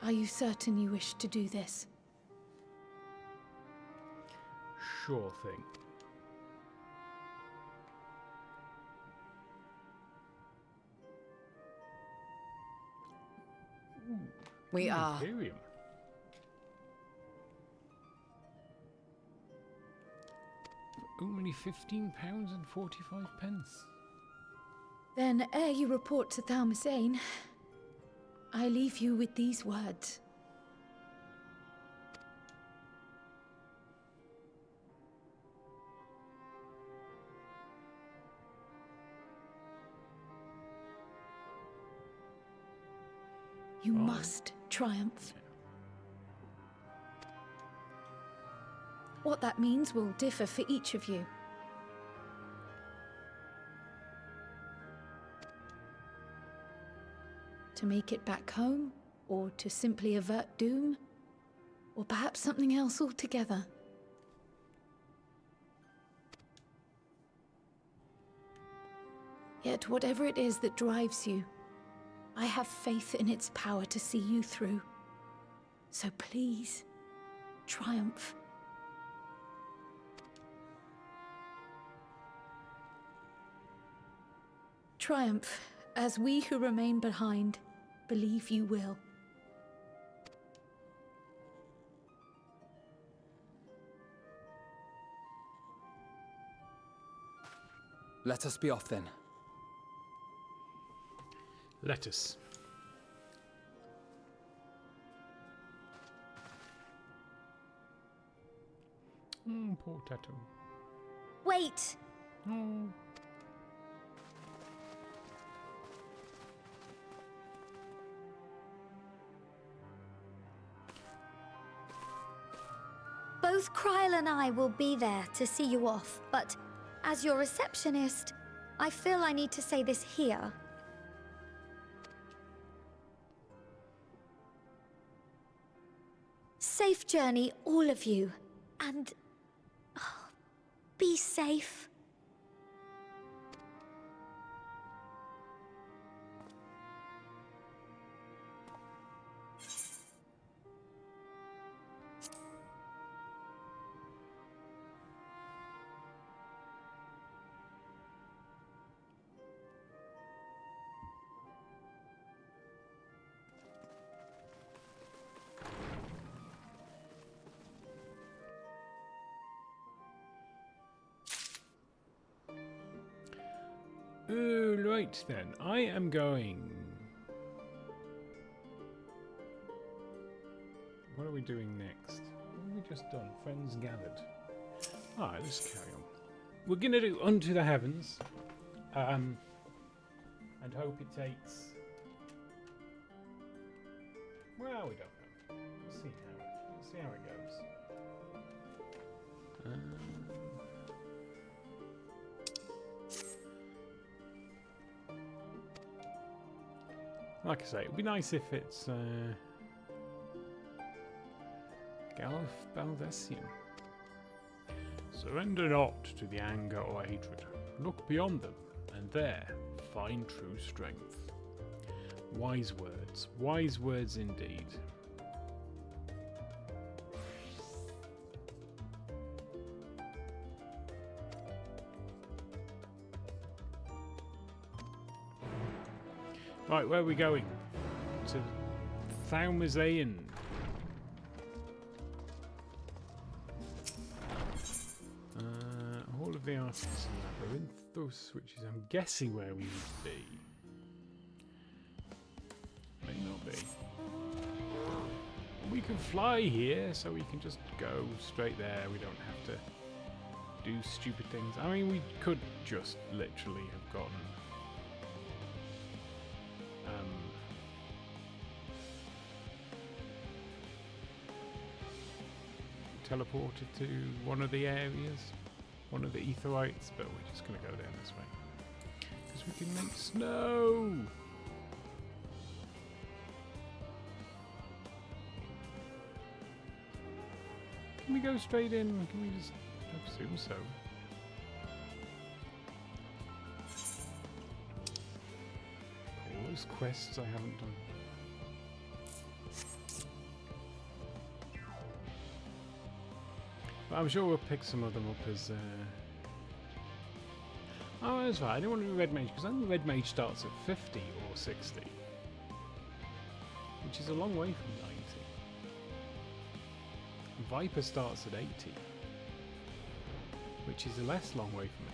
are you certain you wish to do this? Sure thing. We are. Imperium. Only £15.45. Then, ere you report to Thalmasane, I leave you with these words. You must triumph. What that means will differ for each of you. To make it back home, or to simply avert doom, or perhaps something else altogether. Yet whatever it is that drives you, I have faith in its power to see you through. So please, triumph. Triumph, as we who remain behind believe you will. Let us be off then. Lettuce. Potato. Wait! Oh. Both Kryl and I will be there to see you off, but as your receptionist, I feel I need to say this here. Safe journey, all of you, and be safe. Right then, I am going. What are we doing next? What have we just done? Friends gathered. Alright, let's carry on. We're going to do Unto the Heavens. And hope it takes. Well, we don't know. We'll see how it goes. Like I say, it would be nice if it's Galuf Baldessian. Surrender not to the anger or hatred. Look beyond them, and there find true strength. Wise words indeed. Right, where are we going? To Thaumazean. Hall of the Artists in Labyrinthos, which is, I'm guessing, where we would be. May not be. We can fly here, so we can just go straight there. We don't have to do stupid things. I mean, we could just literally have gotten teleported to one of the areas, one of the Aetherites, but we're just going to go down this way because we can make snow. Can we go straight in? Can we just? I presume so. All those quests I haven't done. But I'm sure we'll pick some of them up as. Oh, that's right. I don't want to do Red Mage because I think the Red Mage starts at 50 or 60, which is a long way from 90. Viper starts at 80, which is a less long way from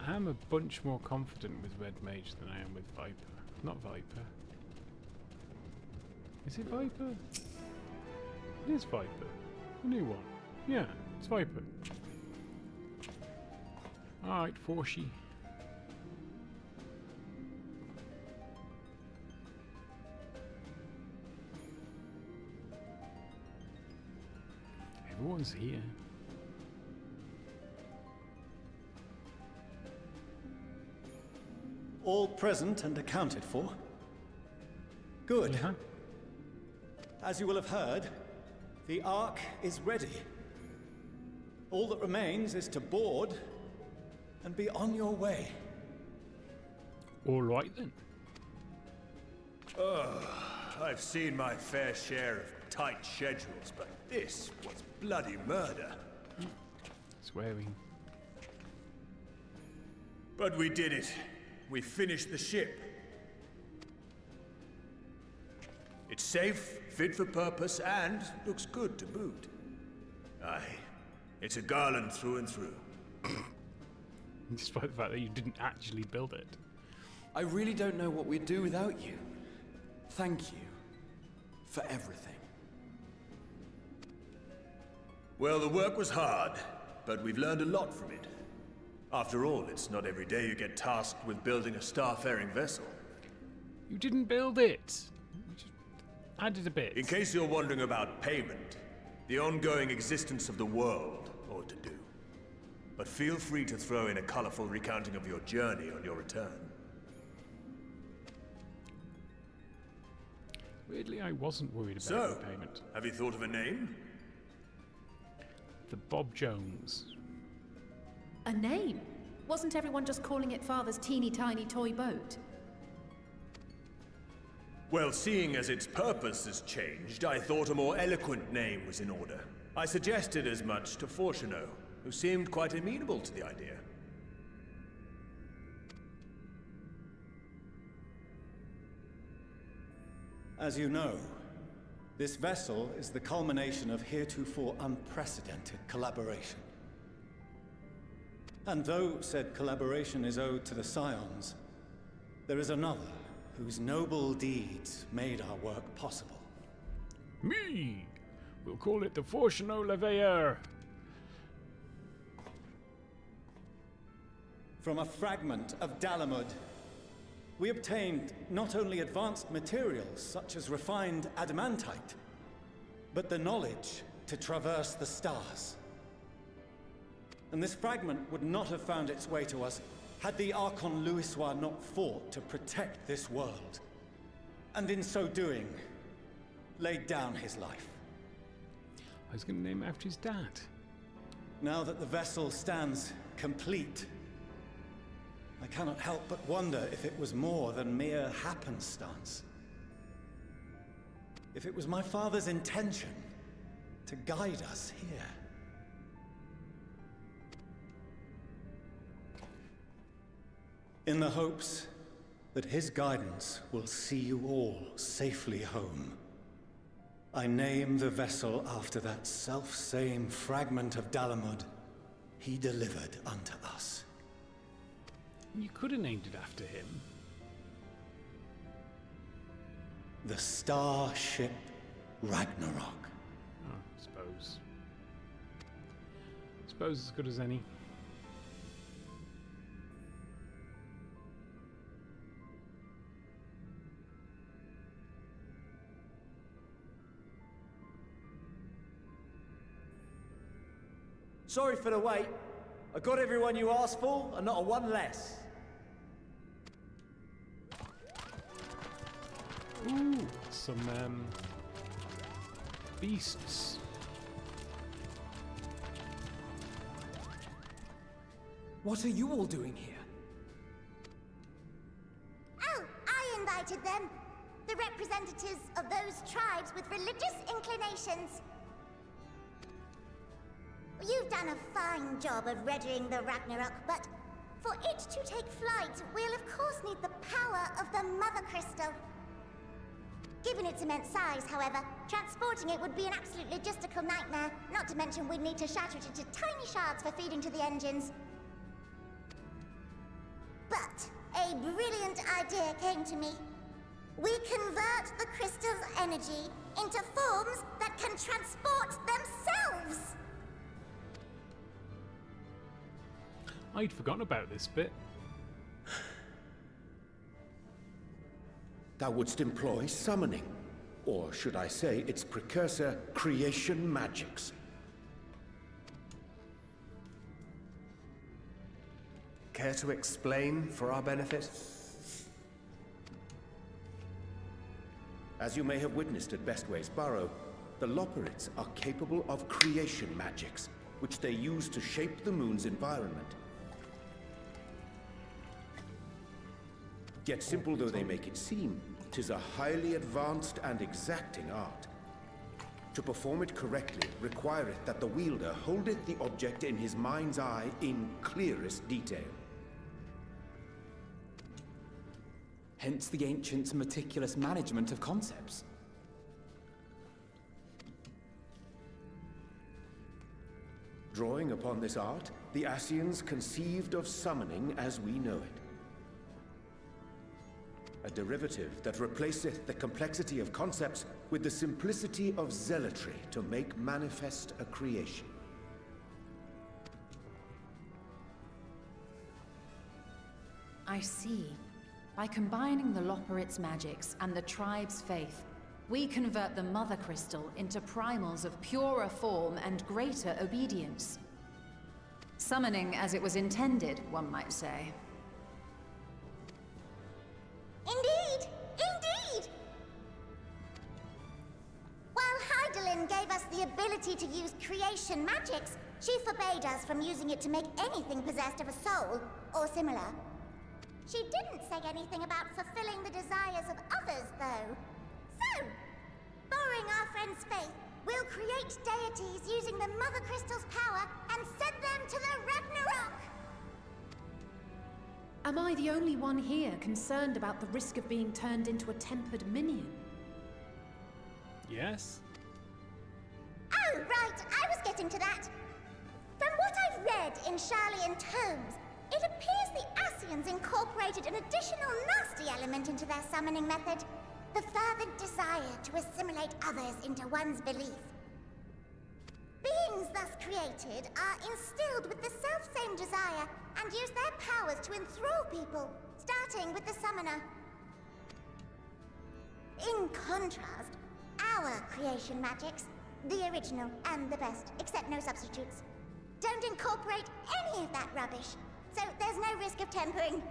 80. I'm a bunch more confident with Red Mage than I am with Viper. Not Viper. Is it Viper? It is Viper. The new one. Yeah, it's Viper. Alright, Forshi. Everyone's here. All present and accounted for? Good. Yeah. As you will have heard, the Ark is ready. All that remains is to board and be on your way. All right then. I've seen my fair share of tight schedules, but this was bloody murder. Swearing. But we did it. We finished the ship. It's safe, fit for purpose, and looks good to boot. Aye, it's a Garland through and through. despite the fact that you didn't actually build it. I really don't know what we'd do without you. Thank you for everything. Well, the work was hard, but we've learned a lot from it. After all, it's not every day you get tasked with building a starfaring vessel. You didn't build it. You just added a bit. In case you're wondering about payment, the ongoing existence of the world ought to do. But feel free to throw in a colorful recounting of your journey on your return. Weirdly, I wasn't worried about So, the payment. have you thought of a name? The Bob Jones. A name? Wasn't everyone just calling it Father's teeny tiny toy boat? Well, seeing as its purpose has changed, I thought a more eloquent name was in order. I suggested as much to Fortuno, who seemed quite amenable to the idea. As you know, this vessel is the culmination of heretofore unprecedented collaboration. And though said collaboration is owed to the Scions, there is another whose noble deeds made our work possible. Me! We'll call it the Fortuno Leveilleur. From a fragment of Dalamud, we obtained not only advanced materials such as refined adamantite, but the knowledge to traverse the stars. And this fragment would not have found its way to us had the Archon Louisois not fought to protect this world, and in so doing, laid down his life. I was going to name it after his dad. Now that the vessel stands complete, I cannot help but wonder if it was more than mere happenstance. If it was my father's intention to guide us here. In the hopes that his guidance will see you all safely home, I name the vessel after that self-same fragment of Dalamud he delivered unto us. You could have named it after him. The Starship Ragnarok. Oh, I suppose. Suppose as good as any. Sorry for the wait. I got everyone you asked for, and not a one less. Ooh, some beasts. What are you all doing here? Oh, I invited them. The representatives of those tribes with religious inclinations. You've done a fine job of readying the Ragnarok, but for it to take flight, we'll of course need the power of the Mother Crystal. Given its immense size, however, transporting it would be an absolute logistical nightmare, not to mention we'd need to shatter it into tiny shards for feeding to the engines. But a brilliant idea came to me. We convert the crystal's energy into forms that can transport themselves! I'd forgotten about this bit. Thou wouldst employ summoning, or should I say its precursor, creation magics. Care to explain for our benefit? As you may have witnessed at Bestway's Burrow, the Loporrits are capable of creation magics, which they use to shape the moon's environment. Yet simple though they make it seem, 'tis a highly advanced and exacting art. To perform it correctly requireth that the wielder holdeth the object in his mind's eye in clearest detail. Hence the ancients' meticulous management of concepts. Drawing upon this art, the Ascians conceived of summoning as we know it. A derivative that replaceth the complexity of concepts with the simplicity of zealotry to make manifest a creation. I see. By combining the Loporrit's magics and the tribe's faith, we convert the Mother Crystal into primals of purer form and greater obedience. Summoning as it was intended, one might say. Indeed! Indeed! While Hydaelyn gave us the ability to use creation magics, she forbade us from using it to make anything possessed of a soul, or similar. She didn't say anything about fulfilling the desires of others, though. So, borrowing our friend's faith, we'll create deities using the Mother Crystal's power and send them to the Ragnarok! Am I the only one here concerned about the risk of being turned into a tempered minion? Yes? Oh, right, I was getting to that. From what I've read in Sharlayan tomes, it appears the Ascians incorporated an additional nasty element into their summoning method. The fervent desire to assimilate others into one's belief. Beings thus created are instilled with the self-same desire and use their powers to enthrall people, starting with the summoner. In contrast, our creation magics, the original and the best, except no substitutes, don't incorporate any of that rubbish, so there's no risk of tempering.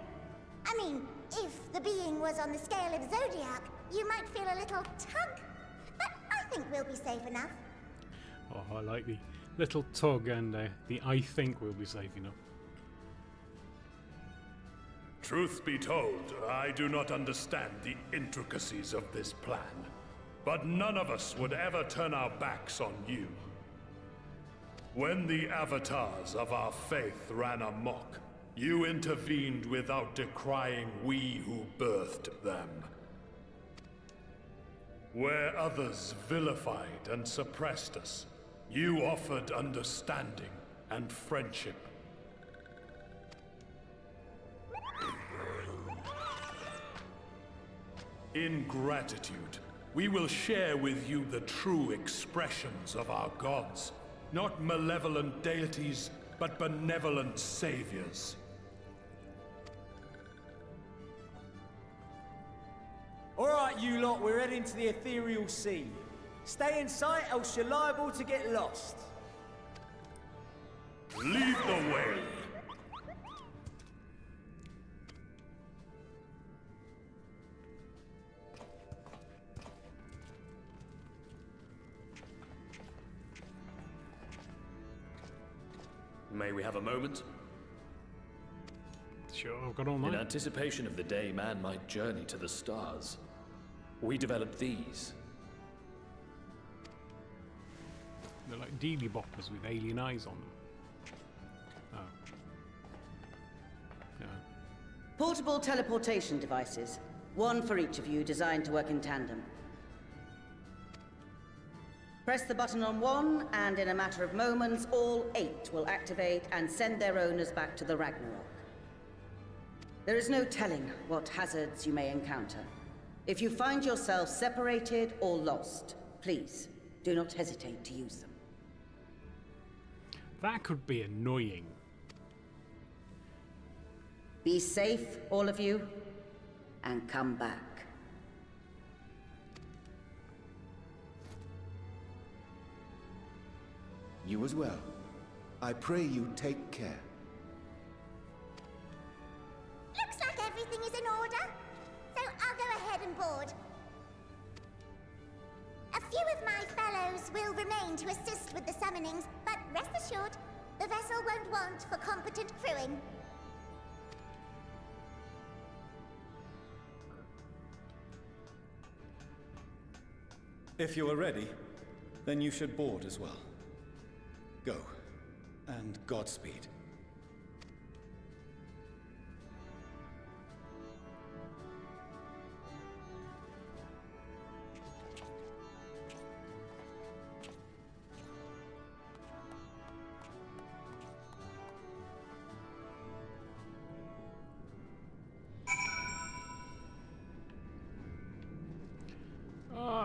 I mean, if the being was on the scale of Zodiac, you might feel a little tug, but I think we'll be safe enough. Oh, I like the little tug and the I think we'll be safe enough. Truth be told, I do not understand the intricacies of this plan. But none of us would ever turn our backs on you. When the avatars of our faith ran amok, you intervened without decrying we who birthed them. Where others vilified and suppressed us, you offered understanding and friendship. In gratitude, we will share with you the true expressions of our gods. Not malevolent deities, but benevolent saviors. Alright, you lot, we're heading to the ethereal sea. Stay in sight, else you're liable to get lost. Lead the way. May we have a moment? Sure, I've got all night. In anticipation of the day man might journey to the stars, we developed these. They're like dealy boppers with alien eyes on them. Oh. Yeah. Portable teleportation devices. One for each of you, designed to work in tandem. Press the button on one, and in a matter of moments, all 8 will activate and send their owners back to the Ragnarok. There is no telling what hazards you may encounter. If you find yourself separated or lost, please do not hesitate to use them. That could be annoying. Be safe, all of you, and come back. You as well. I pray you take care. Looks like everything is in order, so I'll go ahead and board. A few of my fellows will remain to assist with the summonings, but rest assured, the vessel won't want for competent crewing. If you are ready, then you should board as well. Go, and Godspeed.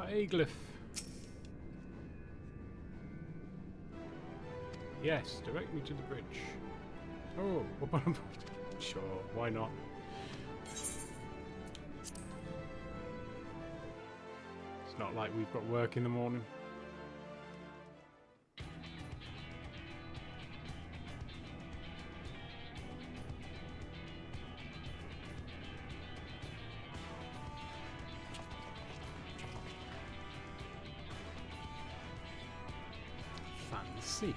Hieroglyph. Yes, direct me to the bridge. Oh, sure, why not? It's not like we've got work in the morning. Fancy.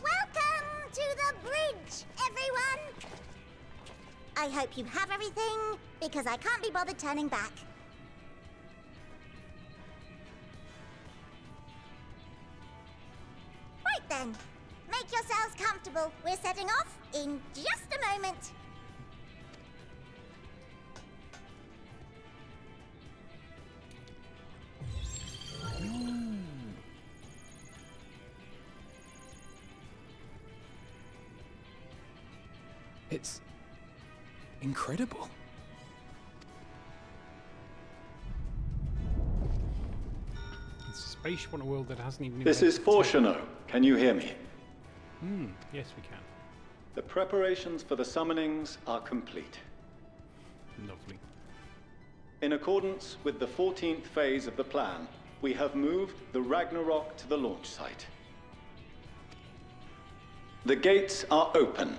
Welcome to the bridge, everyone! I hope you have everything, because I can't be bothered turning back. Right then, make yourselves comfortable. We're setting off in just a moment. It's incredible. It's a spaceship on a world that hasn't even... This is Fortuno. Can you hear me? Yes, we can. The preparations for the summonings are complete. Lovely. In accordance with the 14th phase of the plan, we have moved the Ragnarok to the launch site. The gates are open.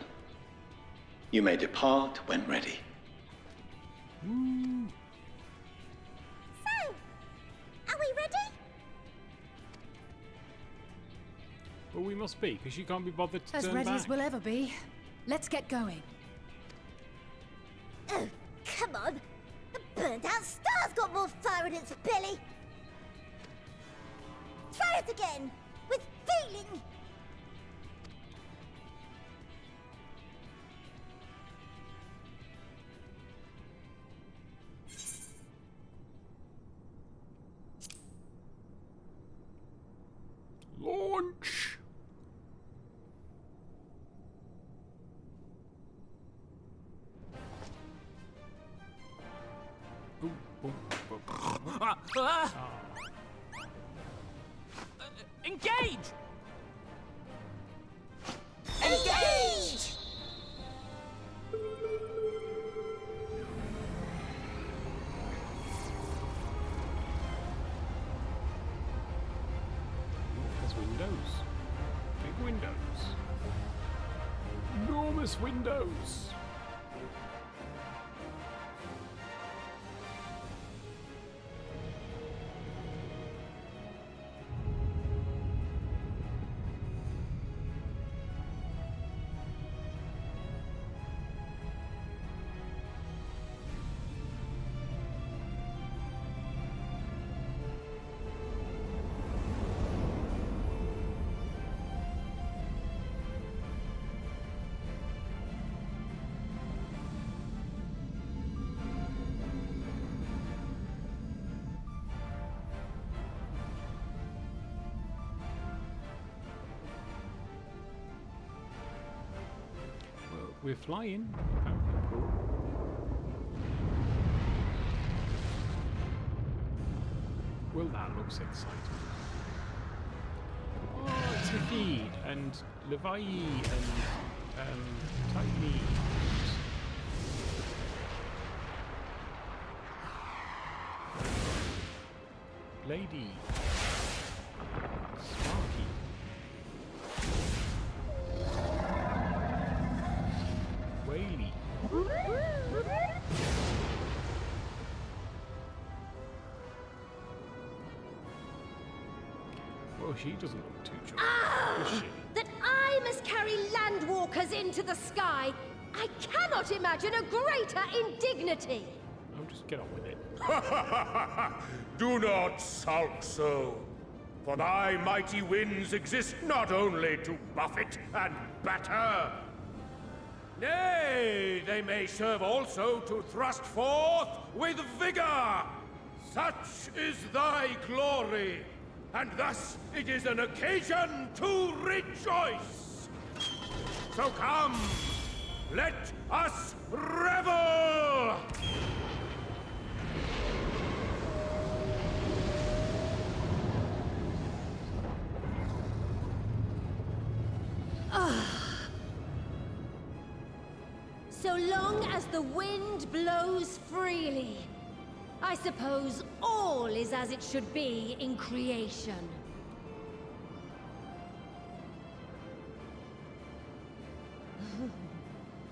You may depart when ready. So, are we ready? Well, we must be, because you can't be bothered to As turn ready back. as we'll ever be. Let's get going. Oh, come on. The burnt-out star's got more fire in its belly. Try it again, with feeling. Launch! Engage! Engage! There's windows. Big windows. Enormous windows. Well, we're flying. Well, that looks exciting. Oh, it's Nafid and Levi and Tiny. Lady. Sparky. Whaley. Well, she doesn't look too jolly, does she? That I must carry landwalkers into the sky! I cannot imagine a greater indignity! Oh, just get on with it. Do not sulk so, for thy mighty winds exist not only to buffet and batter. Nay, they may serve also to thrust forth with vigor. Such is thy glory, and thus it is an occasion to rejoice. So come, let us revel! So long as the wind blows freely, I suppose all is as it should be in creation.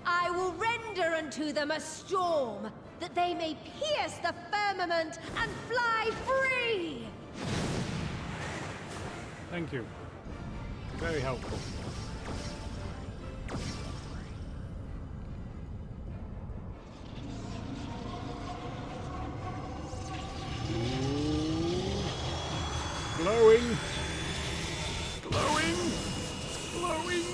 I will render unto them a storm, that they may pierce the firmament and fly free! Thank you. Very helpful. Glowing! Glowing! Glowing!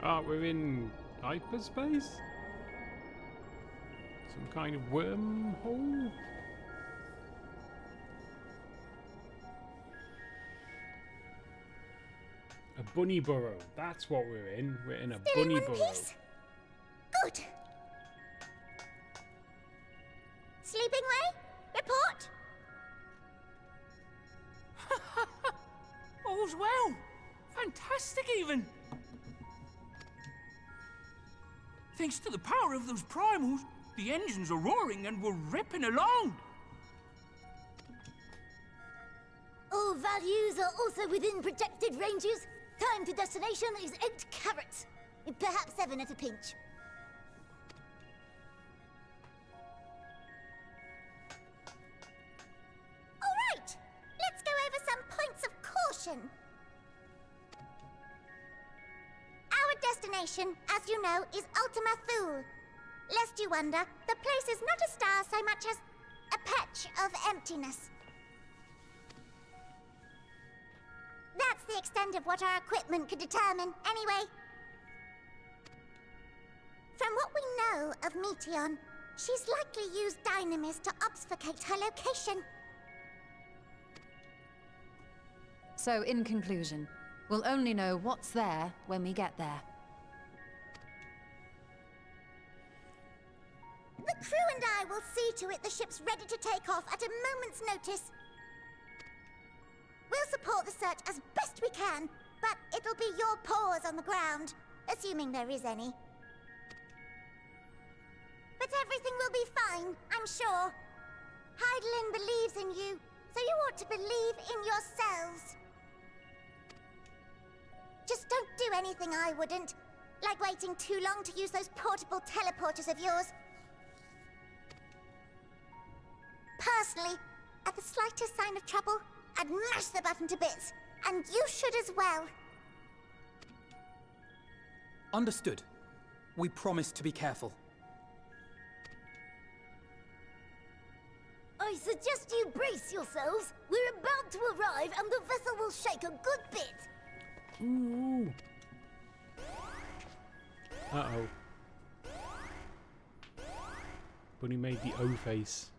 Ah, we're in hyperspace? Some kind of wormhole? A bunny burrow. That's what we're in. We're in a Still bunny in one burrow. piece? Good. Sleeping way? Report? All's well. Fantastic, even. Thanks to the power of those primals, the engines are roaring and we're ripping along. All values are also within projected ranges. Time to destination is 8 carats. Perhaps 7 at a pinch. All right. Let's go over some points of caution. Our destination, as you know, is Ultima Thule. Lest you wonder, the place is not a star so much as a patch of emptiness. That's the extent of what our equipment could determine, anyway. From what we know of Meteion, she's likely used dynamis to obfuscate her location. So, in conclusion, we'll only know what's there when we get there. The crew and I will see to it the ship's ready to take off at a moment's notice. We'll support the search as best we can, but it'll be your paws on the ground, assuming there is any. But everything will be fine, I'm sure. Hydaelyn believes in you, so you ought to believe in yourselves. Just don't do anything I wouldn't, like waiting too long to use those portable teleporters of yours. Personally, at the slightest sign of trouble, I'd mash the button to bits, and you should as well. Understood. We promise to be careful. I suggest you brace yourselves. We're about to arrive and the vessel will shake a good bit. Ooh. Uh-oh. Bunny made the O face.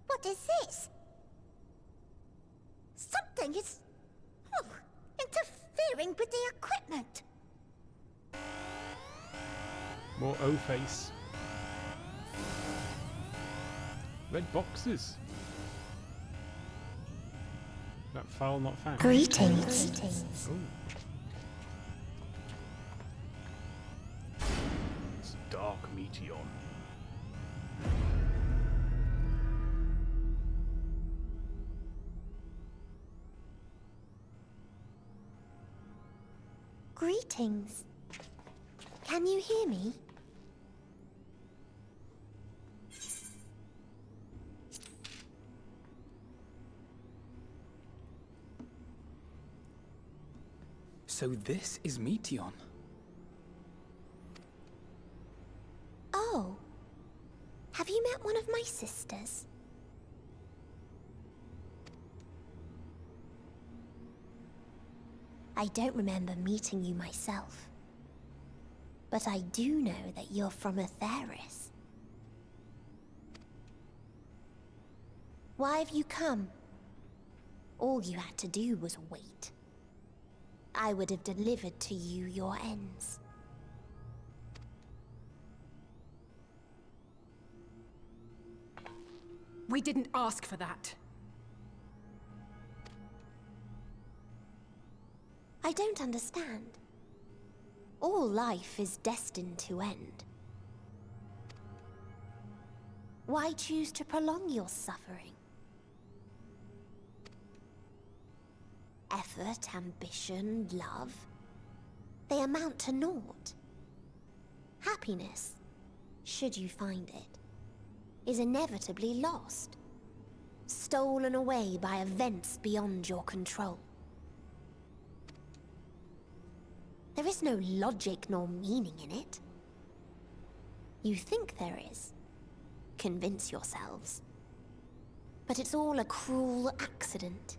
What is this? Something is... interfering with the equipment. More O face. Red boxes. That file not found. Greetings. Ooh. It's Dark Meteion. Greetings. Can you hear me? So this is Meteon. Oh. Have you met one of my sisters? I don't remember meeting you myself. But I do know that you're from Atheris. Why have you come? All you had to do was wait. I would have delivered to you your ends. We didn't ask for that. I don't understand. All life is destined to end. Why choose to prolong your suffering? Effort, ambition, love, they amount to naught. Happiness, should you find it, is inevitably lost, stolen away by events beyond your control. There is no logic nor meaning in it. You think there is. Convince yourselves. But it's all a cruel accident.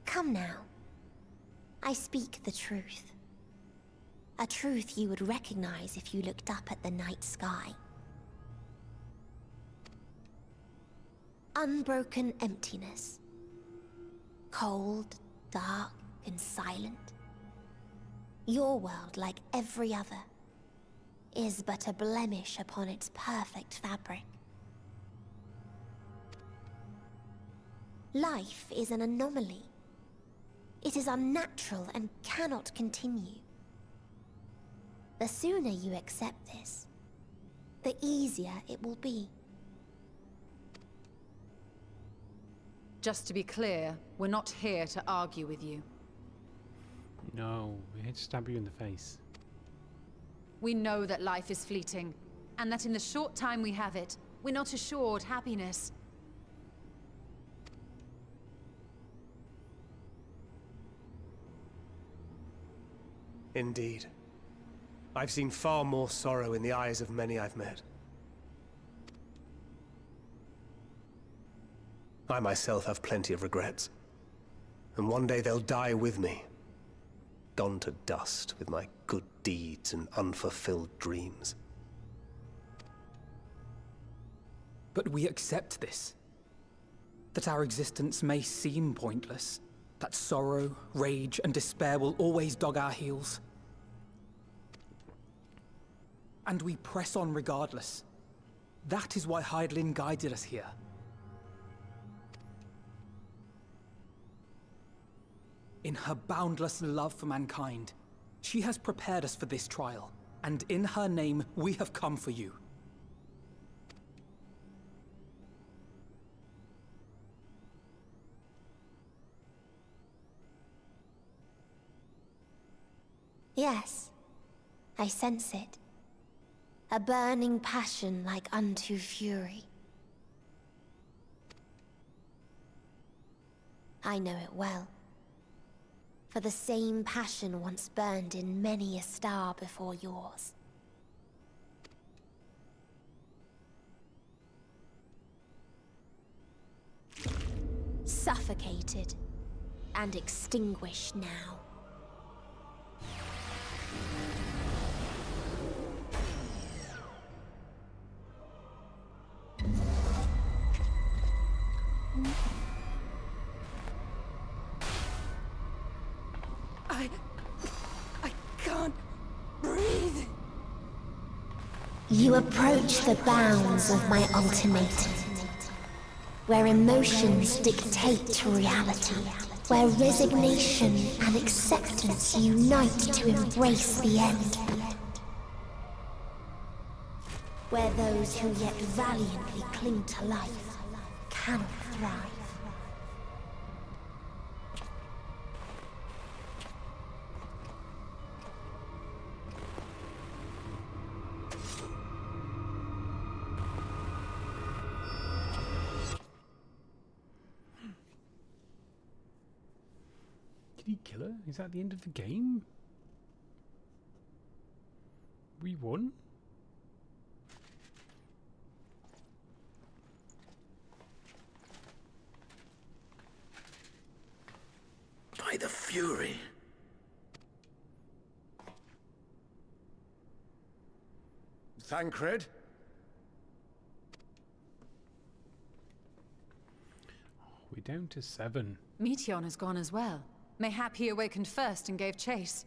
Come now. I speak the truth. A truth you would recognize if you looked up at the night sky. Unbroken emptiness. Cold, dark, and silent. Your world, like every other, is but a blemish upon its perfect fabric. Life is an anomaly. It is unnatural and cannot continue. The sooner you accept this, the easier it will be. Just to be clear, we're not here to argue with you. No, we're here to stab you in the face. We know that life is fleeting, and that in the short time we have it, we're not assured happiness. Indeed. I've seen far more sorrow in the eyes of many I've met. I myself have plenty of regrets. And one day they'll die with me. Gone to dust with my good deeds and unfulfilled dreams. But we accept this. That our existence may seem pointless. That sorrow, rage, and despair will always dog our heels. And we press on regardless. That is why Hydaelyn guided us here. In her boundless love for mankind, she has prepared us for this trial, and in her name, we have come for you. Yes, I sense it. A burning passion like unto fury. I know it well. For the same passion once burned in many a star before yours. Suffocated and extinguished now. I can't breathe. You approach the bounds of my ultimatum, where emotions dictate reality, where resignation and acceptance unite to embrace the end. where those who yet valiantly cling to life cannot thrive. Did he kill her? Is that the end of the game? We won? By the Fury. Thancred? We're down to 7. Meteon has gone as well. Mayhap he awakened first and gave chase.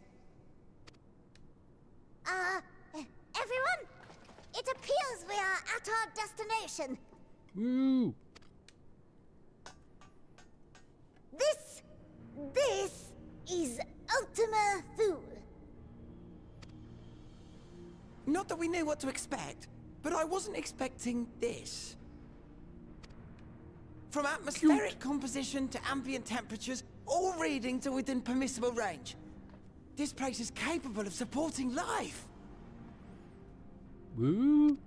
Everyone? It appears we are at our destination. Woo! This is Ultima Thule. Not that we knew what to expect, but I wasn't expecting this. From atmospheric composition to ambient temperatures, all reading to within permissible range. This place is capable of supporting life. Woo!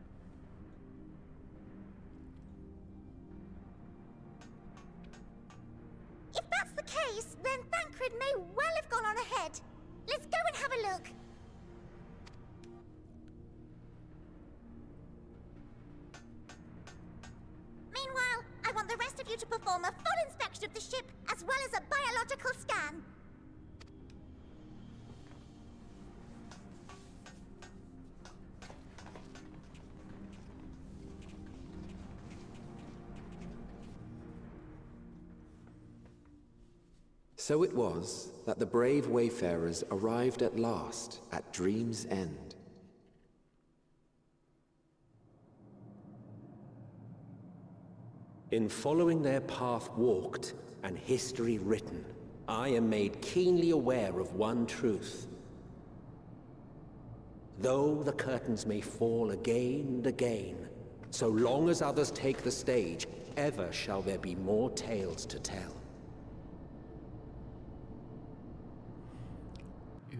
If that's the case, then Thancred may well have gone on ahead. Let's go and have a look. Meanwhile, I want the rest of you to perform a full inspection of the ship, as well as a biological scan. So it was that the brave wayfarers arrived at last at Dream's End. In following their path walked and history written, I am made keenly aware of one truth. Though the curtains may fall again and again, so long as others take the stage, ever shall there be more tales to tell.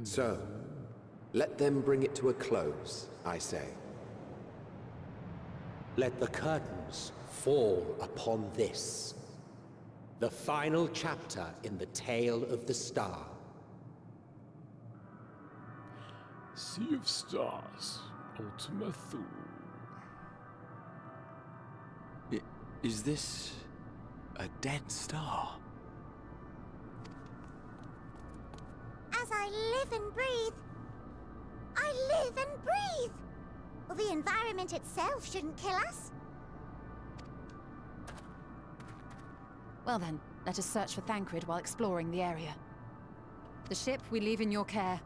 So, let them bring it to a close, I say. Let the curtains fall upon this, the final chapter in the tale of the star. Sea of Stars, Ultima Thule. Is this a dead star? As I live and breathe. I live and breathe! Well, the environment itself shouldn't kill us. Well then, let us search for Thancred while exploring the area. The ship we leave in your care.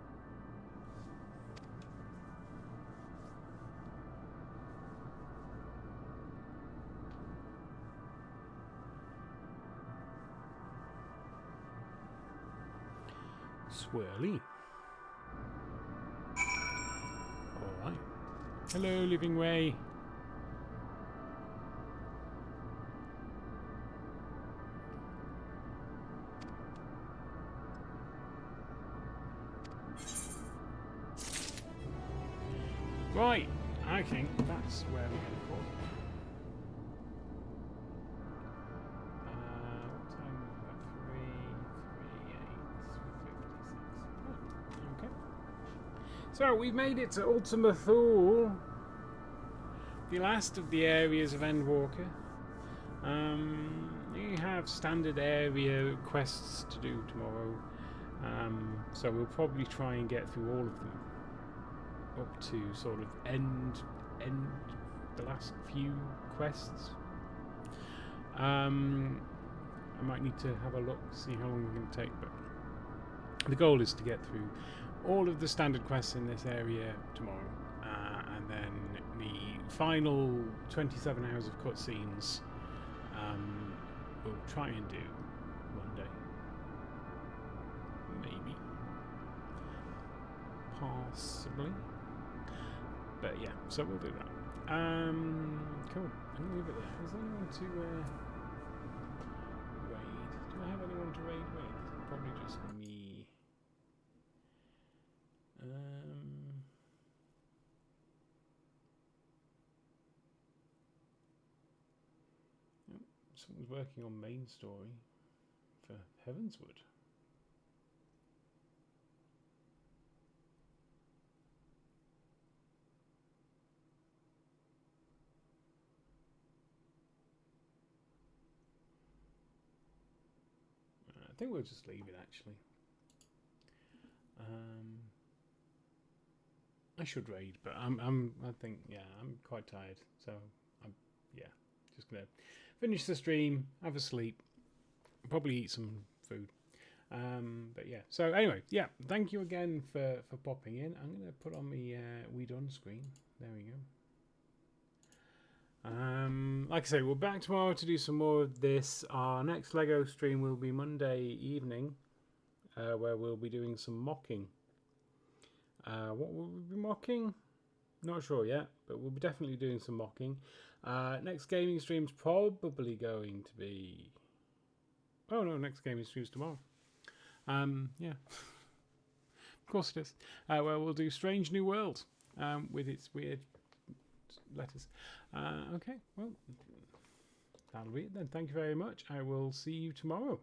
Swirly. Alright. Hello, Living Way. Right, I think that's where we're going to go. What time is that? 3:56. Okay. So we've made it to Ultima Thule, the last of the areas of Endwalker. You have standard area quests to do tomorrow, so we'll probably try and get through all of them up to sort of end the last few quests. I might need to have a look, see how long we're going to take, but the goal is to get through all of the standard quests in this area tomorrow, and then the final 27 hours of cutscenes we'll try and do one day, maybe, possibly. But yeah, so we'll do that. Cool. I'm gonna leave it there. Is there anyone to raid? Do I have anyone to raid with? Probably just me. Yep, someone's working on main story for Heavenswood. I think we'll just leave it actually. I should raid, but I think, yeah, I'm quite tired, so I'm, yeah, just gonna finish the stream, have a sleep, probably eat some food. But yeah, so anyway, yeah, thank you again for popping in. I'm gonna put on the we done screen. There we go. Like I say, we're back tomorrow to do some more of this. Our next LEGO stream will be Monday evening, where we'll be doing some mocking. What will we be mocking? Not sure yet, but we'll be definitely doing some mocking. Next gaming stream's probably going to be... Oh no, next gaming stream's tomorrow. Yeah. Of course it is. Where we'll do Strange New World with its weird letters. Okay, well, that'll be it then. Thank you very much. I will see you tomorrow.